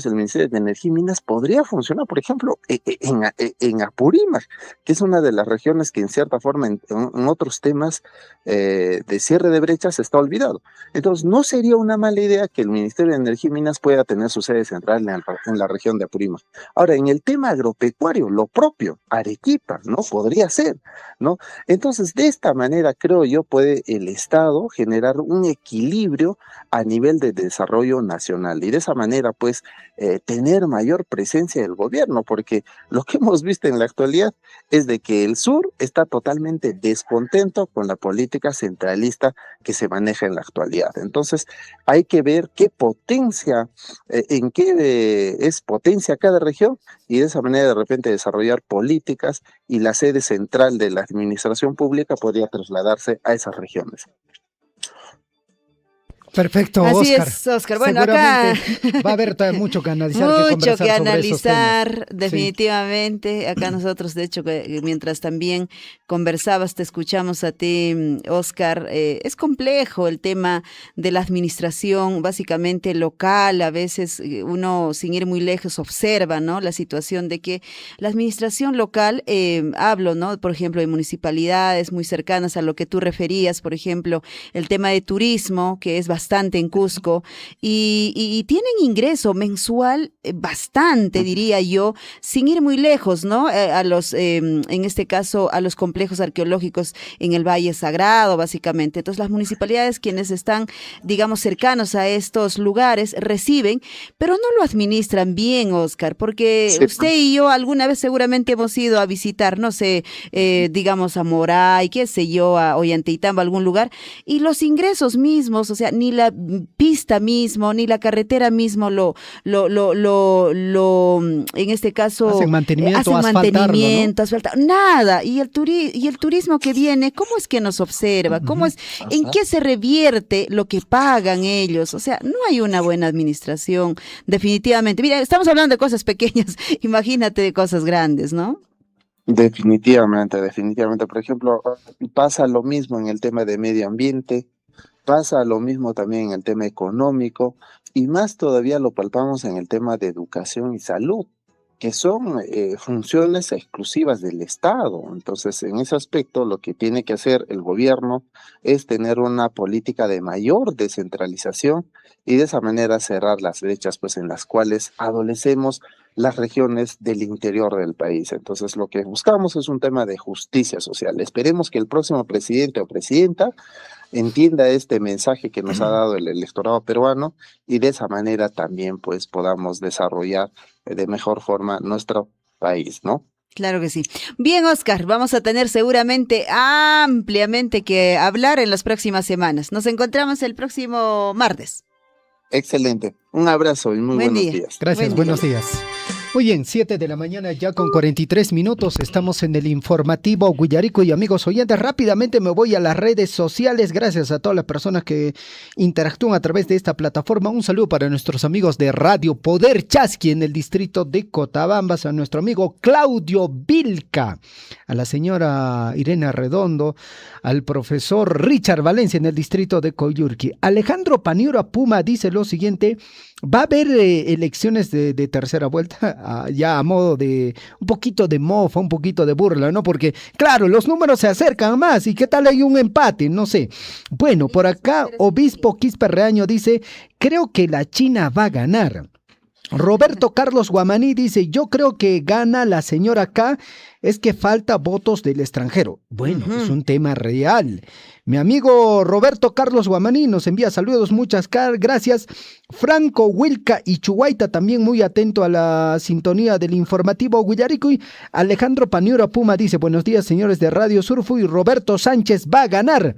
el Ministerio de Energía y Minas, podría funcionar, por ejemplo, en Apurímac, que es una de las regiones que en cierta forma en otros temas de cierre de brechas está olvidado. Entonces, no sería una mala idea que el Ministerio de Energía y Minas pueda tener su sede central en la región de Apurímac. Ahora, en el tema agropecuario, lo propio, Arequipa, ¿no? Podría ser, ¿no? Entonces, de esta manera, creo yo, puede el Estado generar un equilibrio a nivel de desarrollo nacional y de esa manera pues tener mayor presencia del gobierno, porque lo que hemos visto en la actualidad es de que el sur está totalmente descontento con la política centralista que se maneja en la actualidad. Entonces hay que ver qué potencia, en qué es potencia cada región y de esa manera de repente desarrollar políticas y la sede central de la administración pública podría trasladarse a esas regiones. Perfecto, Así Oscar. es, Oscar. Bueno, acá va a haber todavía mucho que analizar, mucho que conversar sobre esos temas. analizar, definitivamente. Acá nosotros, de hecho, mientras también conversabas, te escuchamos a ti, Oscar. Es complejo el tema de la administración, básicamente local. A veces uno, sin ir muy lejos, observa, ¿no? La situación de que la administración local, hablo, ¿no? Por ejemplo, de municipalidades muy cercanas a lo que tú referías, por ejemplo, el tema de turismo, que es bastante en Cusco, y tienen ingreso mensual bastante, diría yo, sin ir muy lejos, ¿no? A los, en este caso, a los complejos arqueológicos en el Valle Sagrado, básicamente. Entonces, las municipalidades, quienes están, digamos, cercanos a estos lugares, reciben, pero no lo administran bien, Oscar, porque usted y yo alguna vez seguramente hemos ido a visitar, no sé, digamos, a Moray, qué sé yo, a Ollantaytambo, algún lugar, y los ingresos mismos, o sea, ni ni la pista mismo, ni la carretera mismo en este caso hacen mantenimiento, asfaltar, nada. Y el turismo que viene, ¿cómo es que nos observa? ¿Cómo es, en qué se revierte lo que pagan ellos? O sea, no hay una buena administración, definitivamente. Mira, estamos hablando de cosas pequeñas, imagínate de cosas grandes, ¿no? Definitivamente. Por ejemplo, pasa lo mismo en el tema de medio ambiente, pasa lo mismo también en el tema económico y más todavía lo palpamos en el tema de educación y salud, que son funciones exclusivas del Estado. Entonces, en ese aspecto, lo que tiene que hacer el gobierno es tener una política de mayor descentralización y de esa manera cerrar las brechas pues, en las cuales adolecemos las regiones del interior del país. Entonces, lo que buscamos es un tema de justicia social. Esperemos que el próximo presidente o presidenta entienda este mensaje que nos ha dado el electorado peruano y de esa manera también pues podamos desarrollar de mejor forma nuestro país, ¿no? Claro que sí. Bien, Oscar, vamos a tener seguramente ampliamente que hablar en las próximas semanas. Nos encontramos el próximo martes. Excelente. Un abrazo y muy buenos días. Gracias, buenos días. Muy bien, 7 de la mañana ya con 43 minutos, estamos en el informativo Guillarico y amigos oyentes, rápidamente me voy a las redes sociales, gracias a todas las personas que interactúan a través de esta plataforma, un saludo para nuestros amigos de Radio Poder Chasqui en el distrito de Cotabambas, a nuestro amigo Claudio Vilca, a la señora Irene Redondo, al profesor Richard Valencia en el distrito de Coyurqui. Alejandro Paniura Puma dice lo siguiente: va a haber elecciones de tercera vuelta, ya a modo de un poquito de mofa, un poquito de burla, ¿no? Porque, claro, los números se acercan más, ¿y qué tal hay un empate? No sé. Bueno, por acá, Obispo Quispe Reaño dice, creo que la China va a ganar. Roberto Carlos Guamaní dice, yo creo que gana la señora K, es que falta votos del extranjero. Bueno, es un tema real. Mi amigo Roberto Carlos Guamaní nos envía saludos, muchas gracias. Franco Wilca y Chuguaita también muy atento a la sintonía del informativo Guillarico. Y Alejandro Paniura Puma dice, buenos días señores de Radio Surfu, y Roberto Sánchez va a ganar.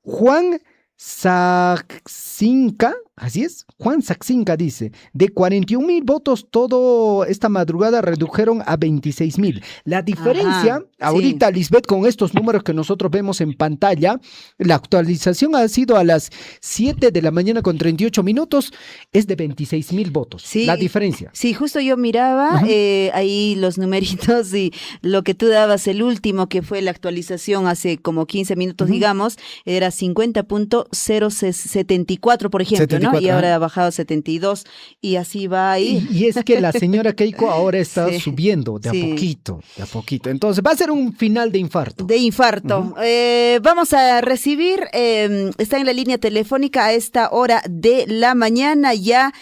Juan Saxinca, así es, Juan Saxinca dice, de 41,000 votos todo esta madrugada redujeron a 26,000. La diferencia, ahorita sí. Lisbeth, con estos números que nosotros vemos en pantalla, la actualización ha sido a las 7 de la mañana con 38 minutos, es de 26,000 votos, sí, la diferencia. Sí, justo yo miraba ahí los numeritos y lo que tú dabas, el último que fue la actualización hace como 15 minutos, digamos, era 50.074, por ejemplo, 74, ¿no? Y ahora ha bajado a 72 y así va ahí. Y es que la señora Keiko ahora está subiendo de a poquito, de a poquito. Entonces va a ser un final de infarto. De infarto. Vamos a recibir, está en la línea telefónica a esta hora de la mañana ya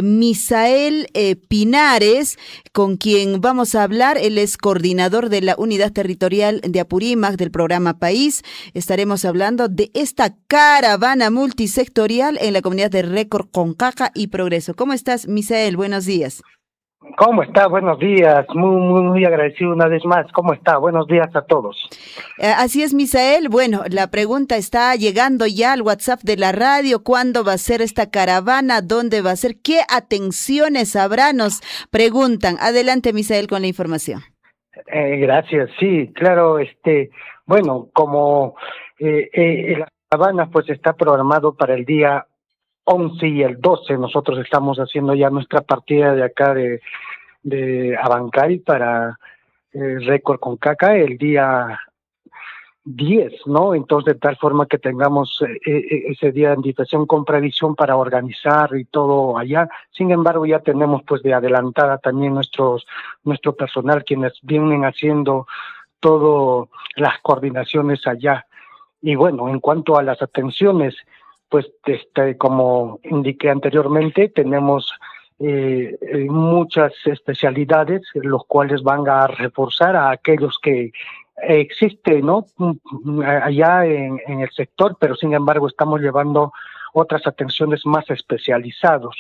Misael Pinares, con quien vamos a hablar. Él es coordinador de la Unidad Territorial de Apurímac del programa País. Estaremos hablando de esta caravana multisectorial en la comunidad de Récord, Concaca y Progreso. ¿Cómo estás, Misael? Buenos días. ¿Cómo está? Buenos días. Muy agradecido una vez más. ¿Cómo está? Buenos días a todos. Así es, Misael. Bueno, la pregunta está llegando ya al WhatsApp de la radio. ¿Cuándo va a ser esta caravana? ¿Dónde va a ser? ¿Qué atenciones habrá? Nos preguntan. Adelante, Misael, con la información. Gracias. Sí, claro. Bueno, como la caravana pues está programado para el día 11 y el 12, nosotros estamos haciendo ya nuestra partida de acá de Abancay para Récord Concaca el día 10, ¿no? Entonces, de tal forma que tengamos ese día de invitación con previsión para organizar y todo allá. Sin embargo, ya tenemos pues de adelantada también nuestro personal, quienes vienen haciendo todo las coordinaciones allá. Y bueno, en cuanto a las atenciones, pues como indiqué anteriormente, tenemos muchas especialidades, los cuales van a reforzar a aquellos que existen, ¿no? Allá en el sector, pero sin embargo estamos llevando otras atenciones más especializadas.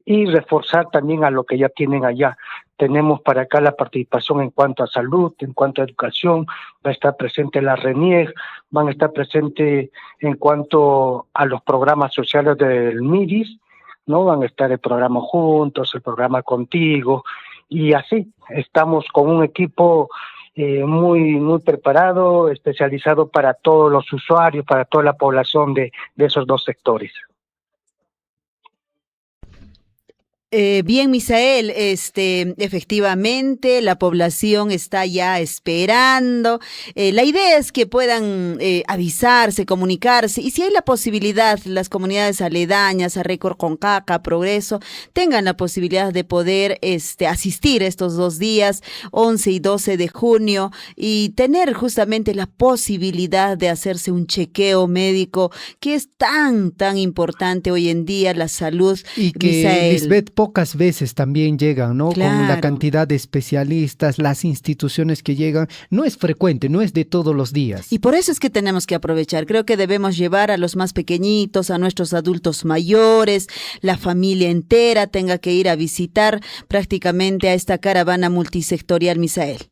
y reforzar también a lo que ya tienen allá. Tenemos para acá la participación en cuanto a salud, en cuanto a educación, va a estar presente la RENIEG, van a estar presente en cuanto a los programas sociales del MIDIS, ¿no? Van a estar el programa Juntos, el programa Contigo, y así estamos con un equipo muy preparado, especializado para todos los usuarios, para toda la población de esos dos sectores. Bien, Misael, efectivamente la población está ya esperando. La idea es que puedan avisarse, comunicarse, y si hay la posibilidad, las comunidades aledañas a Récord, Concaca, Progreso, tengan la posibilidad de poder asistir estos 2 días, 11 y 12 de junio, y tener justamente la posibilidad de hacerse un chequeo médico, que es tan importante hoy en día, la salud. Y que, Misael, Lisbeth, pocas veces también llegan, ¿no? Claro. Con la cantidad de especialistas, las instituciones que llegan, no es frecuente, no es de todos los días. Y por eso es que tenemos que aprovechar. Creo que debemos llevar a los más pequeñitos, a nuestros adultos mayores, la familia entera tenga que ir a visitar prácticamente a esta caravana multisectorial, Misael.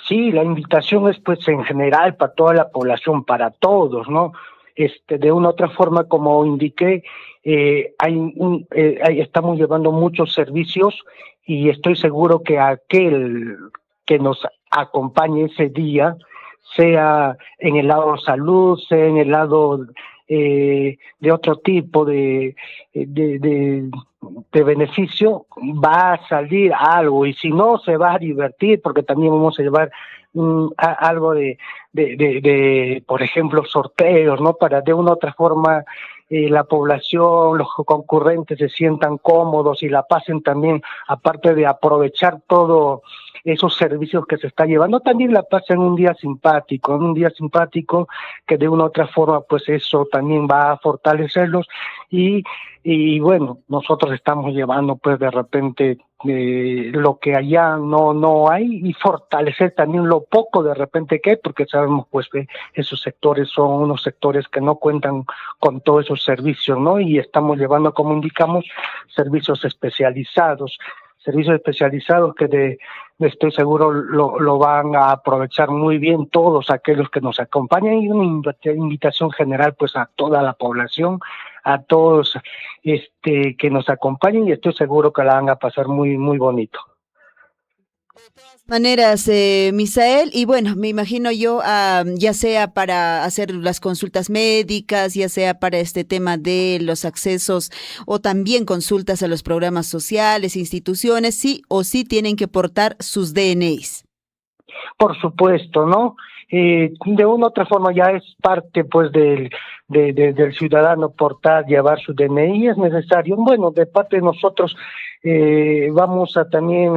Sí, la invitación es pues en general para toda la población, para todos, ¿no? De una u otra forma, como indiqué, estamos llevando muchos servicios y estoy seguro que aquel que nos acompañe ese día, sea en el lado salud, sea en el lado de otro tipo de beneficio, va a salir algo, y si no, se va a divertir, porque también vamos a llevar algo de, por ejemplo, sorteos, ¿no? Para de una u otra forma la población, los concurrentes se sientan cómodos y la pasen también, aparte de aprovechar todo esos servicios que se está llevando, también la pasen un día simpático que de una u otra forma pues eso también va a fortalecerlos y bueno, nosotros estamos llevando pues de repente lo que allá no hay, y fortalecer también lo poco de repente que hay, porque sabemos pues que esos sectores son unos sectores que no cuentan con todos esos servicios, ¿no? Y estamos llevando, como indicamos, servicios especializados que estoy seguro lo van a aprovechar muy bien todos aquellos que nos acompañan, y una invitación general pues a toda la población, a todos que nos acompañen, y estoy seguro que la van a pasar muy bonito. Maneras, Misael, y bueno, me imagino yo, ya sea para hacer las consultas médicas, ya sea para este tema de los accesos o también consultas a los programas sociales, instituciones, sí o sí tienen que portar sus DNIs. Por supuesto, ¿no? De una u otra forma ya es parte pues del ciudadano portar, llevar su DNI, es necesario. Bueno, de parte de nosotros vamos a también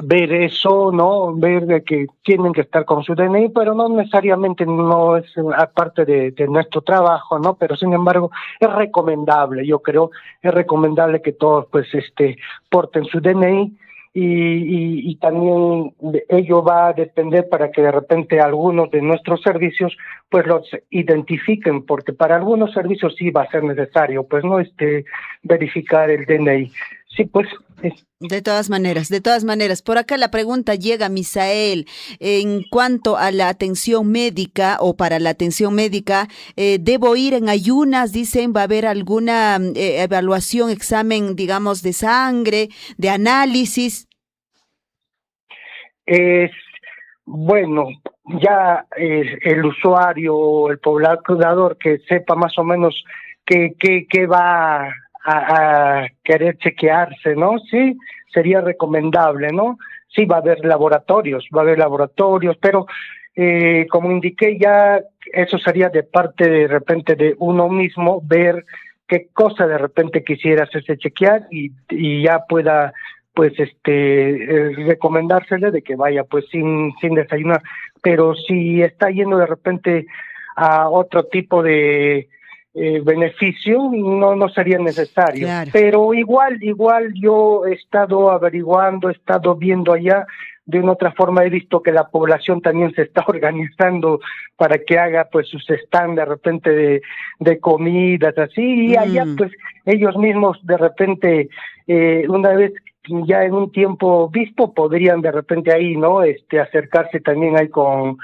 ver eso, ¿no? Ver de que tienen que estar con su DNI, pero no necesariamente no es aparte de nuestro trabajo, ¿no? Pero sin embargo es recomendable, yo creo, es recomendable que todos pues porten su DNI. Y también de ello va a depender para que de repente algunos de nuestros servicios pues los identifiquen, porque para algunos servicios sí va a ser necesario pues no verificar el DNI. Sí, pues de todas maneras, por acá la pregunta llega, Misael, en cuanto a la atención médica o para la atención médica, ¿debo ir en ayunas? Dicen, ¿va a haber alguna evaluación, examen, digamos, de sangre, de análisis? Bueno, ya el usuario, el poblador que sepa más o menos qué va a querer chequearse, ¿no? Sí, sería recomendable, ¿no? Sí, va a haber laboratorios, pero como indiqué ya, eso sería de parte de repente de uno mismo, ver qué cosa de repente quisiera hacerse chequear y ya pueda pues recomendársele de que vaya pues sin desayunar, pero si está yendo de repente a otro tipo de beneficio, no sería necesario. Claro. Pero igual yo he estado averiguando, he estado viendo allá, de una otra forma he visto que la población también se está organizando para que haga pues sus stands de repente de comidas así, y allá pues ellos mismos de repente una vez ya en un tiempo visto podrían de repente ahí, ¿no? Acercarse también ahí con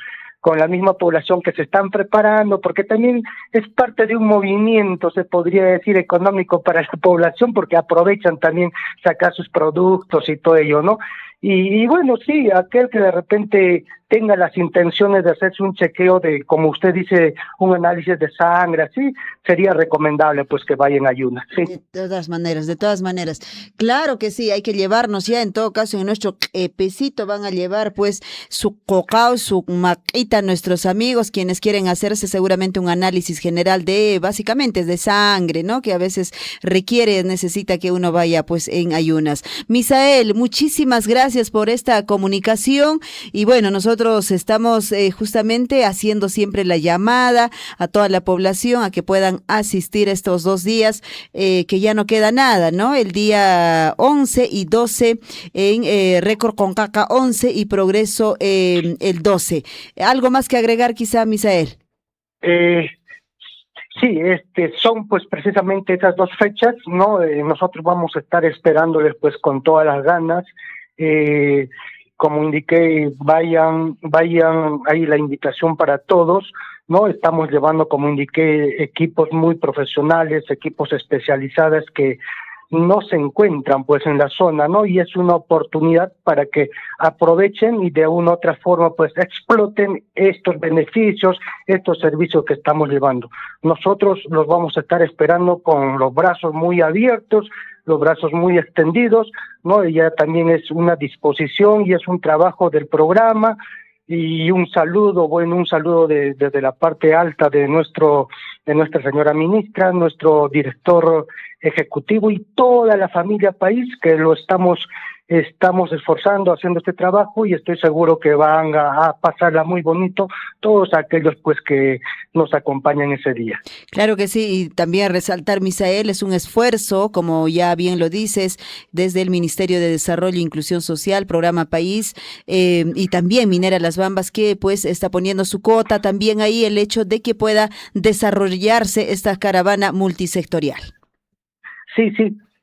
la misma población que se están preparando, porque también es parte de un movimiento, se podría decir, económico para la población, porque aprovechan también sacar sus productos y todo ello, ¿no? Y bueno, sí, aquel que de repente tenga las intenciones de hacerse un chequeo de, como usted dice, un análisis de sangre, así, sería recomendable pues que vayan a ayunas, sí. De todas maneras. Claro que sí, hay que llevarnos ya, en todo caso, en nuestro pesito van a llevar pues su cocao, su maquita, nuestros amigos, quienes quieren hacerse seguramente un análisis general de, básicamente, de sangre, ¿no? Que a veces necesita que uno vaya pues en ayunas. Misael, muchísimas gracias por esta comunicación y bueno, nosotros estamos justamente haciendo siempre la llamada a toda la población a que puedan asistir estos 2 días, que ya no queda nada, ¿no? El día 11 y 12 en Récord con Caca 11 y Progreso el 12. ¿Algo más que agregar quizá, Misael? Sí, son pues precisamente esas 2 fechas, ¿no? Nosotros vamos a estar esperándoles pues con todas las ganas. Como indiqué, vayan ahí la invitación para todos, ¿no? Estamos llevando, como indiqué, equipos muy profesionales, equipos especializados que no se encuentran pues en la zona, ¿no? Y es una oportunidad para que aprovechen y de una u otra forma pues exploten estos beneficios, estos servicios que estamos llevando. Nosotros los vamos a estar esperando con los brazos muy abiertos, los brazos muy extendidos, ¿no? Y ya también es una disposición y es un trabajo del programa. Y un saludo desde la parte alta de nuestra señora ministra, nuestro director ejecutivo y toda la familia país que lo estamos esforzando haciendo este trabajo y estoy seguro que van a pasarla muy bonito todos aquellos pues que nos acompañan ese día. Claro que sí, y también resaltar, Misael, es un esfuerzo, como ya bien lo dices, desde el Ministerio de Desarrollo e Inclusión Social, Programa País, y también Minera Las Bambas, que pues está poniendo su cuota, también ahí el hecho de que pueda desarrollarse esta caravana multisectorial. Sí,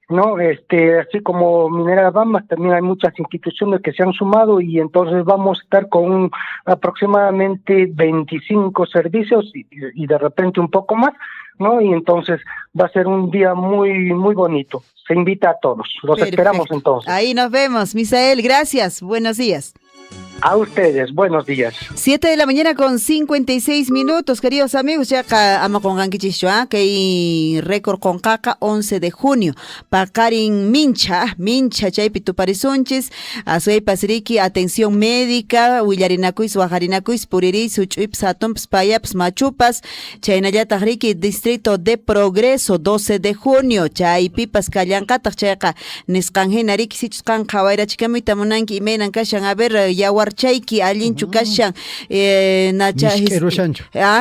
¿no? Así como Minera Las Bambas, también hay muchas instituciones que se han sumado y entonces vamos a estar con aproximadamente 25 servicios y de repente un poco más, ¿no? Y entonces va a ser un día muy, muy bonito. Se invita a todos. Los esperamos entonces. Ahí nos vemos. Misael, gracias. Buenos días. A ustedes, buenos días. 7 de la mañana con 56 minutos, queridos amigos, ya acá ama con Ganquichichoa, que hay Récord con Caca 11 de junio. Pacarin Mincha, Chaypi Tuparizonches, Azuay Pasiriki, atención médica, Willarinacuis, Guajarinacuis, Puriris, Uchuips, Atomps, Payaps, Machupas, Chaynayatagriki, Distrito de Progreso, 12 de junio, Chaypi, Pascallancata, Chayaka, Niscanjenariki, Sichkan, Kawaira, Chikamita, Monanki, Menan, Kashan, a ver, Yawar Chaiki, Alinchu Kashan, Nacha,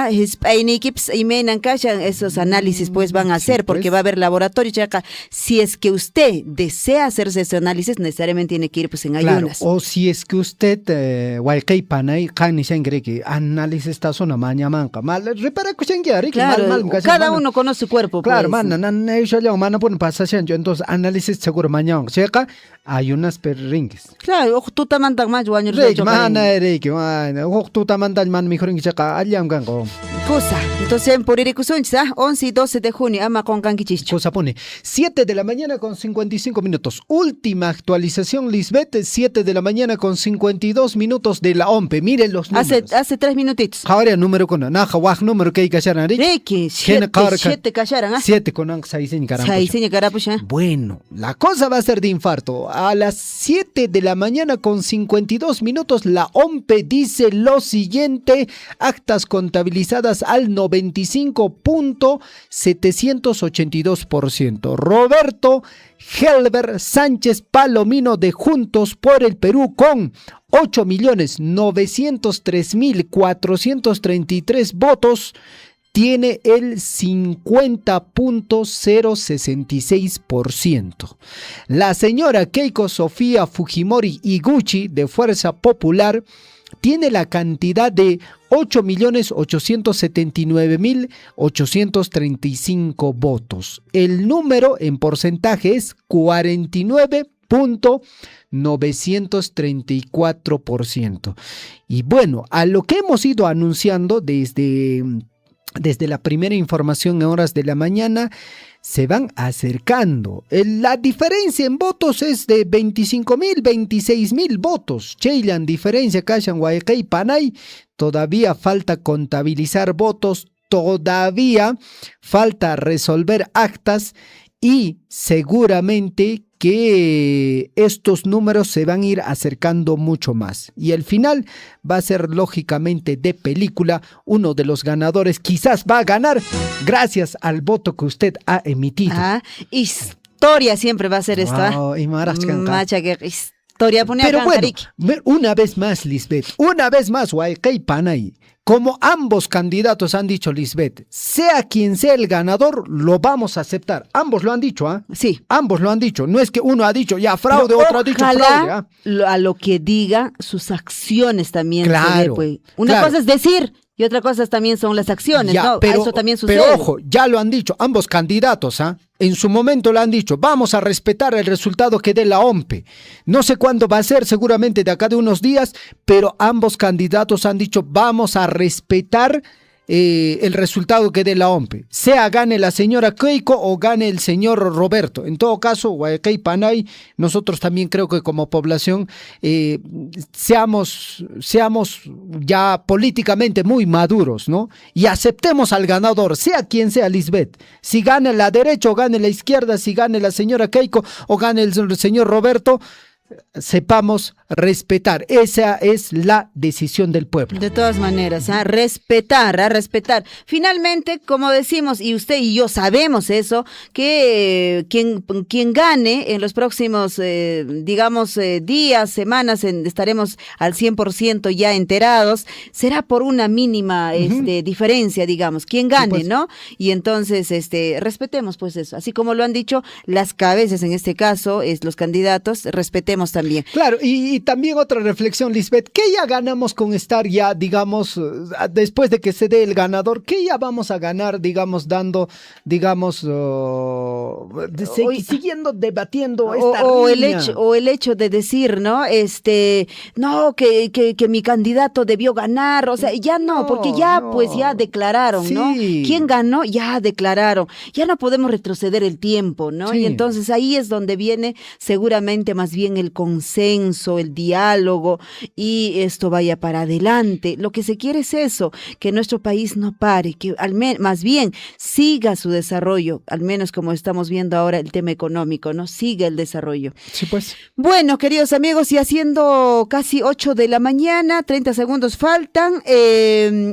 Hispanikips, y Menan Kashan, esos análisis pues van a hacer, porque va a haber laboratorio, Chayaka. Si es que usted desea hacerse ese análisis, necesariamente tiene que ir pues en ayunas. Claro, o si es que usted, Walkei Panay, Kani Sengre, análisis esta zona, Mañamanca, mal, repara Kushengari, claro, cada uno conoce su cuerpo. Claro, pues. Mana pone pasación, entonces análisis seguro mañana, Checa, ayunas perringues. Claro, tú te mandas más, Juan. Mana, Eric, tú te mandas man mejor en Checa, allá gango. Cosa, entonces por Irikusuncha, 11 y 12 de junio, ama con Kankichicho. Cosa pone 7 de la mañana con 55 minutos. Última actualización, Lisbeth, 7 de la mañana con 52 minutos de la OMPE. Miren los números. Hace 3 minutitos. Ahora número con Naja, Waj número que hay que hacer, ¿no? 7 callaran, 7 con 6 carapucha. Bueno, la cosa va a ser de infarto. A las 7 de la mañana con 52 minutos, la OMPE dice lo siguiente: actas contabilizadas al 95.782%. Roberto Helber Sánchez Palomino de Juntos por el Perú con 8.903.433 votos tiene el 50.066%. La señora Keiko Sofía Fujimori Iguchi, de Fuerza Popular, tiene la cantidad de 8.879.835 votos. El número en porcentaje es 49.934%. Y bueno, a lo que hemos ido anunciando desde la primera información en horas de la mañana, se van acercando. La diferencia en votos es de 25.000, 26.000 votos. Cheylan diferencia, Kashan, Guayacay, Panay. Todavía falta contabilizar votos, todavía falta resolver actas y seguramente que estos números se van a ir acercando mucho más. Y el final va a ser lógicamente de película. Uno de los ganadores quizás va a ganar gracias al voto que usted ha emitido. Historia siempre va a ser esto. Macha que historia pone. Pero bueno, una vez más, Lisbeth, una vez más, Guaycay Panay. Como ambos candidatos han dicho, Lisbeth, sea quien sea el ganador, lo vamos a aceptar. Ambos lo han dicho, ¿ah? Sí. Ambos lo han dicho. No es que uno ha dicho ya fraude, pero otro ha dicho fraude. ¿Ah? A lo que diga, sus acciones también. Claro. Pues. Una cosa es decir y otra cosa también son las acciones, ya, ¿no? Eso también sucede. Pero ojo, ya lo han dicho ambos candidatos, ¿ah? En su momento lo han dicho, vamos a respetar el resultado que dé la OMPE. No sé cuándo va a ser, seguramente de acá de unos días, pero ambos candidatos han dicho, vamos a respetar el resultado que dé la OMPE. Sea gane la señora Keiko o gane el señor Roberto. En todo caso, Guayacay, Panay, nosotros también creo que como población seamos ya políticamente muy maduros, ¿no? Y aceptemos al ganador, sea quien sea, Lisbeth. Si gane la derecha o gane la izquierda, si gane la señora Keiko o gane el señor Roberto, sepamos respetar. Esa es la decisión del pueblo. De todas maneras, respetar. Finalmente, como decimos, y usted y yo sabemos eso, que quien gane en los próximos, días, semanas, estaremos al 100% ya enterados, será por una mínima diferencia, digamos, quien gane, pues, ¿no? Y entonces, respetemos pues eso. Así como lo han dicho las cabezas, en este caso, los candidatos, respetemos también. Claro, y también otra reflexión, Lisbeth, ¿qué ya ganamos con estar ya, digamos, después de que se dé el ganador, qué ya vamos a ganar, digamos, dando, digamos, siguiendo debatiendo esta línea? O el hecho de decir, ¿no? No, que mi candidato debió ganar, o sea, ya no, porque ya, pues ya declararon, ¿no? ¿Quién ganó? Ya declararon. Ya no podemos retroceder el tiempo, ¿no? Sí. Y entonces ahí es donde viene seguramente más bien el consenso, el diálogo, y esto vaya para adelante. Lo que se quiere es eso, que nuestro país no pare, que más bien siga su desarrollo, al menos como estamos viendo ahora el tema económico, ¿no? Siga el desarrollo. Sí, pues. Bueno, queridos amigos, y haciendo casi 8 de la mañana, 30 segundos faltan,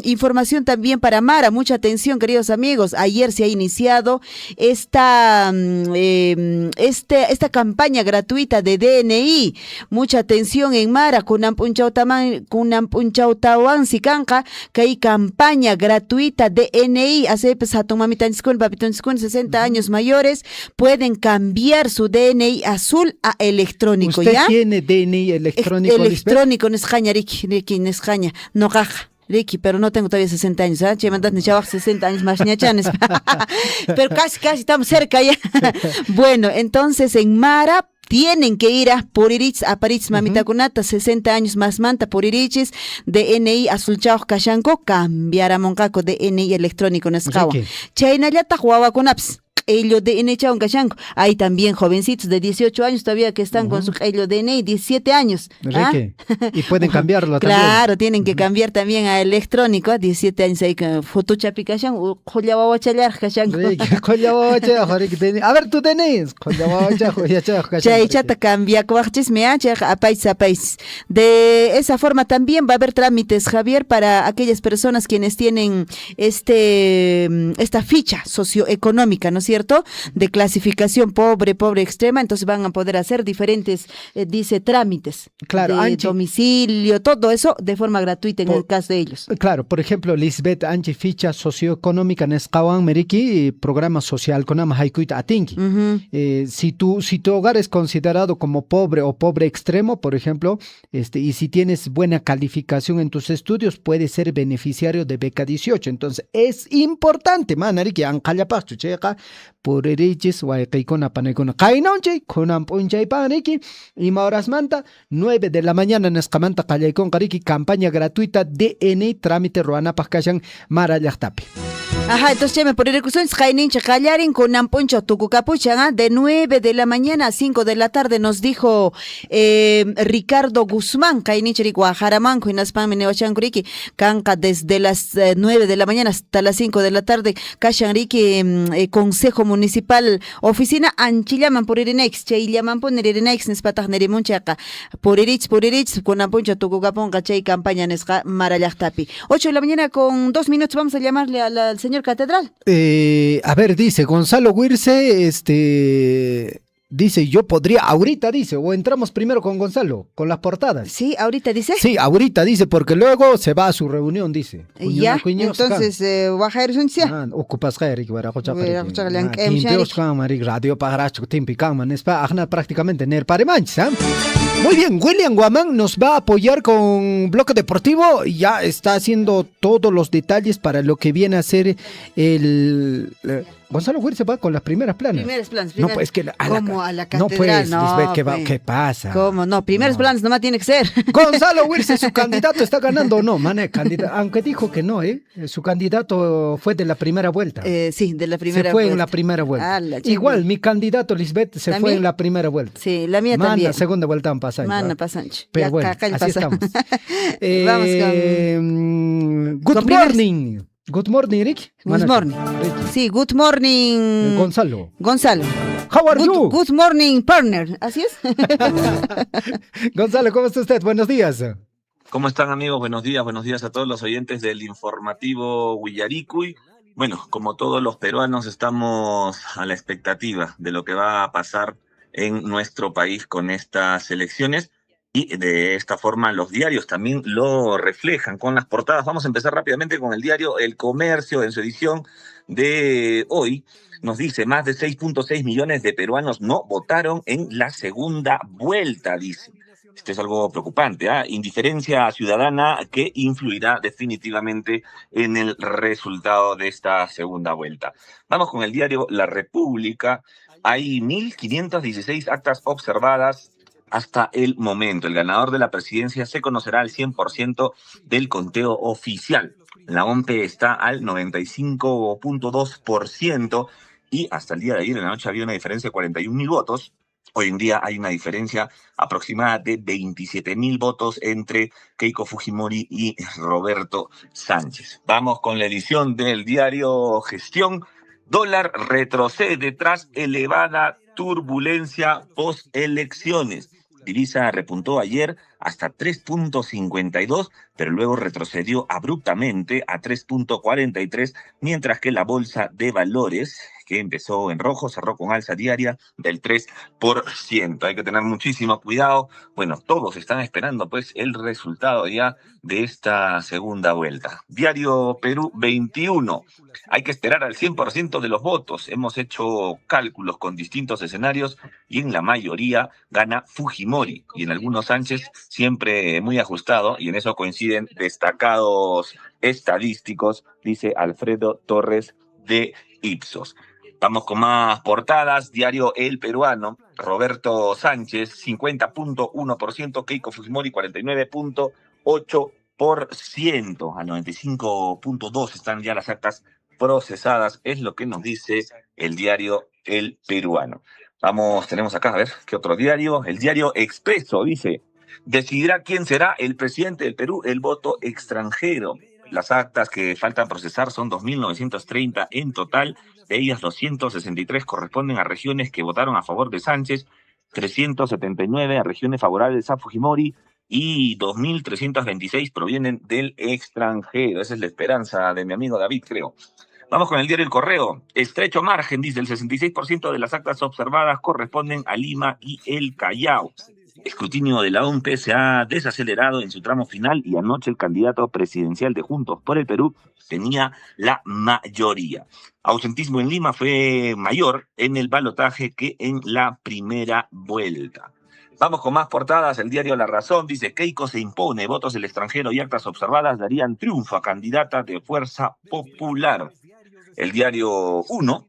información también para Mara, mucha atención, queridos amigos, ayer se ha iniciado esta campaña gratuita de DNI. Mucha atención en Mara, kunan punchautawan sikanqa, que hay campaña gratuita de DNI, hace pesatón mamitanskun, papitanskun, 60 años mayores, pueden cambiar su DNI azul a electrónico. ¿Usted ¿ya? tiene DNI electrónico? Electrónico, Nescaña, Ricky, Nescaña, no caja. Ricky, pero no tengo todavía 60 años, ¿ah? Che, mandas ni 60 años más ñachanes. Pero casi estamos cerca ya. Bueno, entonces en Mara tienen que ir a Puririch, a Parich Mamita Kunata, 60 años más manta Puririchis, DNI azul chao kashanko, cambiar a moncaco DNI electrónico nescawa. Chayna yata jugawa con apps. Ello DNI chao kashanko. Hay también jovencitos de 18 años todavía que están con su ello DNI, 17 años. Y pueden cambiarlo también. Claro, tienen que cambiar también a electrónico, 17 años ahí con fotochapi kashan, jollawa chayar kashanko. A ver, tú tenés. Chay chata cambia cuachis me apais. De esa forma también va a haber trámites, Javier, para aquellas personas quienes tienen esta ficha socioeconómica, ¿no? es cierto?, de clasificación pobre, extrema, entonces van a poder hacer diferentes, dice, trámites Claro, de Angie. domicilio, todo eso de forma gratuita en el caso de ellos. Claro, por ejemplo, Lisbeth Anchi ficha socioeconómica Nescawan Meriki, programa social con Haikuita Atinki. Si tu hogar es considerado como pobre o pobre extremo, por ejemplo, y si tienes buena calificación en tus estudios, puedes ser beneficiario de beca 18. Entonces, es importante, manariki, ancallapachu, checa, por erichis, guaycaicona, panecona, cainonche, conan ponchay paniki, y mahoras manta, 9 de la mañana en Escamanta, Callaicón, Cariki, campaña gratuita DN, trámite Ruana Pascayan, Marayactapi. Ajá, entonces ya me por recursos Jainincha Callarin con Amponcho Tucucapucha, de 9 de la mañana a 5 de la tarde, nos dijo Ricardo Guzmán, Jainincha Guajaramanco y Naspam Neochangriki, Canca desde las 9 de la mañana hasta las 5 de la tarde, Cachanriki, Consejo Municipal, Oficina Anchillaman por Irinex, Chaillaman por Irinex, Nespatag Nerimunchaca, por Irich, con Amponcho Tucucapón, Cachay, campaña Nesca Marayactapi. 8 de la mañana con 2 minutos, vamos a llamarle al señor Catedral. A ver, dice Gonzalo Wirce, dice, yo podría, ahorita dice, o entramos primero con Gonzalo, con las portadas. Sí, ahorita dice. Sí, ahorita dice, porque luego se va a su reunión, dice. Ya, entonces, bajar un cia. Ocupas Jairi, radio pagaracho, timpicaman, es para prácticamente ner paremanches, Muy bien, William Guamán nos va a apoyar con Bloque Deportivo, ya está haciendo todos los detalles para lo que viene a ser el... Gonzalo Huir se va con las primeras planas. No, pues que como a la catedral. No, pues, Lisbeth, ¿qué pasa? ¿Cómo? No, primeros planos nomás tiene que ser. Gonzalo Huir, su candidato está ganando o no, aunque dijo que no, su candidato fue de la primera vuelta. Sí, de la primera vuelta. Se fue en la primera vuelta. Igual, mi candidato, Lisbeth, se fue en la primera vuelta. Sí, la mía también. Segunda vuelta en pasaje. Pasancho. Pero bueno, así estamos. Vamos con... Good morning. Good morning, Rick. Good morning. Sí, good morning. Gonzalo. How are you? Good morning, partner. ¿Así es? Gonzalo, ¿cómo está usted? Buenos días. ¿Cómo están, amigos? Buenos días a todos los oyentes del informativo Huillaricui. Bueno, como todos los peruanos estamos a la expectativa de lo que va a pasar en nuestro país con estas elecciones. Y de esta forma los diarios también lo reflejan con las portadas. Vamos a empezar rápidamente con el diario El Comercio en su edición de hoy. Nos dice, más de 6.6 millones de peruanos no votaron en la segunda vuelta, dice. Esto es algo preocupante, indiferencia ciudadana que influirá definitivamente en el resultado de esta segunda vuelta. Vamos con el diario La República. Hay 1.516 actas observadas hasta el momento. El ganador de la presidencia se conocerá al 100% del conteo oficial. La OMPE está al 95.2% y hasta el día de ayer en la noche había una diferencia de 41.000 votos. Hoy en día hay una diferencia aproximada de 27.000 votos entre Keiko Fujimori y Roberto Sánchez. Vamos con la edición del diario Gestión. Dólar retrocede tras elevada turbulencia post-elecciones. Divisa repuntó ayer hasta 3.52, pero luego retrocedió abruptamente a 3.43, mientras que la bolsa de valores, que empezó en rojo, cerró con alza diaria del 3%. Hay que tener muchísimo cuidado. Bueno, todos están esperando pues el resultado ya de esta segunda vuelta. Diario Perú 21. Hay que esperar al 100% de los votos. Hemos hecho cálculos con distintos escenarios y en la mayoría gana Fujimori y en algunos Sánchez, siempre muy ajustado, y en eso coinciden destacados estadísticos, dice Alfredo Torres de Ipsos. Vamos con más portadas. Diario El Peruano. Roberto Sánchez, 50.1%. Keiko Fujimori, 49.8%. Al 95.2% están ya las actas procesadas. Es lo que nos dice el diario El Peruano. Tenemos acá, a ver, ¿qué otro diario? El diario Expreso dice, decidirá quién será el presidente del Perú, el voto extranjero. Las actas que faltan procesar son 2.930 en total. De ellas, 263 corresponden a regiones que votaron a favor de Sánchez, 379 a regiones favorables a Fujimori y 2.326 provienen del extranjero. Esa es la esperanza de mi amigo David, creo. Vamos con el diario El Correo. Estrecho margen, dice, el 66% de las actas observadas corresponden a Lima y el Callao. Escrutinio de la OMP se ha desacelerado en su tramo final y anoche el candidato presidencial de Juntos por el Perú tenía la mayoría. Ausentismo en Lima fue mayor en el balotaje que en la primera vuelta. Vamos con más portadas. El diario La Razón dice: Keiko se impone, votos del extranjero y actas observadas darían triunfo a candidata de Fuerza Popular. El diario 1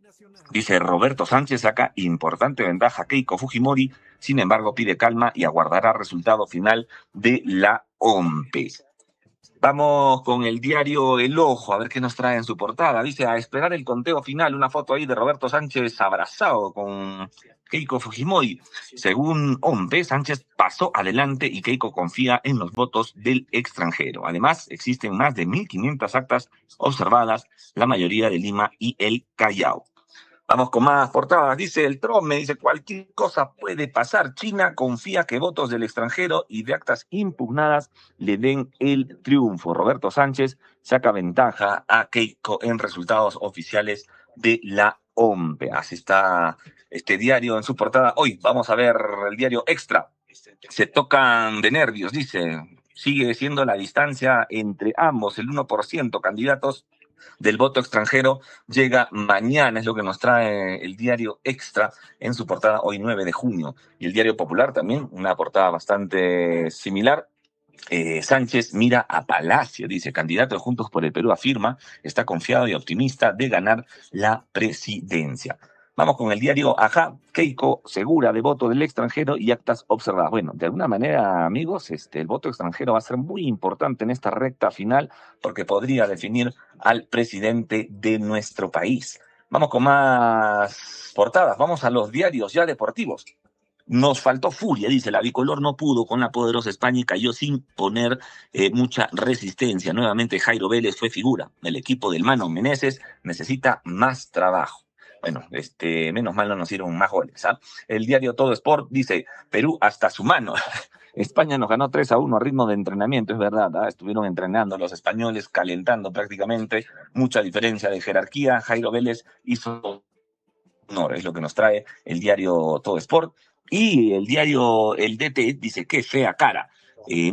dice: Roberto Sánchez saca importante ventaja a Keiko Fujimori, sin embargo pide calma y aguardará resultado final de la OMP. Vamos con el diario El Ojo, a ver qué nos trae en su portada. Dice: a esperar el conteo final, una foto ahí de Roberto Sánchez abrazado con Keiko Fujimori. Según OMP, Sánchez pasó adelante y Keiko confía en los votos del extranjero. Además, existen más de 1.500 actas observadas, la mayoría de Lima y el Callao. Vamos con más portadas. Dice el Trome, dice: cualquier cosa puede pasar. China confía que votos del extranjero y de actas impugnadas le den el triunfo. Roberto Sánchez saca ventaja a Keiko en resultados oficiales de la OMP. Así está este diario en su portada. Hoy vamos a ver el diario Extra. Se tocan de nervios, dice. Sigue siendo la distancia entre ambos, el 1%. Candidatos del voto extranjero llega mañana, es lo que nos trae el diario Extra en su portada hoy 9 de junio. Y el diario Popular también, una portada bastante similar. Sánchez mira a Palacio, dice: candidato de Juntos por el Perú afirma, está confiado y optimista de ganar la presidencia. Vamos con el diario Ajá. Keiko segura de voto del extranjero y actas observadas. Bueno, de alguna manera, amigos, el voto extranjero va a ser muy importante en esta recta final porque podría definir al presidente de nuestro país. Vamos con más portadas. Vamos a los diarios ya deportivos. Nos faltó furia, dice: la bicolor no pudo con la poderosa España y cayó sin poner mucha resistencia. Nuevamente Jairo Vélez fue figura. El equipo del Mano Meneses necesita más trabajo. Bueno, menos mal no nos dieron más goles, ¿ah? El diario Todo Sport dice: Perú hasta su mano. España nos ganó 3-1 a ritmo de entrenamiento, es verdad, ¿ah? Estuvieron entrenando los españoles, calentando prácticamente, mucha diferencia de jerarquía. Jairo Vélez hizo honor, es lo que nos trae el diario Todo Sport. Y el diario El DT dice: qué fea cara.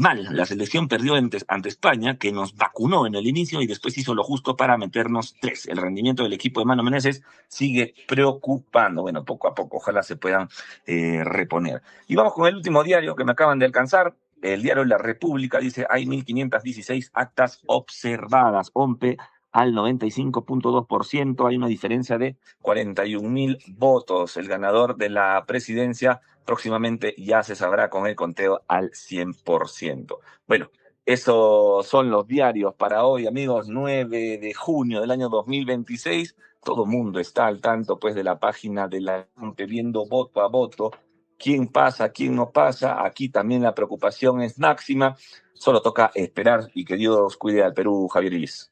Mal, la selección perdió ante España, que nos vacunó en el inicio y después hizo lo justo para meternos 3. El rendimiento del equipo de Mano Meneses sigue preocupando. Bueno, poco a poco, ojalá se puedan reponer. Y vamos con el último diario que me acaban de alcanzar. El diario La República dice: hay 1.516 actas observadas. OMP al 95.2%, hay una diferencia de 41.000 votos. El ganador de la presidencia próximamente ya se sabrá con el conteo al 100%. Bueno, esos son los diarios para hoy, amigos, 9 de junio del año 2026. Todo mundo está al tanto, pues, de la página de la OMP, viendo voto a voto quién pasa, quién no pasa. Aquí también la preocupación es máxima. Solo toca esperar y que Dios cuide al Perú, Javier Luis.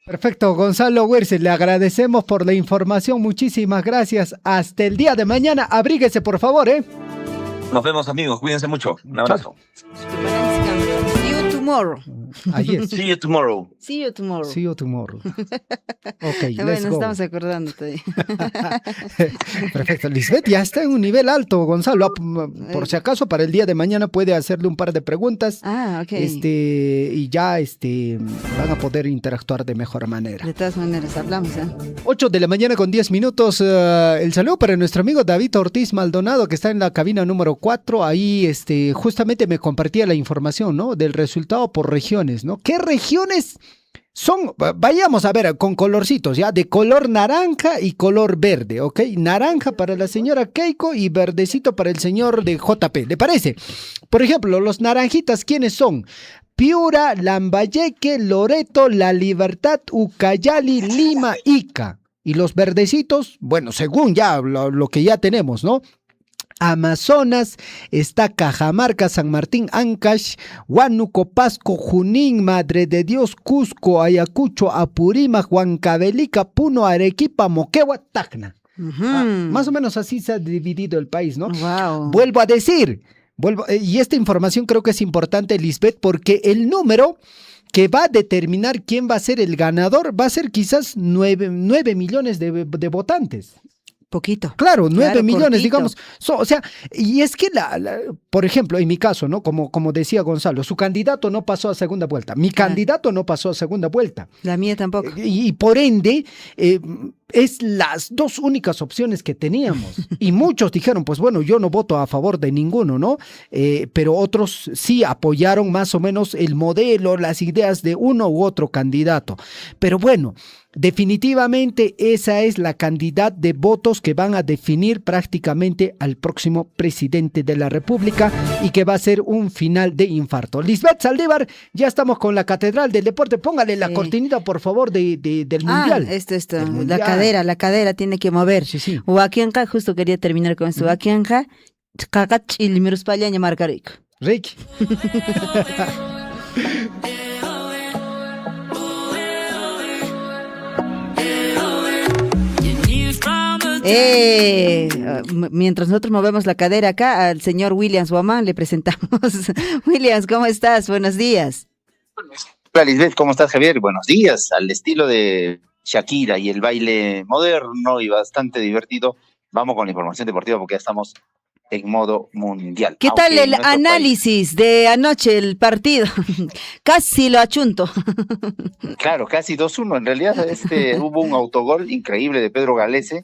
Perfecto, Gonzalo Huerce, le agradecemos por la información, muchísimas gracias. Hasta el día de mañana, abríguese por favor, ¿eh? Nos vemos, amigos, cuídense mucho, un abrazo. See you tomorrow. Ayer. See you tomorrow. See you tomorrow. See you tomorrow. Ok, let's bueno, go. estamos acordando todavía. Perfecto, Lisbeth ya está en un nivel alto, Gonzalo. Por si acaso, para el día de mañana puede hacerle un par de preguntas. Ah, ok. Y ya van a poder interactuar de mejor manera. De todas maneras, hablamos, ¿eh? 8 de la mañana con 10 minutos. El saludo para nuestro amigo David Ortiz Maldonado, que está en la cabina número 4. Ahí justamente me compartía la información, ¿no? Del resultado por regiones, ¿no? ¿Qué regiones son? Vayamos a ver con colorcitos, ¿ya? De color naranja y color verde, ¿ok? Naranja para la señora Keiko y verdecito para el señor de JP. ¿Le parece? Por ejemplo, los naranjitas, ¿quiénes son? Piura, Lambayeque, Loreto, La Libertad, Ucayali, Lima, Ica. Y los verdecitos, bueno, según ya lo que ya tenemos, ¿no? Amazonas, está Cajamarca, San Martín, Ancash, Huánuco, Pasco, Junín, Madre de Dios, Cusco, Ayacucho, Apurímac, Huancavelica, Puno, Arequipa, Moquegua, Tacna. Más o menos así se ha dividido el país, ¿no? Wow. Vuelvo a decir, y esta información creo que es importante, Lisbeth, porque el número que va a determinar quién va a ser el ganador, va a ser quizás 9 millones de votantes. Poquito. Claro, 9 millones, cortito. digamos. O sea, y es que, por ejemplo, en mi caso, ¿no? Como decía Gonzalo, su candidato no pasó a segunda vuelta. Mi candidato no pasó a segunda vuelta. La mía tampoco. Y por ende, es las dos únicas opciones que teníamos. Y muchos dijeron, pues bueno, yo no voto a favor de ninguno, ¿no? Pero otros sí apoyaron más o menos el modelo, las ideas de uno u otro candidato. Pero bueno, definitivamente esa es la cantidad de votos que van a definir prácticamente al próximo presidente de la República y que va a ser un final de infarto. Lisbeth Saldívar, ya estamos con la Catedral del Deporte. Póngale la cortinita, por favor, del Mundial. Esto. Del Mundial. La cadera tiene que mover. Sí. Huaquianca, justo quería terminar con esto. Huaquianca, cacach y limirus payaña marcarico. Rick. Mientras nosotros movemos la cadera acá, al señor Williams Guamán le presentamos. Williams, ¿cómo estás? Buenos días. Hola Lisbeth, ¿cómo estás, Javier? Buenos días. Al estilo de Shakira y el baile moderno y bastante divertido, vamos con la información deportiva porque ya estamos en modo mundial. ¿Qué tal el análisis de anoche, el partido? Casi lo achunto. Claro, casi 2-1. En realidad hubo un autogol increíble de Pedro Galese.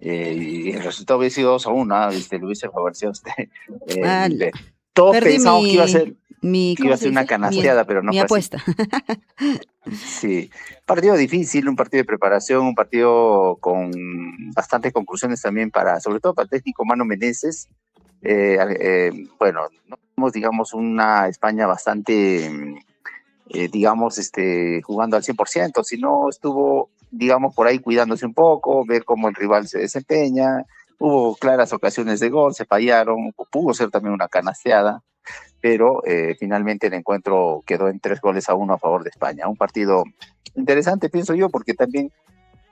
Y el resultado hubiese sido 2-1, le hubiese favorecido a usted. Todos pensamos que iba a ser una canasteada, pero no mi fue apuesta. Así. Sí, partido difícil, un partido de preparación, un partido con bastantes conclusiones también sobre todo para el técnico Mano Menezes. Bueno, no tenemos, digamos, una España bastante, jugando al 100%, sino estuvo, digamos, por ahí cuidándose un poco, ver cómo el rival se desempeña. Hubo claras ocasiones de gol, se fallaron, pudo ser también una canasteada, pero finalmente el encuentro quedó en 3-1 a favor de España. Un partido interesante, pienso yo, porque también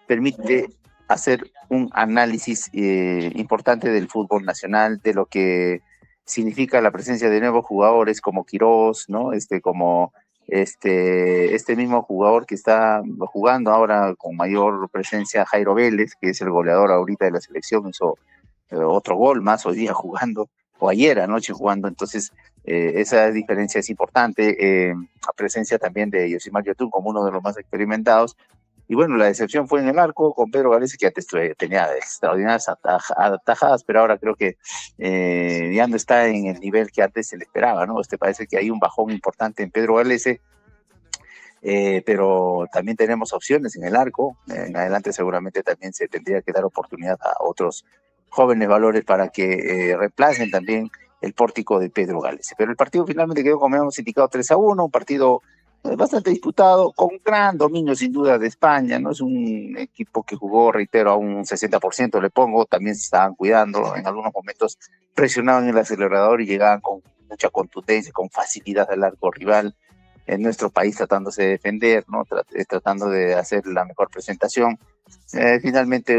permite hacer un análisis importante del fútbol nacional, de lo que significa la presencia de nuevos jugadores como Quirós, ¿no? Como este mismo jugador que está jugando ahora con mayor presencia, Jairo Vélez, que es el goleador ahorita de la selección, hizo otro gol más hoy día jugando, o ayer anoche jugando. Entonces esa diferencia es importante. La presencia también de Yosimar Yotun como uno de los más experimentados. Y bueno, la decepción fue en el arco con Pedro Galese, que antes tenía extraordinarias atajadas, pero ahora creo que ya no está en el nivel que antes se le esperaba, ¿no? Parece que hay un bajón importante en Pedro Galese, pero también tenemos opciones en el arco. En adelante seguramente también se tendría que dar oportunidad a otros jóvenes valores para que reemplacen también el pórtico de Pedro Galese. Pero el partido finalmente quedó, como hemos indicado, 3-1, un partido bastante disputado, con gran dominio sin duda de España, ¿no? Es un equipo que jugó, reitero, a un 60%, le pongo, también se estaban cuidando, en algunos momentos presionaban el acelerador y llegaban con mucha contundencia, con facilidad al arco rival, en nuestro país tratándose de defender, ¿no? Tratando de hacer la mejor presentación. Finalmente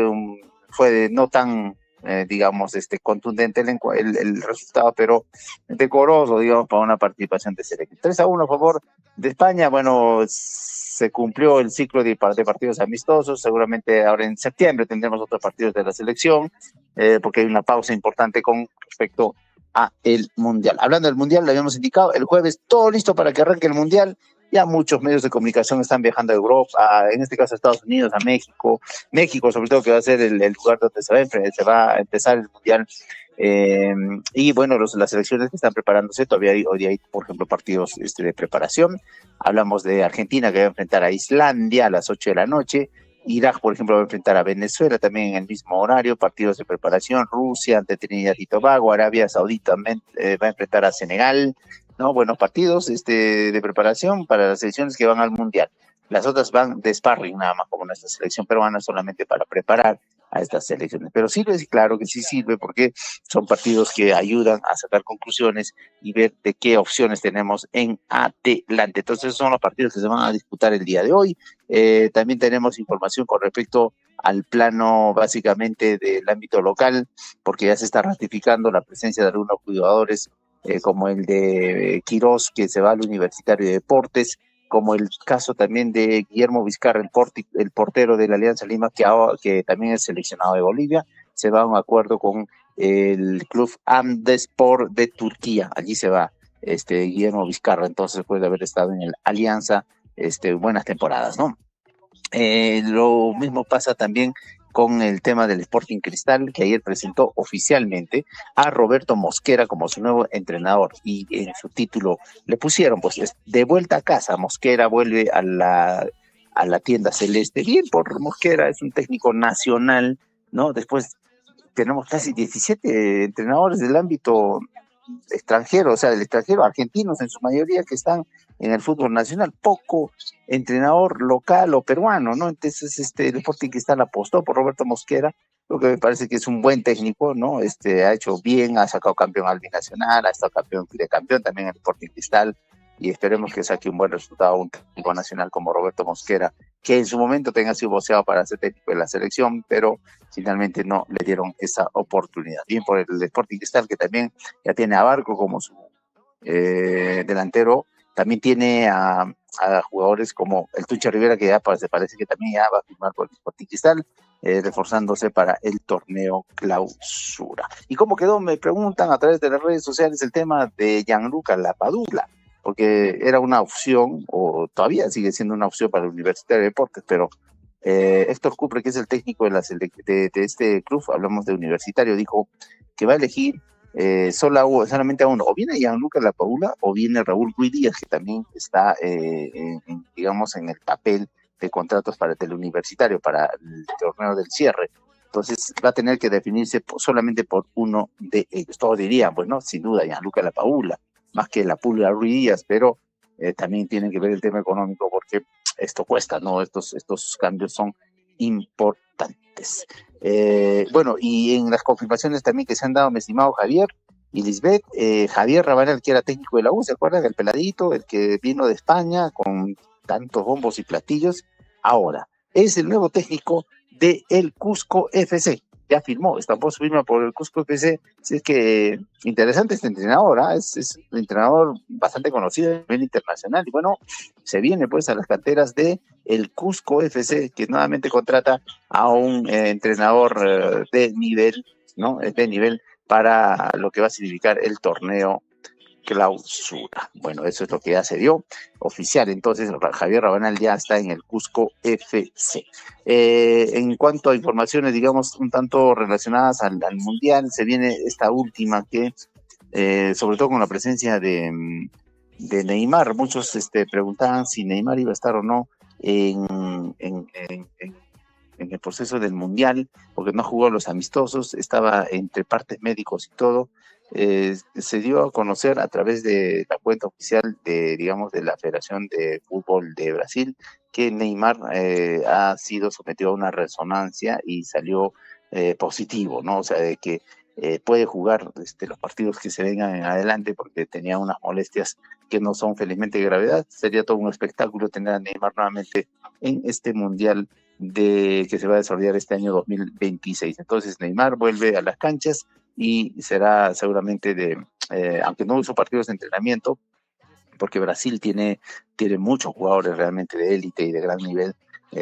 fue no tan contundente el resultado, pero decoroso, digamos, para una participación de selección. 3-1 a favor de España. Bueno, se cumplió el ciclo de partidos amistosos. Seguramente ahora en septiembre tendremos otros partidos de la selección, porque hay una pausa importante con respecto a el Mundial. Hablando del Mundial, le habíamos indicado, el jueves todo listo para que arranque el Mundial. Ya muchos medios de comunicación están viajando a Europa, en este caso a Estados Unidos, a México. México, sobre todo, que va a ser el lugar donde se va a empezar el Mundial. Y bueno, las selecciones que están preparándose, hoy hay, por ejemplo, partidos de preparación. Hablamos de Argentina, que va a enfrentar a Islandia a las 8 de la noche. Irak, por ejemplo, va a enfrentar a Venezuela también en el mismo horario. Partidos de preparación. Rusia ante Trinidad y Tobago. Arabia Saudita va a enfrentar a Senegal. ¿No? Buenos partidos de preparación para las selecciones que van al Mundial. Las otras van de sparring nada más, como nuestra selección peruana, solamente para preparar a estas selecciones. Pero sirve, sí, claro que sí sirve, porque son partidos que ayudan a sacar conclusiones y ver de qué opciones tenemos en adelante. Entonces, esos son los partidos que se van a disputar el día de hoy. También tenemos información con respecto al plano, básicamente, del ámbito local, porque ya se está ratificando la presencia de algunos jugadores como el de Quirós, que se va al Universitario de Deportes, como el caso también de Guillermo Vizcarra, el portero de la Alianza Lima, que también es seleccionado de Bolivia. Se va a un acuerdo con el club Amdespor de Turquía. Allí se va Guillermo Vizcarra, entonces después de haber estado en el Alianza buenas temporadas, ¿no? Lo mismo pasa también con el tema del Sporting Cristal, que ayer presentó oficialmente a Roberto Mosquera como su nuevo entrenador, y en su título le pusieron, pues, de vuelta a casa. Mosquera vuelve a la tienda celeste. Bien por Mosquera, es un técnico nacional, ¿no? Después tenemos casi 17 entrenadores del ámbito extranjero, o sea, del extranjero, argentinos en su mayoría, que están en el fútbol nacional, poco entrenador local o peruano, ¿no? Entonces, el Sporting Cristal apostó por Roberto Mosquera, lo que me parece que es un buen técnico, ¿no? Ha hecho bien, ha sacado campeón al binacional, ha estado campeón también en el Sporting Cristal, y esperemos que saque un buen resultado un técnico nacional como Roberto Mosquera, que en su momento tenga sido voceado para ser técnico de la selección, pero finalmente no le dieron esa oportunidad. Bien por el Sporting Cristal, que también ya tiene a Barco como su delantero. También tiene a jugadores como el Tucha Rivera, que ya parece que también ya va a firmar por el Sporting Cristal, reforzándose para el torneo clausura. ¿Y cómo quedó? Me preguntan a través de las redes sociales el tema de Gianluca Lapadula, porque era una opción, o todavía sigue siendo una opción para el Universitario de Deportes, pero Héctor Cupre, que es el técnico de este club, hablamos de Universitario, dijo que va a elegir solamente a uno, o viene Gianluca Lapadula o viene Raúl Ruiz Díaz, que también está digamos en el papel de contratos para el Teleuniversitario, para el torneo del cierre. Entonces va a tener que definirse solamente por uno de ellos. Todos dirían, pues no, sin duda Gianluca Lapadula, más que la Pulga Ruiz Díaz, pero también tienen que ver el tema económico, porque esto cuesta, ¿no? Estos cambios son importantes. Bueno, y en las confirmaciones también que se han dado, mi estimado Javier y Lisbeth, Javier Rabanal, que era técnico de la U, ¿se acuerdan? El peladito, el que vino de España con tantos bombos y platillos, ahora es el nuevo técnico de el Cusco FC. Ya firmó, estampó su firma por el Cusco FC. Así es que interesante este entrenador, es un entrenador bastante conocido a nivel internacional, y bueno, se viene pues a las canteras de el Cusco FC, que nuevamente contrata a un entrenador de nivel, ¿no? De nivel para lo que va a significar el torneo clausura. Bueno, eso es lo que ya se dio oficial. Entonces, Javier Rabanal ya está en el Cusco FC. En cuanto a informaciones, digamos, un tanto relacionadas al Mundial, se viene esta última que, sobre todo con la presencia de Neymar, muchos preguntaban si Neymar iba a estar o no en el proceso del Mundial, porque no jugó los amistosos, estaba entre partes médicos y todo. Se dio a conocer a través de la cuenta oficial de la Federación de Fútbol de Brasil, que Neymar ha sido sometido a una resonancia y salió positivo, ¿no? O sea, de que puede jugar los partidos que se vengan en adelante, porque tenía unas molestias que no son felizmente de gravedad. Sería todo un espectáculo tener a Neymar nuevamente en este Mundial que se va a desarrollar este año 2026. Entonces Neymar vuelve a las canchas y será seguramente aunque no hizo partidos de entrenamiento, porque Brasil tiene muchos jugadores realmente de élite y de gran nivel,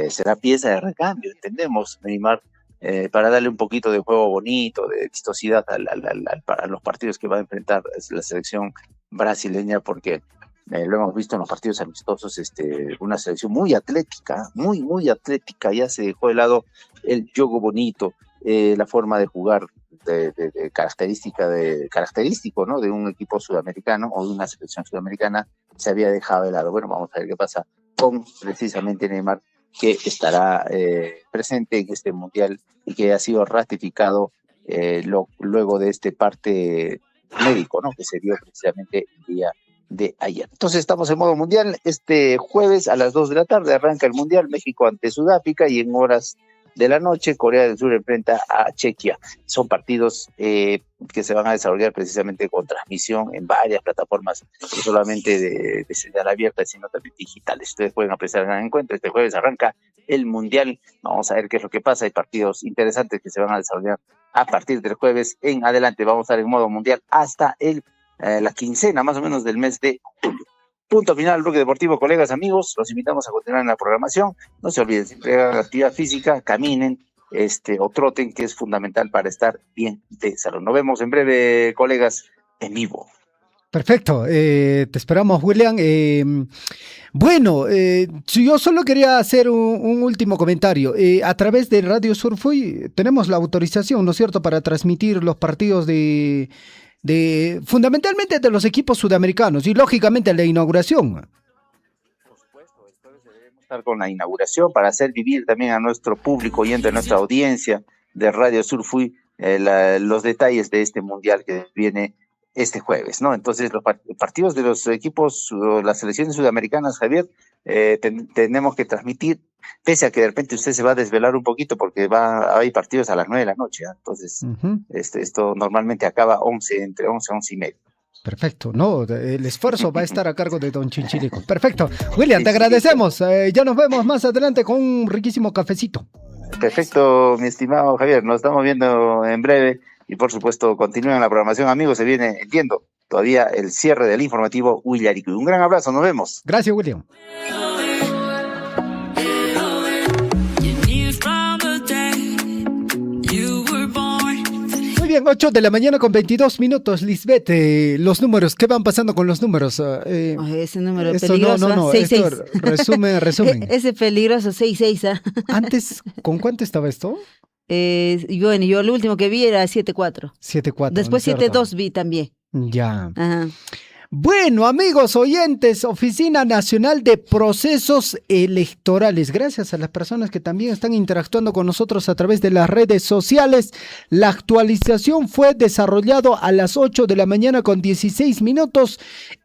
será pieza de recambio, entendemos, Neymar, para darle un poquito de juego bonito, de vistosidad a los partidos que va a enfrentar la selección brasileña, porque lo hemos visto en los partidos amistosos, una selección muy atlética, muy atlética. Ya se dejó de lado el juego bonito, la forma de jugar característico, ¿no? De un equipo sudamericano o de una selección sudamericana, se había dejado de lado. Bueno, vamos a ver qué pasa con precisamente Neymar, que estará presente en este Mundial y que ha sido ratificado luego de este parte médico, ¿no? Que se dio precisamente el día de ayer. Entonces estamos en modo Mundial. Este jueves a las 2 de la tarde arranca el Mundial, México ante Sudáfrica, y en horas de la noche Corea del Sur enfrenta a Chequia. Son partidos que se van a desarrollar precisamente con transmisión en varias plataformas, no solamente de señal abierta, sino también digitales. Ustedes pueden apreciar el gran encuentro. Este jueves arranca el Mundial. Vamos a ver qué es lo que pasa. Hay partidos interesantes que se van a desarrollar a partir del jueves en adelante. Vamos a estar en modo Mundial hasta la quincena más o menos del mes de julio. Punto final al bloque deportivo, colegas, amigos. Los invitamos a continuar en la programación. No se olviden, siempre hagan actividad física, caminen o troten, que es fundamental para estar bien de salud. Nos vemos en breve, colegas, en vivo. Perfecto, te esperamos, William. Bueno, yo solo quería hacer un último comentario. A través de Radio Surfuy tenemos la autorización, ¿no es cierto?, para transmitir los partidos de fundamentalmente de los equipos sudamericanos y lógicamente la inauguración. Estar con la inauguración para hacer vivir también a nuestro público oyente, a nuestra audiencia de Radio Surfuy, los detalles de este mundial que viene este jueves, ¿no? Entonces, los partidos de los equipos, las selecciones sudamericanas, Javier, tenemos que transmitir, pese a que de repente usted se va a desvelar un poquito porque hay partidos a las 9 de la noche, ¿eh? Entonces, esto normalmente acaba entre 11 y 11 y media. Perfecto, no, el esfuerzo va a estar a cargo de don Chinchilico. Perfecto, William, te agradecemos. Ya nos vemos más adelante con un riquísimo cafecito. Perfecto, mi estimado Javier, nos estamos viendo en breve y por supuesto continúen la programación, amigos. Se viene, entiendo, todavía el cierre del informativo Willarico. Un gran abrazo, nos vemos. Gracias, William. Bien, 8 de la mañana con 22 minutos, Lisbeth, los números, ¿qué van pasando con los números? Ese número esto, peligroso, no, 6-6. Resumen. Ese peligroso, 6-6. Antes, ¿con cuánto estaba esto? Bueno, yo lo último que vi era 7-4. 7-4. Después 7-2 vi también. Ya. Ajá. Bueno, amigos oyentes, Oficina Nacional de Procesos Electorales. Gracias a las personas que también están interactuando con nosotros a través de las redes sociales. La actualización fue desarrollado a las 8 de la mañana con 16 minutos.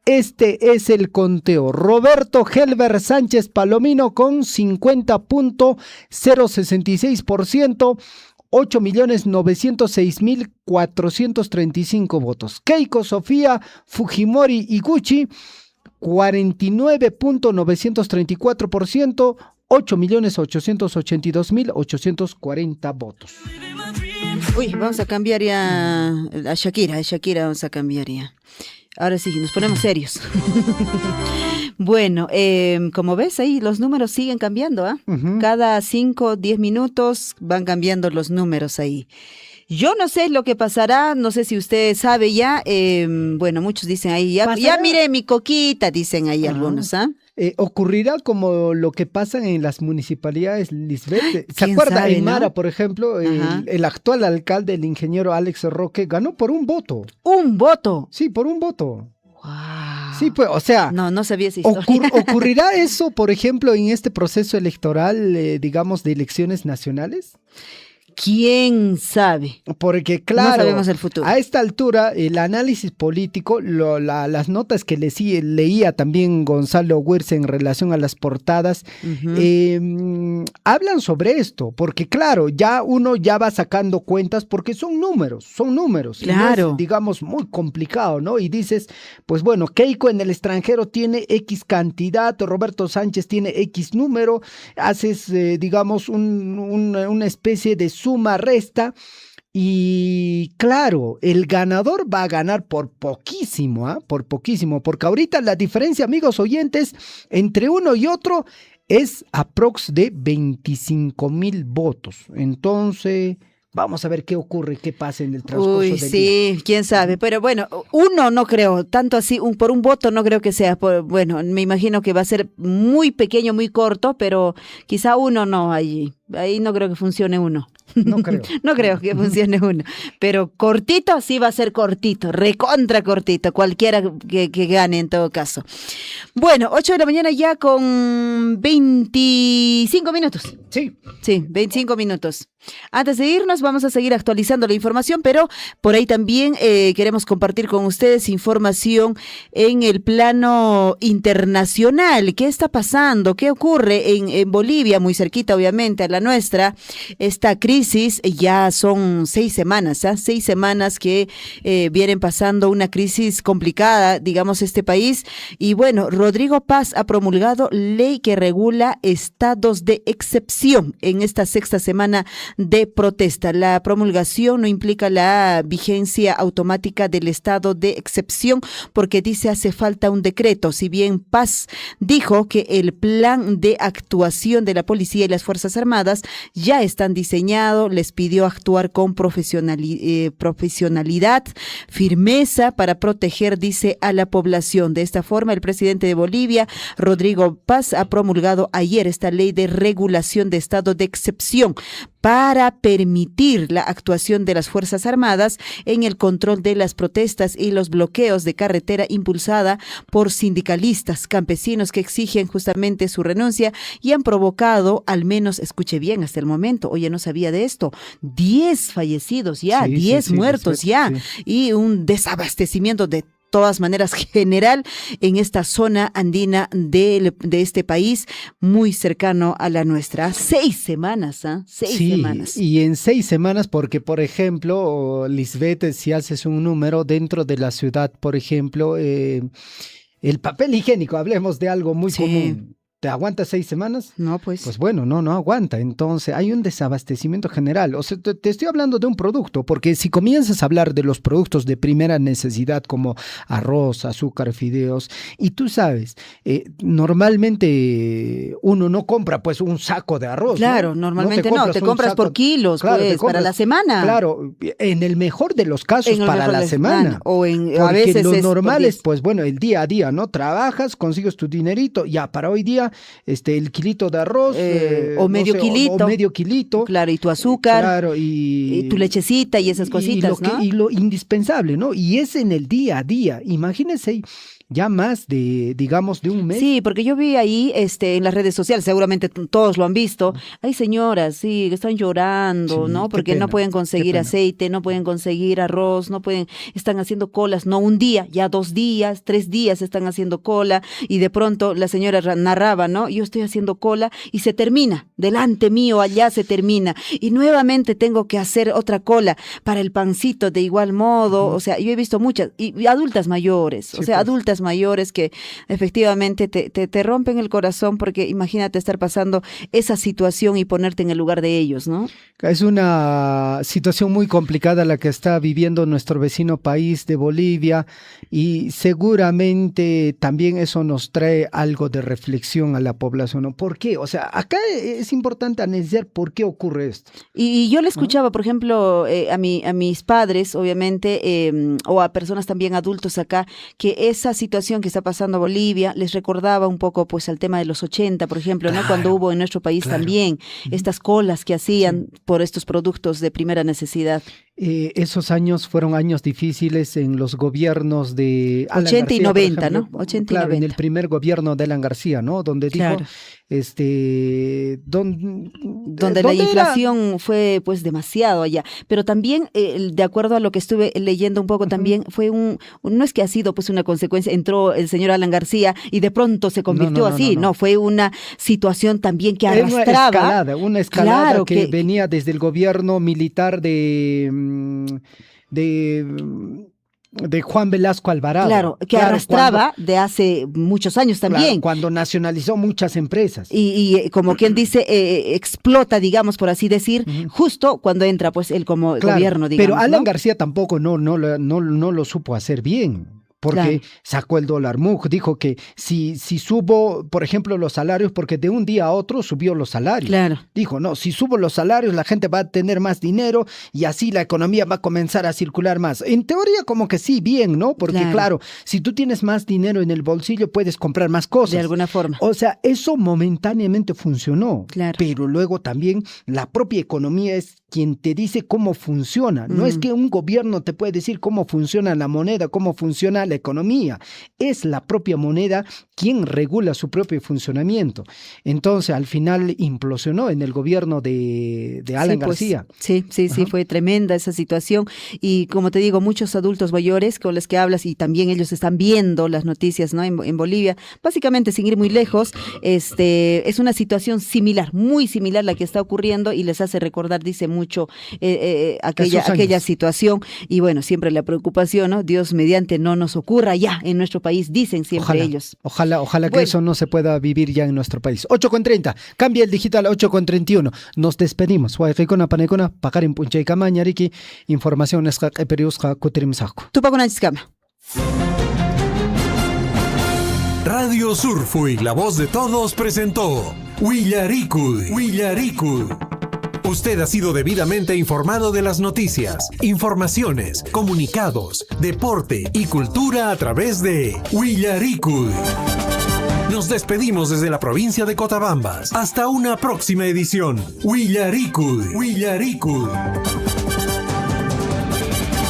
Este es el conteo. Roberto Helber Sánchez Palomino con 50.066%. 8.906.435 votos. Keiko Sofía Fujimori Iguchi, 49.934%, 8.882.840 votos. Uy, vamos a cambiar ya a Shakira vamos a cambiar ya. Ahora sí, nos ponemos serios. Bueno, como ves ahí, los números siguen cambiando, ¿ah? Uh-huh. Cada 5, 10 minutos van cambiando los números ahí. Yo no sé lo que pasará, no sé si usted sabe ya, bueno, muchos dicen ahí, ya mire mi coquita, dicen ahí algunos, ¿ah? Ocurrirá como lo que pasa en las municipalidades, Lisbeth. ¿Se acuerda? En Mara, ¿no? Por ejemplo, el actual alcalde, el ingeniero Alex Roque, ganó por un voto. ¿Un voto? Sí, por un voto. Wow. Sí, pues, o sea, no sabía esa historia. ¿Ocurrirá eso, por ejemplo, en este proceso electoral, digamos, de elecciones nacionales? ¿Quién sabe? Porque claro, no sabemos el futuro. A esta altura, el análisis político, las notas que leía también Gonzalo Wirtz en relación a las portadas, hablan sobre esto, porque claro, uno ya va sacando cuentas porque son números. Claro. No es, digamos, muy complicado, ¿no? Y dices, pues bueno, Keiko en el extranjero tiene X cantidad, Roberto Sánchez tiene X número, haces, digamos, una especie de suma, resta, y claro, el ganador va a ganar por poquísimo, por poquísimo, porque ahorita la diferencia, amigos oyentes, entre uno y otro es aprox de 25,000 votos. Entonces, vamos a ver qué ocurre, qué pasa en el transcurso del día. Sí, quién sabe, pero bueno, uno no creo, tanto así, por un voto no creo que sea, bueno, me imagino que va a ser muy pequeño, muy corto, pero quizá uno no, ahí no creo que funcione uno. No creo. No creo que funcione uno, pero cortito sí va a ser cortito, recontra cortito, cualquiera que gane en todo caso. Bueno, 8 de la mañana ya con 25 minutos. Sí, 25 minutos. Antes de irnos vamos a seguir actualizando la información, pero por ahí también queremos compartir con ustedes información en el plano internacional. ¿Qué está pasando? ¿Qué ocurre en Bolivia? Muy cerquita, obviamente, a la nuestra. Esta crisis ya son 6 semanas, 6 semanas que vienen pasando una crisis complicada, digamos, este país. Y bueno, Rodrigo Paz ha promulgado ley que regula estados de excepción en esta 6ª semana de protesta. La promulgación no implica la vigencia automática del estado de excepción porque dice hace falta un decreto. Si bien Paz dijo que el plan de actuación de la policía y las Fuerzas Armadas ya están diseñados, les pidió actuar con profesionalidad, firmeza para proteger, dice, a la población. De esta forma, el presidente de Bolivia, Rodrigo Paz, ha promulgado ayer esta ley de regulación de estado de excepción para permitir la actuación de las Fuerzas Armadas en el control de las protestas y los bloqueos de carretera impulsada por sindicalistas, campesinos que exigen justamente su renuncia y han provocado, al menos, escuche bien, hasta el momento, oye, no sabía de esto, 10 fallecidos ya, 10 muertos ya, y un desabastecimiento de todas maneras general en esta zona andina de este país muy cercano a la nuestra. 6 semanas, 6 semanas. Y en 6 semanas, porque por ejemplo, Lisbeth, si haces un número dentro de la ciudad, por ejemplo, el papel higiénico, hablemos de algo muy común. ¿Te aguanta 6 semanas? No, pues. Pues bueno, no aguanta. Entonces hay un desabastecimiento general. O sea, te estoy hablando de un producto, porque si comienzas a hablar de los productos de primera necesidad como arroz, azúcar, fideos, y tú sabes, normalmente uno no compra pues un saco de arroz. Claro, ¿no? Normalmente no, te compras por kilos, claro, pues, para la semana. Claro, en el mejor de los casos para la semana. O a veces lo normal es, pues bueno, el día a día, ¿no? Trabajas, consigues tu dinerito, ya para hoy día el kilito de arroz o medio kilito. O medio kilito. Claro, y tu azúcar. Claro, y tu lechecita y esas cositas, ¿no? Y lo indispensable, ¿no? Y es en el día a día. Imagínense ya más de, digamos, de un mes. Sí, porque yo vi ahí en las redes sociales, seguramente todos lo han visto, hay señoras, sí, que están llorando, ¿no? Porque no pueden conseguir aceite, no pueden conseguir arroz, están haciendo colas, no un día, ya 2 días, 3 días están haciendo cola, y de pronto la señora narraba, ¿no? Yo estoy haciendo cola y se termina, delante mío, allá se termina, y nuevamente tengo que hacer otra cola para el pancito de igual modo, o sea, yo he visto muchas, y adultas mayores, adultas mayores que efectivamente te rompen el corazón, porque imagínate estar pasando esa situación y ponerte en el lugar de ellos, ¿no? Es una situación muy complicada la que está viviendo nuestro vecino país de Bolivia, y seguramente también eso nos trae algo de reflexión a la población, ¿no? ¿Por qué? O sea, acá es importante analizar por qué ocurre esto. Y yo le escuchaba, por ejemplo, a mis padres, obviamente, o a personas también adultos acá, que esa situación que está pasando Bolivia les recordaba un poco pues al tema de los 80, por ejemplo, ¿no? Cuando hubo en nuestro país también estas colas que hacían por estos productos de primera necesidad. Esos años fueron años difíciles en los gobiernos de Alan 80 García, y 90, ejemplo, ¿no? 80 claro, y 90. en el primer gobierno de Alan García, ¿no? Donde dijo, donde la inflación fue pues demasiado allá, pero también de acuerdo a lo que estuve leyendo un poco también fue no es que ha sido pues una consecuencia, entró el señor Alan García y de pronto se convirtió así, no, fue una situación también que arrastraba. Una escalada claro, que venía desde el gobierno militar de Juan Velasco Alvarado. Claro, que arrastraba de hace muchos años también. Claro, cuando nacionalizó muchas empresas. Y como quien dice, explota, digamos, por así decir, justo cuando entra pues él como gobierno, digamos. Pero Alan García tampoco no lo supo hacer bien. Porque sacó el dólar MUG, dijo que si subo, por ejemplo, los salarios, porque de un día a otro subió los salarios. Claro. Dijo, no, si subo los salarios, la gente va a tener más dinero y así la economía va a comenzar a circular más. En teoría, como que sí, bien, ¿no? Porque claro, si tú tienes más dinero en el bolsillo, puedes comprar más cosas. De alguna forma. O sea, eso momentáneamente funcionó. Claro. Pero luego también la propia economía es quien te dice cómo funciona. No es que un gobierno te puede decir cómo funciona la moneda, cómo funciona la la economía. Es la propia moneda quien regula su propio funcionamiento. Entonces, al final implosionó en el gobierno de Alan García. Sí, fue tremenda esa situación. Y como te digo, muchos adultos mayores con los que hablas, y también ellos están viendo las noticias, ¿no? En Bolivia, básicamente sin ir muy lejos, es una situación similar, muy similar la que está ocurriendo, y les hace recordar, dice mucho, aquella situación. Y bueno, siempre la preocupación, ¿no? Dios mediante no nos ocurra ya en nuestro país, dicen siempre ellos. Ojalá que eso no se pueda vivir ya en nuestro país. 8:30, cambia el digital, 8:31. Nos despedimos. Huayqicona, panecona, pagar en Punchayca Mañariki, información es periusca Kutirimsaco. Tupaconanchiskama. Radio Surfui, la voz de todos, presentó Willaricud. Usted ha sido debidamente informado de las noticias, informaciones, comunicados, deporte y cultura a través de Willaricud. Nos despedimos desde la provincia de Cotabambas. Hasta una próxima edición. Willaricud.